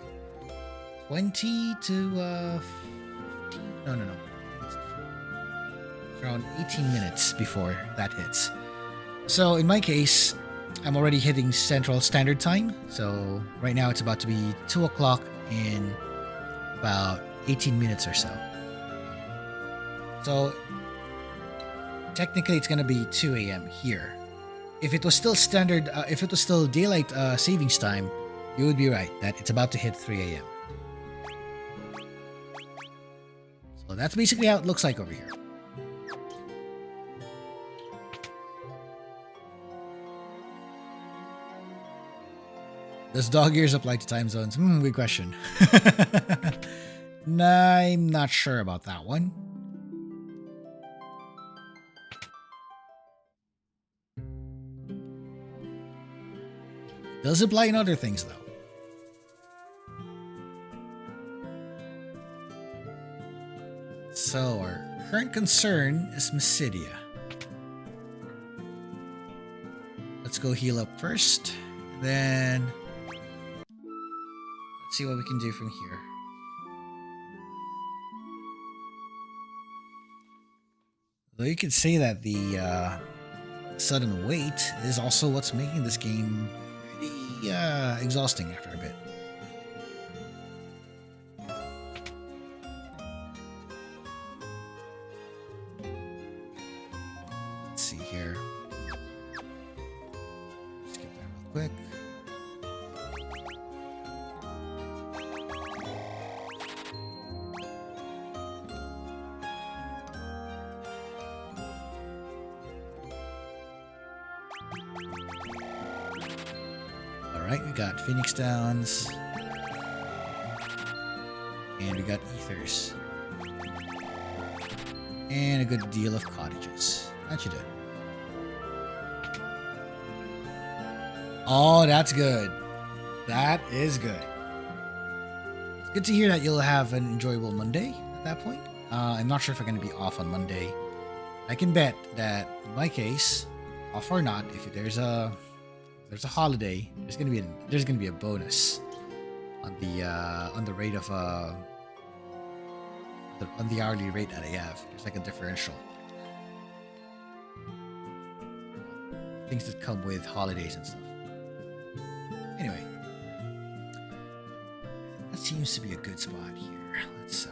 [SPEAKER 1] 20 to 15, no. Around 18 minutes before that hits. So in my case, I'm already hitting Central Standard Time, so right now it's about to be 2 o'clock in about 18 minutes or so. So technically it's gonna be 2 a.m. here. If it was still standard, if it was still daylight savings time, you would be right that it's about to hit 3 a.m. So that's basically how it looks like over here. Does dog ears apply to time zones? Good question. I'm not sure about that one. Does apply in other things, though. So, our current concern is Majesty. Let's go heal up first, then let's see what we can do from here. Though you could say that the sudden wait is also what's making this game pretty exhausting after a bit. Let's see here. Skip that real quick. Alright, we got Phoenix Downs. And we got Ethers. And a good deal of cottages. That should do it. Oh, that's good. That is good. It's good to hear that you'll have an enjoyable Monday at that point. I'm not sure if I'm going to be off on Monday. I can bet that in my case, off or not, if there's a holiday, there's gonna be a bonus on the rate of on the hourly rate that I have. There's like a differential. Things that come with holidays and stuff. Anyway, that seems to be a good spot here. Let's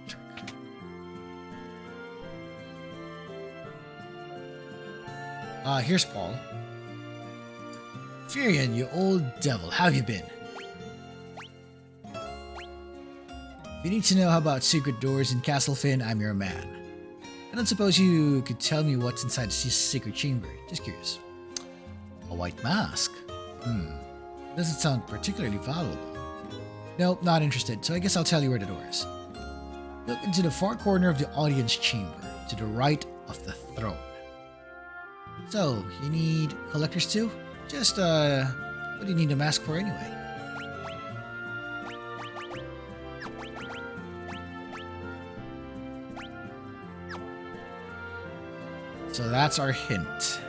[SPEAKER 1] check. Here's Paul. Firion, you old devil, how have you been? If you need to know how about secret doors in Castle Finn, I'm your man. I don't suppose you could tell me what's inside the secret chamber. Just curious. A white mask? Doesn't sound particularly valuable. Nope, not interested, so I guess I'll tell you where the door is. Look into the far corner of the audience chamber, to the right of the throne. So, you need collectors too? Just, what do you need a mask for anyway? So that's our hint.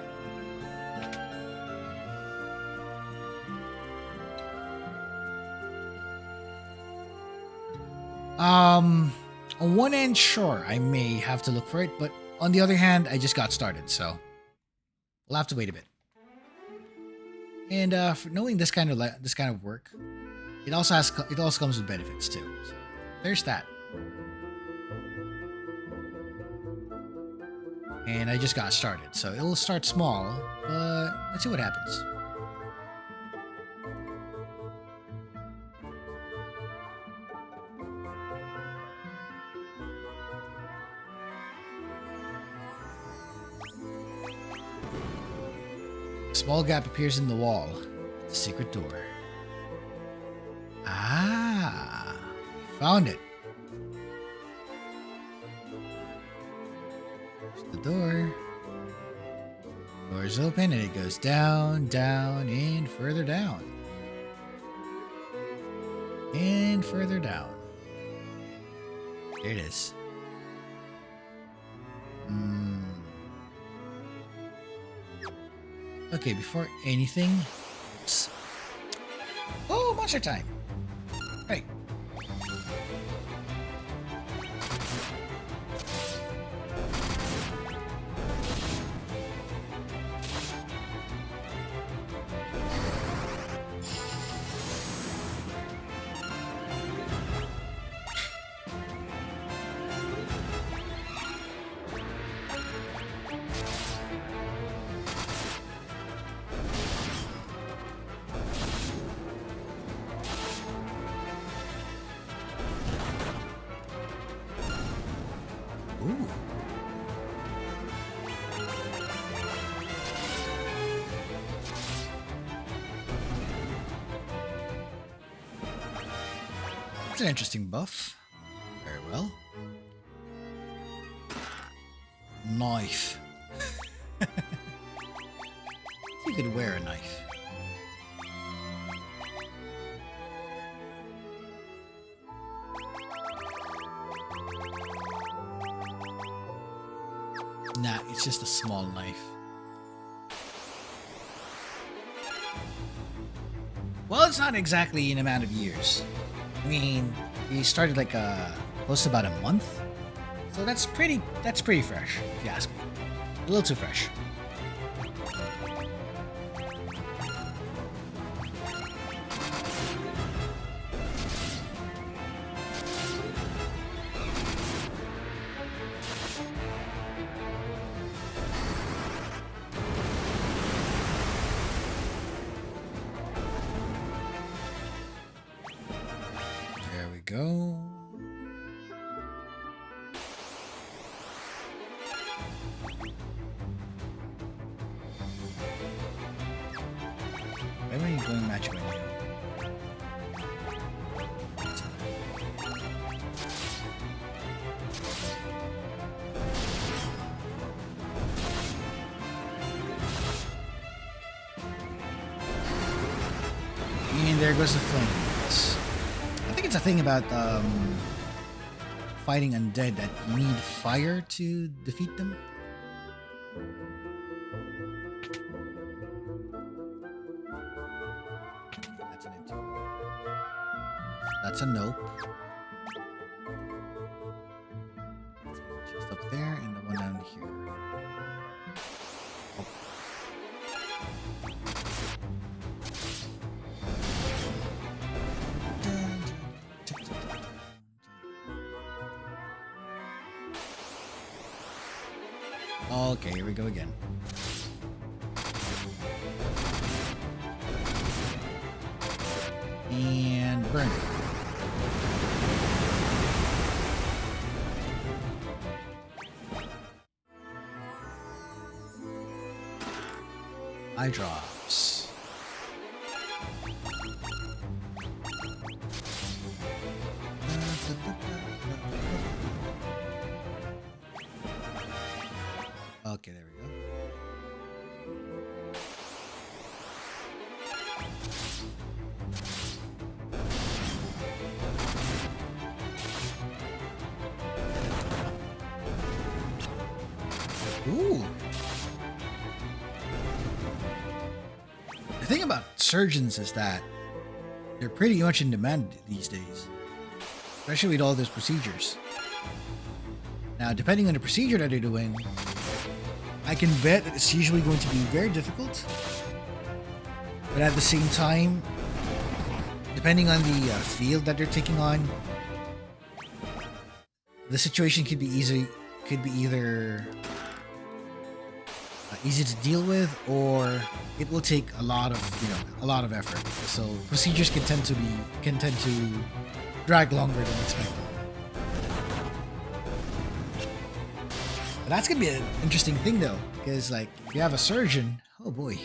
[SPEAKER 1] On one end, sure, I may have to look for it, but on the other hand, I just got started, so we'll have to wait a bit. And for knowing this kind of work, it also comes with benefits too. So there's that. And I just got started, so it'll start small, but let's see what happens. A small gap appears in the wall. It's a secret door. Ah, found it. The door. Door's open and it goes down, down, and further down. And further down. There it is. Okay, before anything. Oops. Oh, monster time. Right. Ooh. That's an interesting buff. Very well. Knife. You could wear a knife. Nah, it's just a small knife. Well, it's not exactly an amount of years. I mean, we started like close to about a month. So that's pretty fresh, if you ask me. A little too fresh. There we go. Why are you going magic on you? And there goes the flames. I think it's a thing about fighting undead that you need fire to defeat them. That's an empty. That's a nope. Just up there and the one down here. Okay, here we go again. And burn it. Eye drops. Okay, there we go. Ooh. The thing about surgeons is that they're pretty much in demand these days, especially with all those procedures. Now, depending on the procedure that they're doing, I can bet that it's usually going to be very difficult. But at the same time, depending on the field that they're taking on, the situation could be either easy to deal with, or it will take a lot of effort. So procedures can tend to drag longer than expected. But that's gonna be an interesting thing though, because like if you have a surgeon, oh boy,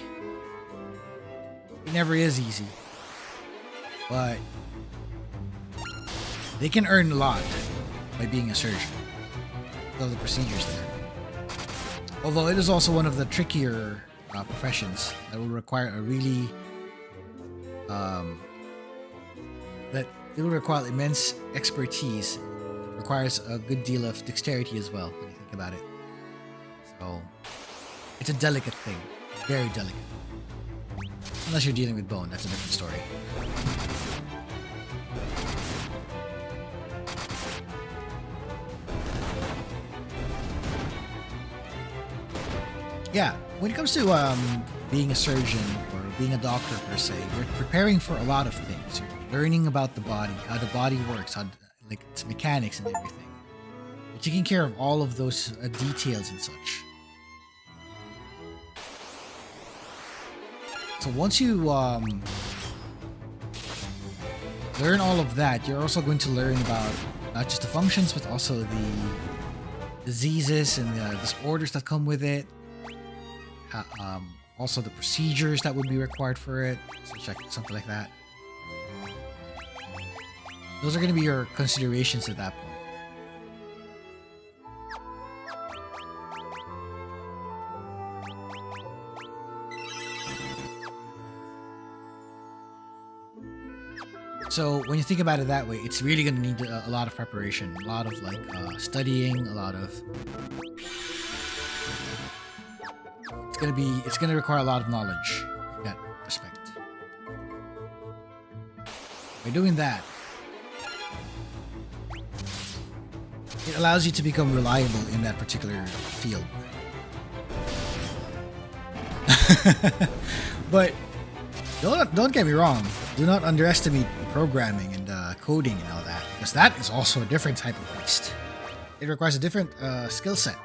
[SPEAKER 1] it never is easy. But they can earn a lot by being a surgeon. Of the procedures there. Although it is also one of the trickier professions that will require a really that it will require immense expertise. It requires a good deal of dexterity as well when you think about it. So it's a delicate thing, very delicate. Unless you're dealing with bone, that's a different story. Yeah, when it comes to being a surgeon or being a doctor per se, you're preparing for a lot of things. You're learning about the body, how the body works, how like its mechanics and everything. You're taking care of all of those details and such. So once you learn all of that, you're also going to learn about not just the functions, but also the diseases and the disorders that come with it. Also the procedures that would be required for it, something like that. Those are going to be your considerations at that point. So when you think about it that way, it's really going to need a lot of preparation, a lot of like studying, a lot of... It's gonna require a lot of knowledge in that respect. By doing that, it allows you to become reliable in that particular field. But don't get me wrong. Do not underestimate programming and coding and all that, because that is also a different type of beast. It requires a different skill set.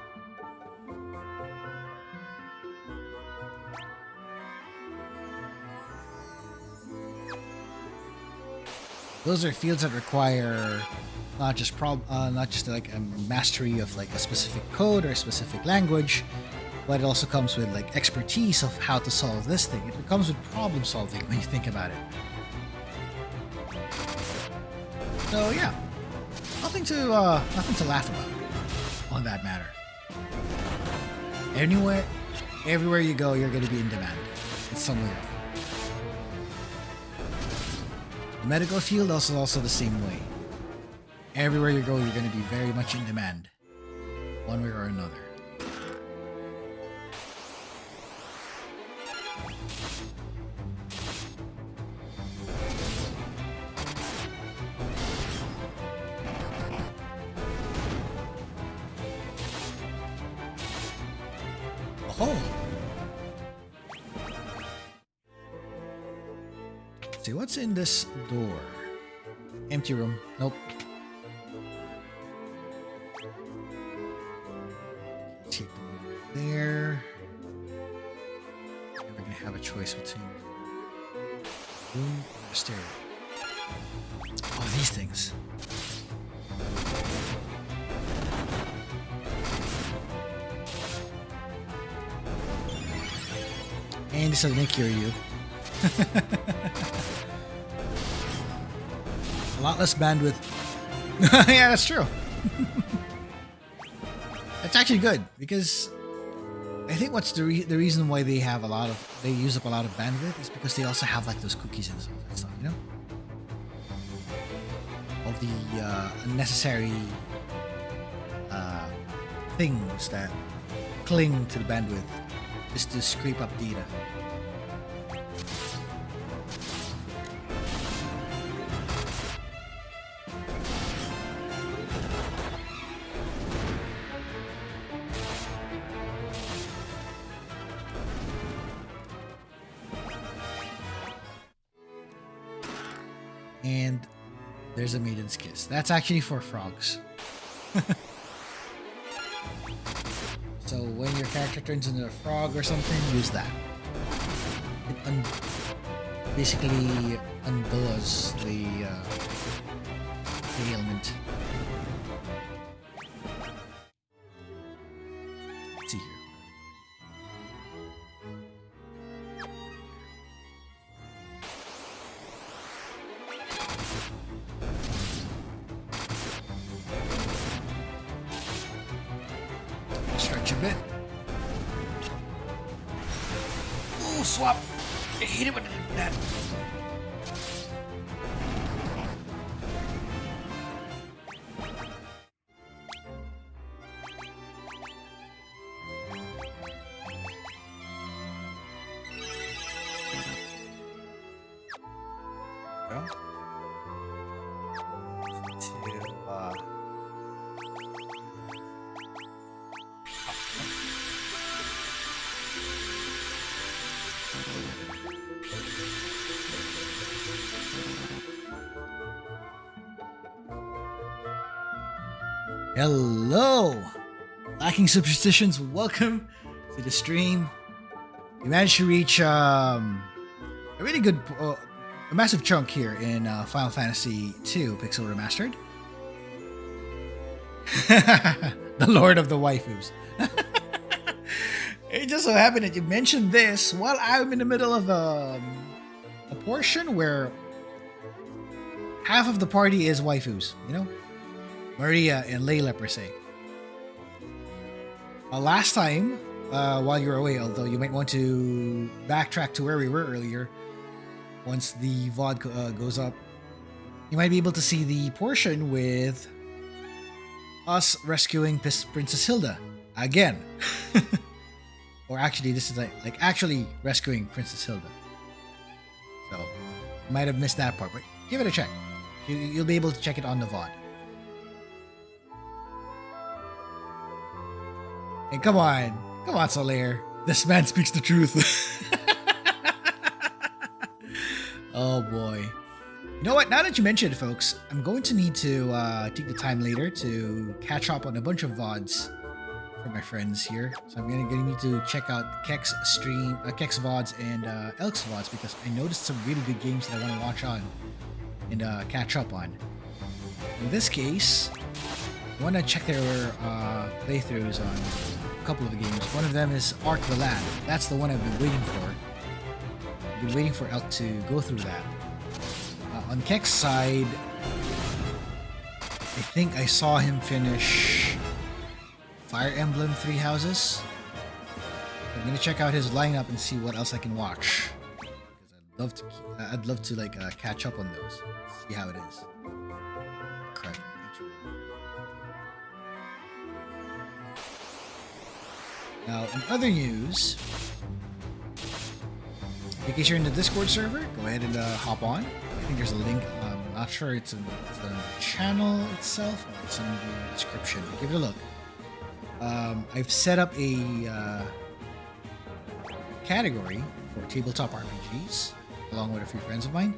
[SPEAKER 1] Those are fields that require not just like a mastery of like a specific code or a specific language, but it also comes with like expertise of how to solve this thing. It comes with problem solving when you think about it. So yeah, nothing to laugh about on that matter. Everywhere you go, you're going to be in demand. It's somewhere. The medical field is also the same way. Everywhere you go, you're going to be very much in demand, one way or another. Oh! See, what's in this door? Empty room. Nope. Take the one there. And we're gonna have a choice between room or stair. Oh, these things. And this doesn't cure you. A lot less bandwidth. Yeah, that's true. That's actually good, because I think what's the reason why they use up a lot of bandwidth is because they also have like those cookies and stuff, you know? All the unnecessary things that cling to the bandwidth just to scrape up data. And there's a Maiden's Kiss. That's actually for frogs. So when your character turns into a frog or something, use that. It basically undoes the ailment. Let's see here. Stretch a bit. Oh, swap! I hate it when I do that. Hello! Lacking Superstitions, welcome to the stream. We managed to reach a really good, a massive chunk here in Final Fantasy II Pixel Remastered. The Lord of the Waifus. It just so happened that you mentioned this while I'm in the middle of a portion where half of the party is waifus, you know? Maria and Layla per se. Last time, while you were away, although you might want to backtrack to where we were earlier, once the VOD goes up, you might be able to see the portion with us rescuing Princess Hilda again. Or actually, this is like actually rescuing Princess Hilda. So, you might have missed that part, but give it a check. You'll be able to check it on the VOD. And come on, Solaire. This man speaks the truth. Oh boy. You know what? Now that you mentioned it, folks, I'm going to need to take the time later to catch up on a bunch of VODs for my friends here. So I'm gonna need to check out Keck's stream, Keck's VODs and Elk's VODs because I noticed some really good games that I want to watch on and catch up on. In this case, I want to check their playthroughs on a couple of the games. One of them is Ark the Land. That's the one I've been waiting for. I've been waiting for Elk to go through that. On Keck's side, I think I saw him finish Fire Emblem Three Houses. I'm gonna check out his lineup and see what else I can watch. Because I'd love to like catch up on those. See how it is. Correct. Now, in other news, in case you're in the Discord server, go ahead and hop on. I think there's a link. I'm not sure it's in the channel itself or it's in the description. Give it a look. I've set up a category for tabletop RPGs, along with a few friends of mine.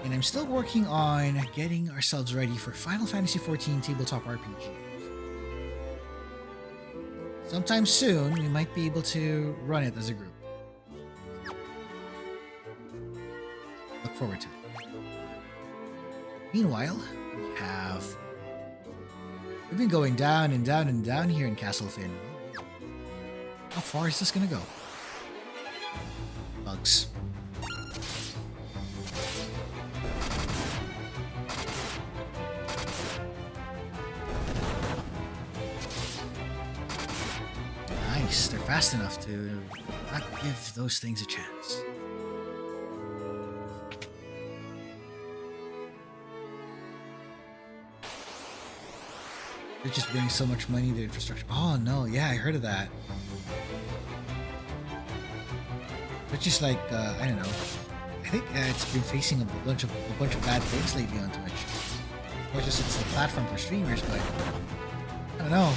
[SPEAKER 1] And I'm still working on getting ourselves ready for Final Fantasy XIV tabletop RPG. Sometime soon, we might be able to run it as a group. Look forward to it. Meanwhile, we've been going down and down and down here in Castle Finn. How far is this gonna go? Bugs. Nice, they're fast enough to not give those things a chance. They're just bringing so much money to infrastructure. Oh no, yeah, I heard of that. But just like I don't know. I think it's been facing a bunch of bad things lately on Twitch. Or just it's the platform for streamers, but I don't know.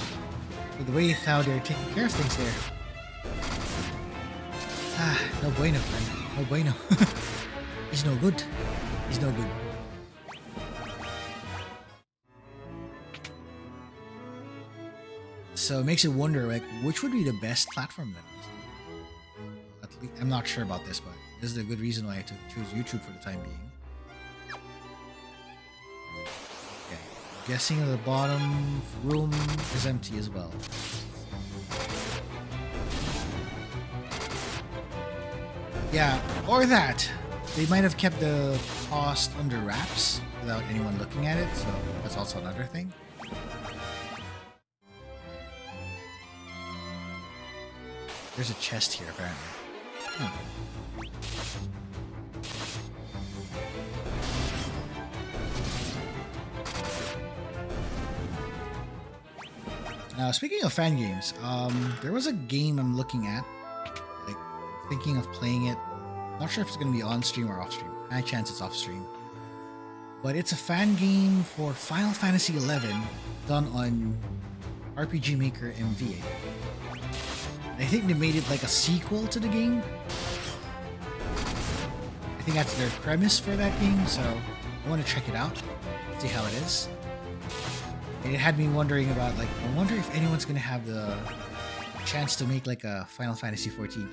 [SPEAKER 1] With the way how they're taking care of things there. No bueno, friend. No bueno. He's no good. He's no good. So it makes you wonder, like, which would be the best platform then? At least, I'm not sure about this, but this is a good reason why I had to choose YouTube for the time being. Okay, I'm guessing the bottom room is empty as well. Yeah, or that. They might have kept the cost under wraps without anyone looking at it, so that's also another thing. There's a chest here, apparently. Huh. Now, speaking of fan games, there was a game I'm looking at, like, thinking of playing it. Not sure if it's going to be on stream or off stream. High chance it's off stream. But it's a fan game for Final Fantasy XI done on RPG Maker MVA. I think they made it like a sequel to the game. I think that's their premise for that game, so I want to check it out, see how it is. And it had me wondering about, like, I wonder if anyone's going to have the chance to make like a Final Fantasy XIV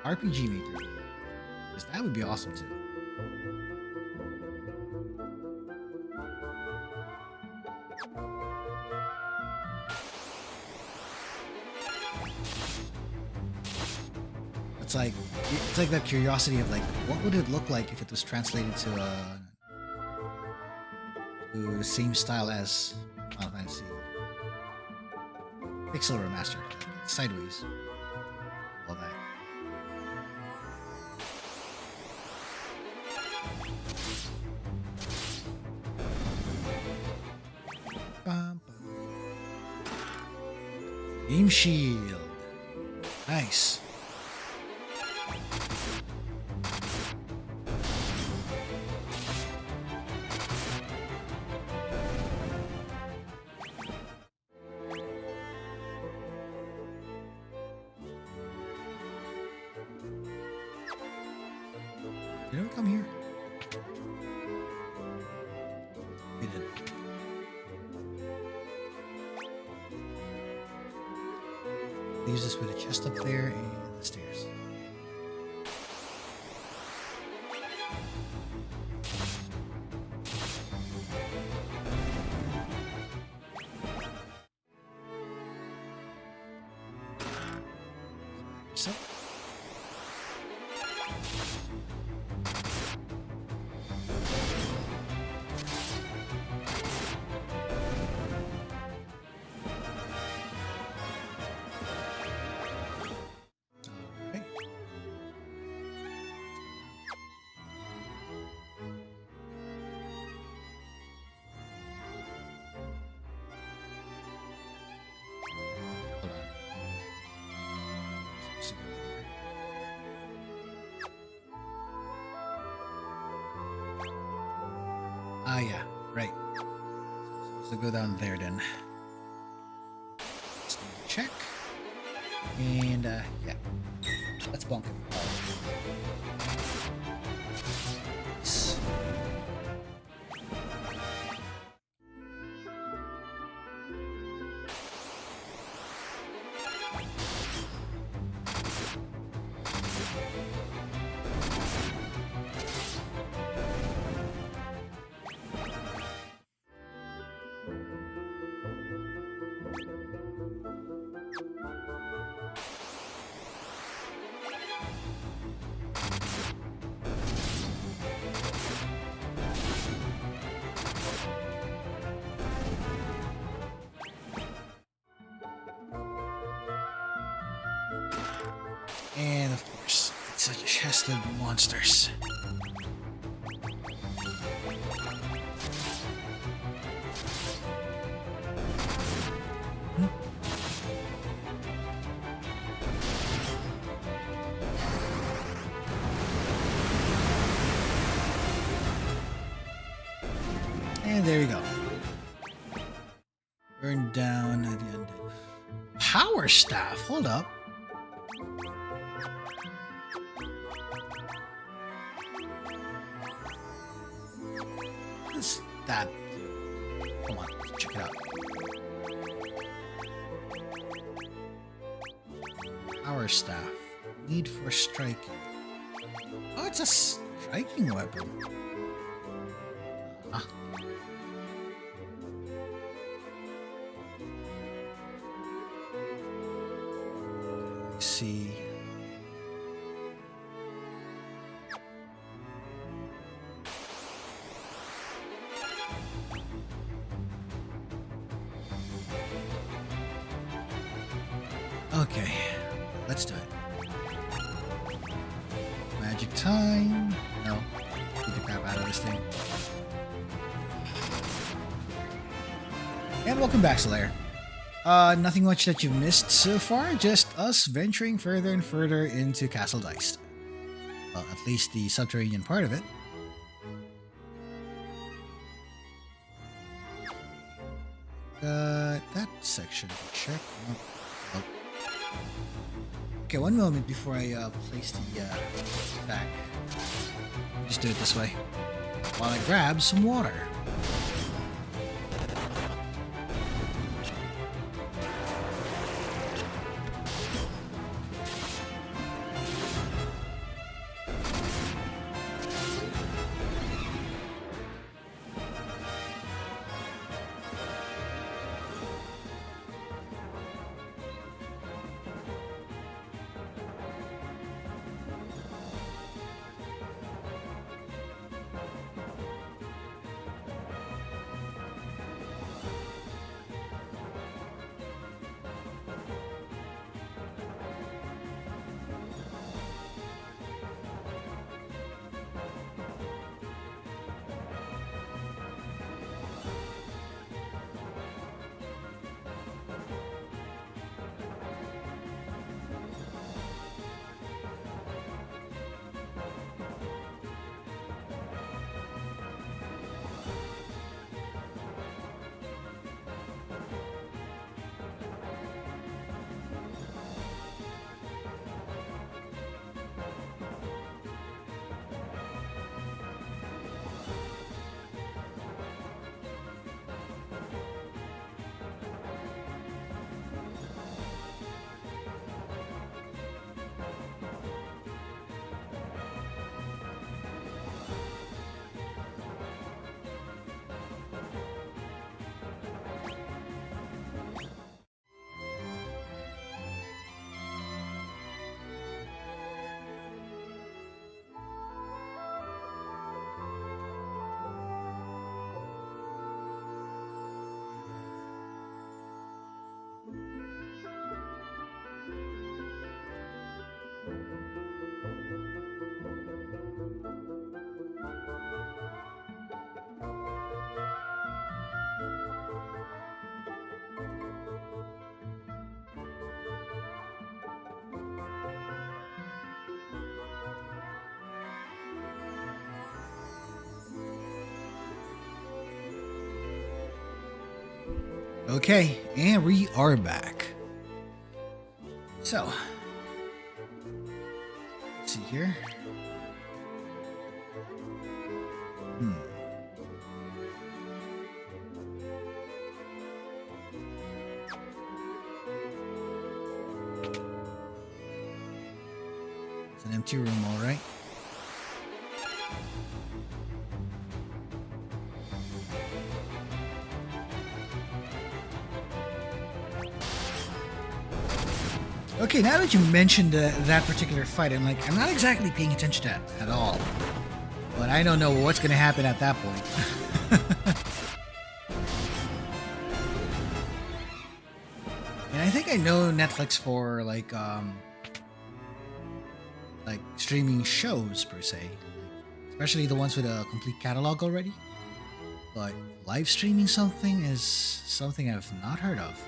[SPEAKER 1] RPG Maker. Because that would be awesome too. It's like that curiosity of, like, what would it look like if it was translated to the same style as Final Fantasy Pixel Remaster, like sideways, all that. Game Shield, nice. Did it come here? We did. Leaves us with a chest up there and the stairs. So. Ah, yeah, right. So go down there then. Let's do a check. And, yeah. Let's bonk him. Nice. And of course, it's a chest of monsters. And there you go. Burn down at the end. Power staff. Hold up. What is that? Come on, check it out. first staff. Need for striking. Oh, it's a striking weapon. Ah. Let's see. Okay, let's do it. Magic time. No, get the crap out of this thing. And welcome back, Slayer. Nothing much that you've missed so far, just us venturing further and further into Castle Deist. Well, at least the subterranean part of it. That section to check. Oh. Okay, one moment before I place the back. Just do it this way. While I grab some water. Okay, and we are back. So, let's see here. It's an empty room, all right. Okay, now that you mentioned that particular fight, I'm not exactly paying attention to that at all. But I don't know what's going to happen at that point. And I think I know Netflix for like streaming shows per se, especially the ones with a complete catalog already. But live streaming something is something I've not heard of.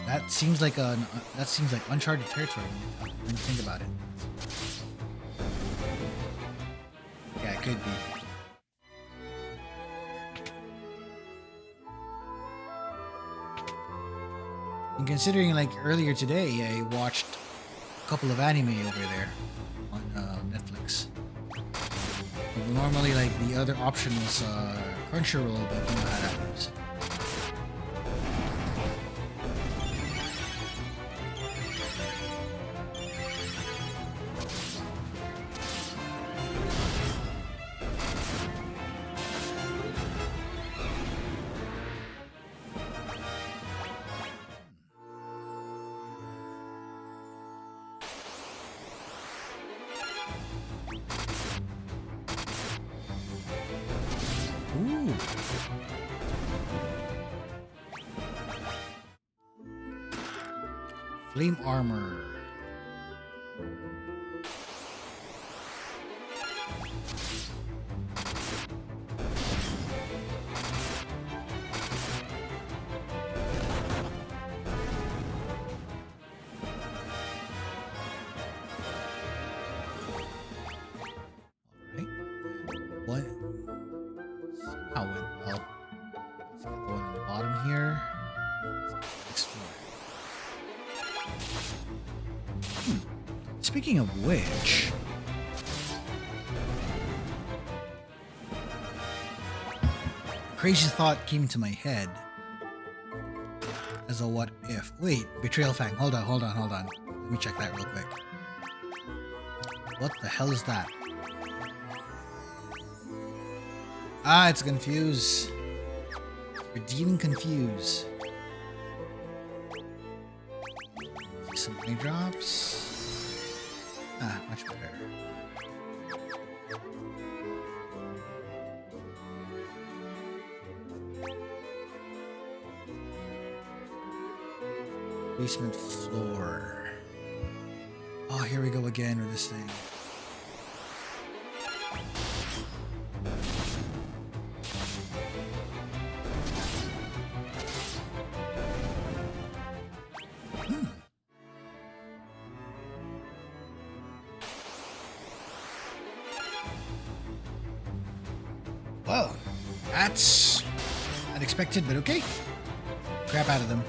[SPEAKER 1] That seems like uncharted territory when you think about it. Yeah, it could be. And considering like earlier today, I watched a couple of anime over there on Netflix. Normally, like the other option was Crunchyroll, but you know how that goes. Flame armor. What? Somehow went well. Let's get the one on the bottom here. Explore. Speaking of which, crazy thought came to my head as a what if. Wait, Betrayal Fang. Hold on. Let me check that real quick. What the hell is that? Ah, it's Confuse. Redeeming Confuse. Some money drops. Ah, much better. Basement floor. Oh, here we go again with this thing. Well, that's unexpected, but okay. Crap out of them.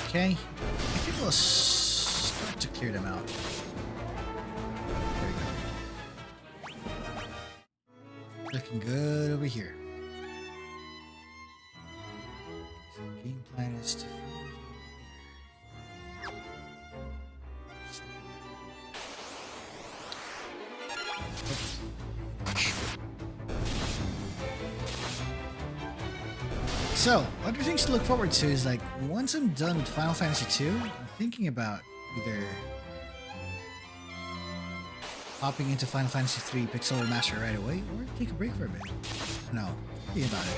[SPEAKER 1] Okay, I think we'll start to clear them out. Looking good over here. So game plan is to so other things to look forward to is like once I'm done with Final Fantasy II, I'm thinking about either hopping into Final Fantasy III Pixel Remaster right away, or take a break for a bit. No, think about it.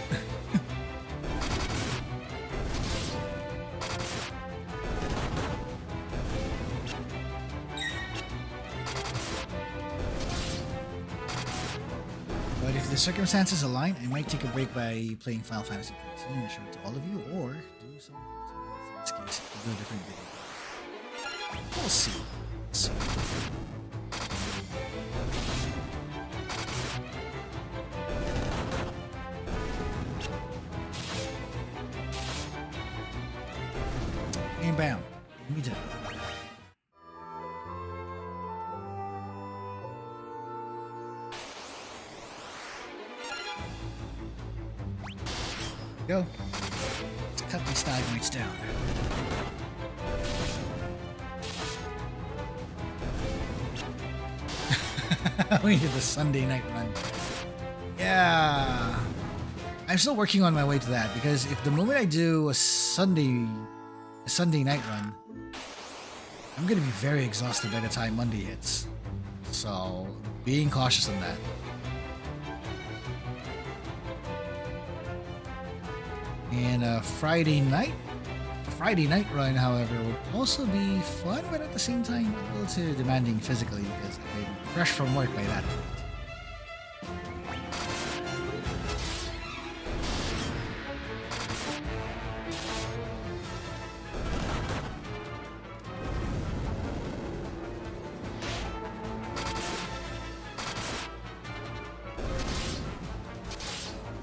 [SPEAKER 1] But if the circumstances align, I might take a break by playing Final Fantasy XIV and show it to all of you, or do something in this case, do a different video. We'll see. And bam, we done. Go. Let's cut these stalagmites down. We did the Sunday night run. Yeah. I'm still working on my way to that because if the moment I do a Sunday night run, I'm gonna be very exhausted by the time Monday hits. So being cautious on that. And a Friday night run, however, would also be fun, but at the same time a little too demanding physically because I'm fresh from work by that point.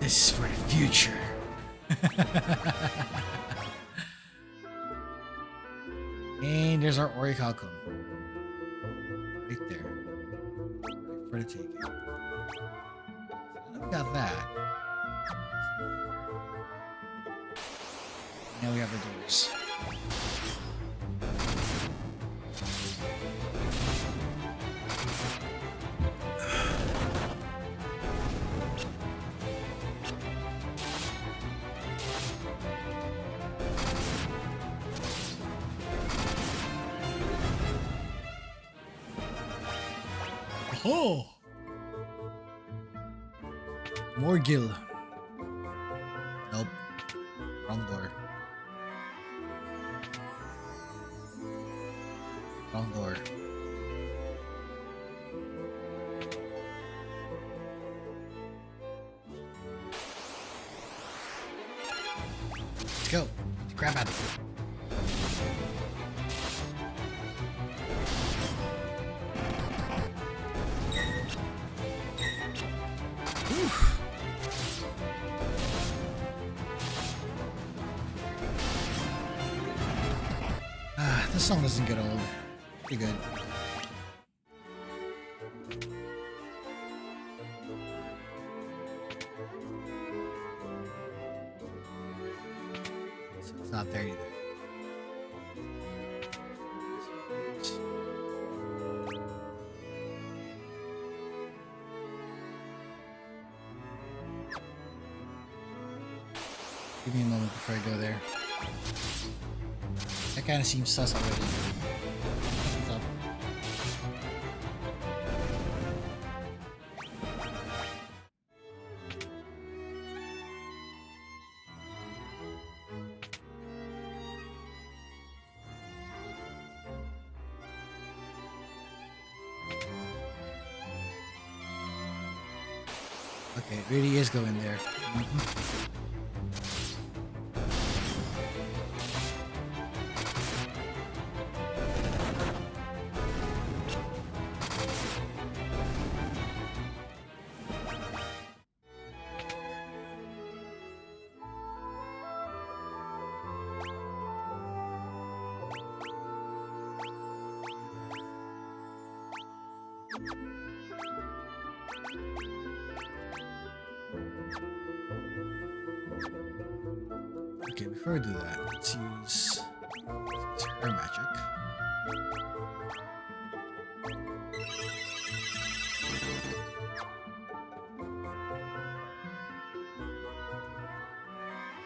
[SPEAKER 1] This is for the future. And there's our Orichalcum. Right there. Right for the taking. So now we got that. Now we have the doors. ho! More gil. Nope. Wrong door. Wrong door. Let's go. Get the crap out of here. This song doesn't get old. Pretty good. So it's not there either. Give me a moment before I go there. That kind of seems sus already. What's up? Okay, it really is going there. Okay, before we do that, let's use her magic.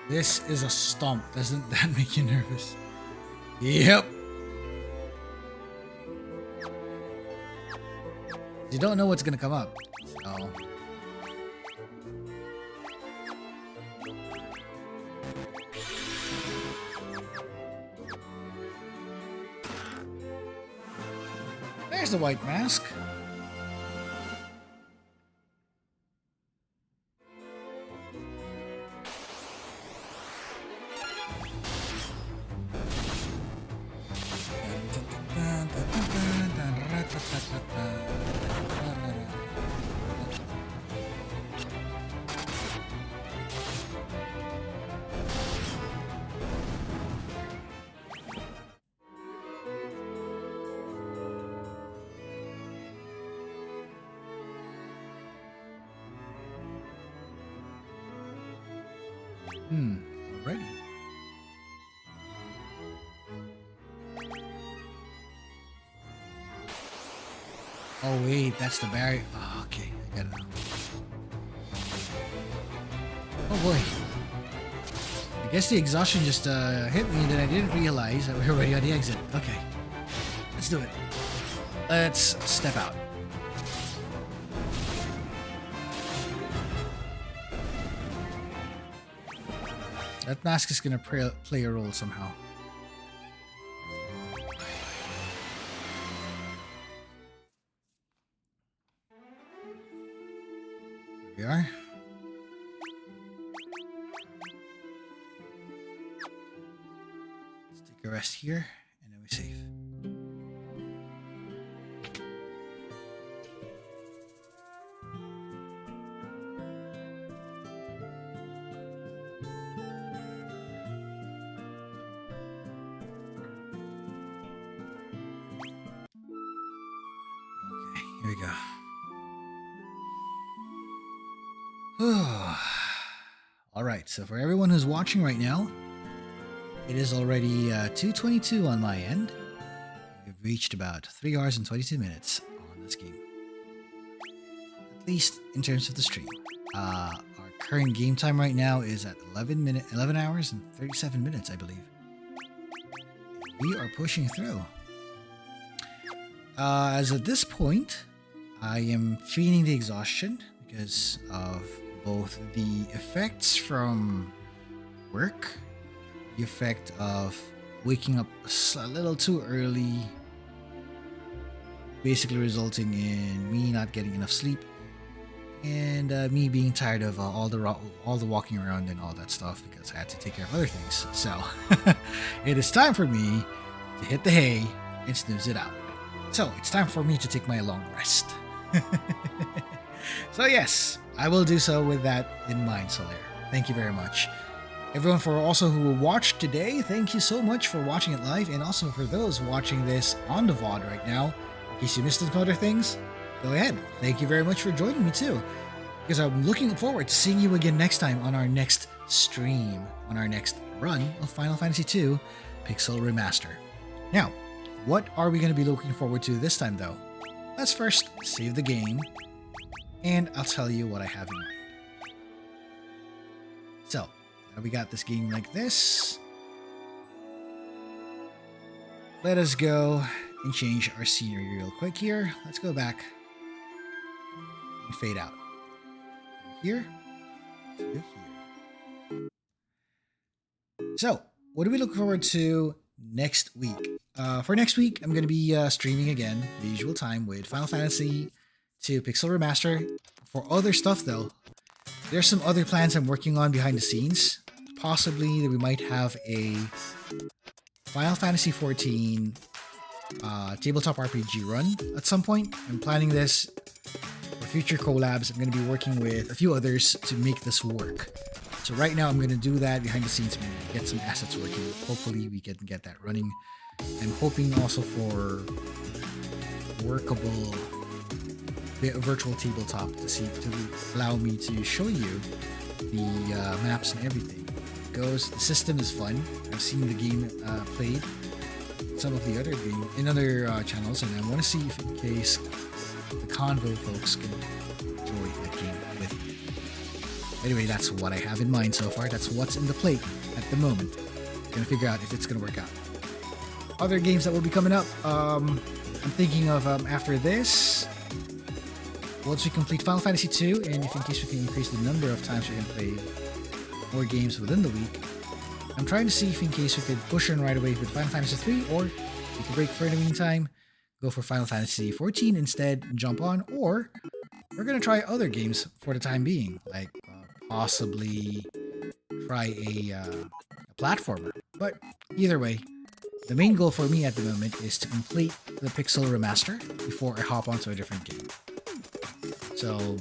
[SPEAKER 1] This is a stomp. Doesn't that make you nervous? Yep. You don't know what's gonna come up. So. There's the white mask. Already. Oh wait, that's the barrier. Oh, okay, I get it now. Oh boy. I guess the exhaustion just hit me and then I didn't realize that we were already on the exit. Okay. Let's do it. Let's step out. That mask is gonna play a role somehow. Here we are. Let's take a rest here, and then we save. Here we go. Alright, so for everyone who's watching right now, it is already 2:22 on my end. We've reached about 3 hours and 22 minutes on this game. At least in terms of the stream. Our current game time right now is at 11 hours and 37 minutes, I believe. We are pushing through. As at this point, I am feeling the exhaustion because of both the effects from work, the effect of waking up a little too early, basically resulting in me not getting enough sleep, and me being tired of all the walking around and all that stuff because I had to take care of other things. So it is time for me to hit the hay and snooze it out. So it's time for me to take my long rest. So yes, I will do so with that in mind, Solaire. Thank you very much. Everyone who watched today, thank you so much for watching it live, and also for those watching this on the VOD right now. In case you missed some other things, go ahead. Thank you very much for joining me too, because I'm looking forward to seeing you again next time on our next stream, on our next run of Final Fantasy II Pixel Remaster. Now, what are we going to be looking forward to this time though? Let's first save the game, and I'll tell you what I have in mind. So, we got this game like this. Let us go and change our scenery real quick here. Let's go back and fade out. Here to here. So, what do we look forward to next week? For next week, I'm going to be streaming again, the usual time, with Final Fantasy II Pixel Remaster. For other stuff, though, there's some other plans I'm working on behind the scenes. Possibly that we might have a Final Fantasy XIV tabletop RPG run at some point. I'm planning this for future collabs. I'm going to be working with a few others to make this work. So right now I'm going to do that behind the scenes, get some assets working. Hopefully we can get that running. I'm hoping also for workable virtual tabletop to allow me to show you the maps and everything. The system is fun. I've seen the game played some of the other channels, and I want to see if in case the CANVO folks can enjoy that game with me. Anyway, that's what I have in mind so far. That's what's in the plate at the moment. Gonna figure out if it's gonna work out. Other games that will be coming up, I'm thinking of after this, once we complete Final Fantasy II, and if in case we can increase the number of times we can play more games within the week, I'm trying to see if in case we could push in right away with Final Fantasy III, or take a break for the meantime, go for Final Fantasy XIV instead and jump on, or we're going to try other games for the time being, like possibly try a platformer. But either way, the main goal for me at the moment is to complete the Pixel Remaster before I hop onto a different game. So,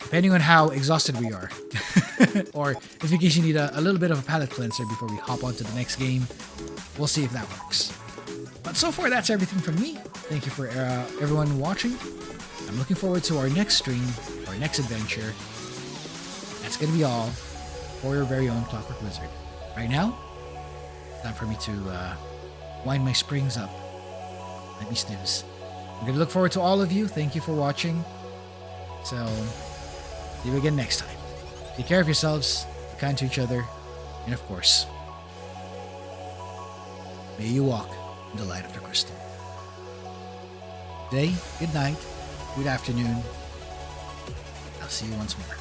[SPEAKER 1] depending on how exhausted we are, or if in case you need a little bit of a palate cleanser before we hop onto the next game, we'll see if that works. But so far, that's everything from me. Thank you for everyone watching. I'm looking forward to our next stream, our next adventure. That's going to be all for your very own Clockwork Wizard. Right now, it's time for me to wind my springs up. Let me snooze. I'm going to look forward to all of you. Thank you for watching. So, see you again next time. Take care of yourselves, be kind to each other, and of course, may you walk in the light of the crystal. Today, good night, good afternoon. I'll see you once more.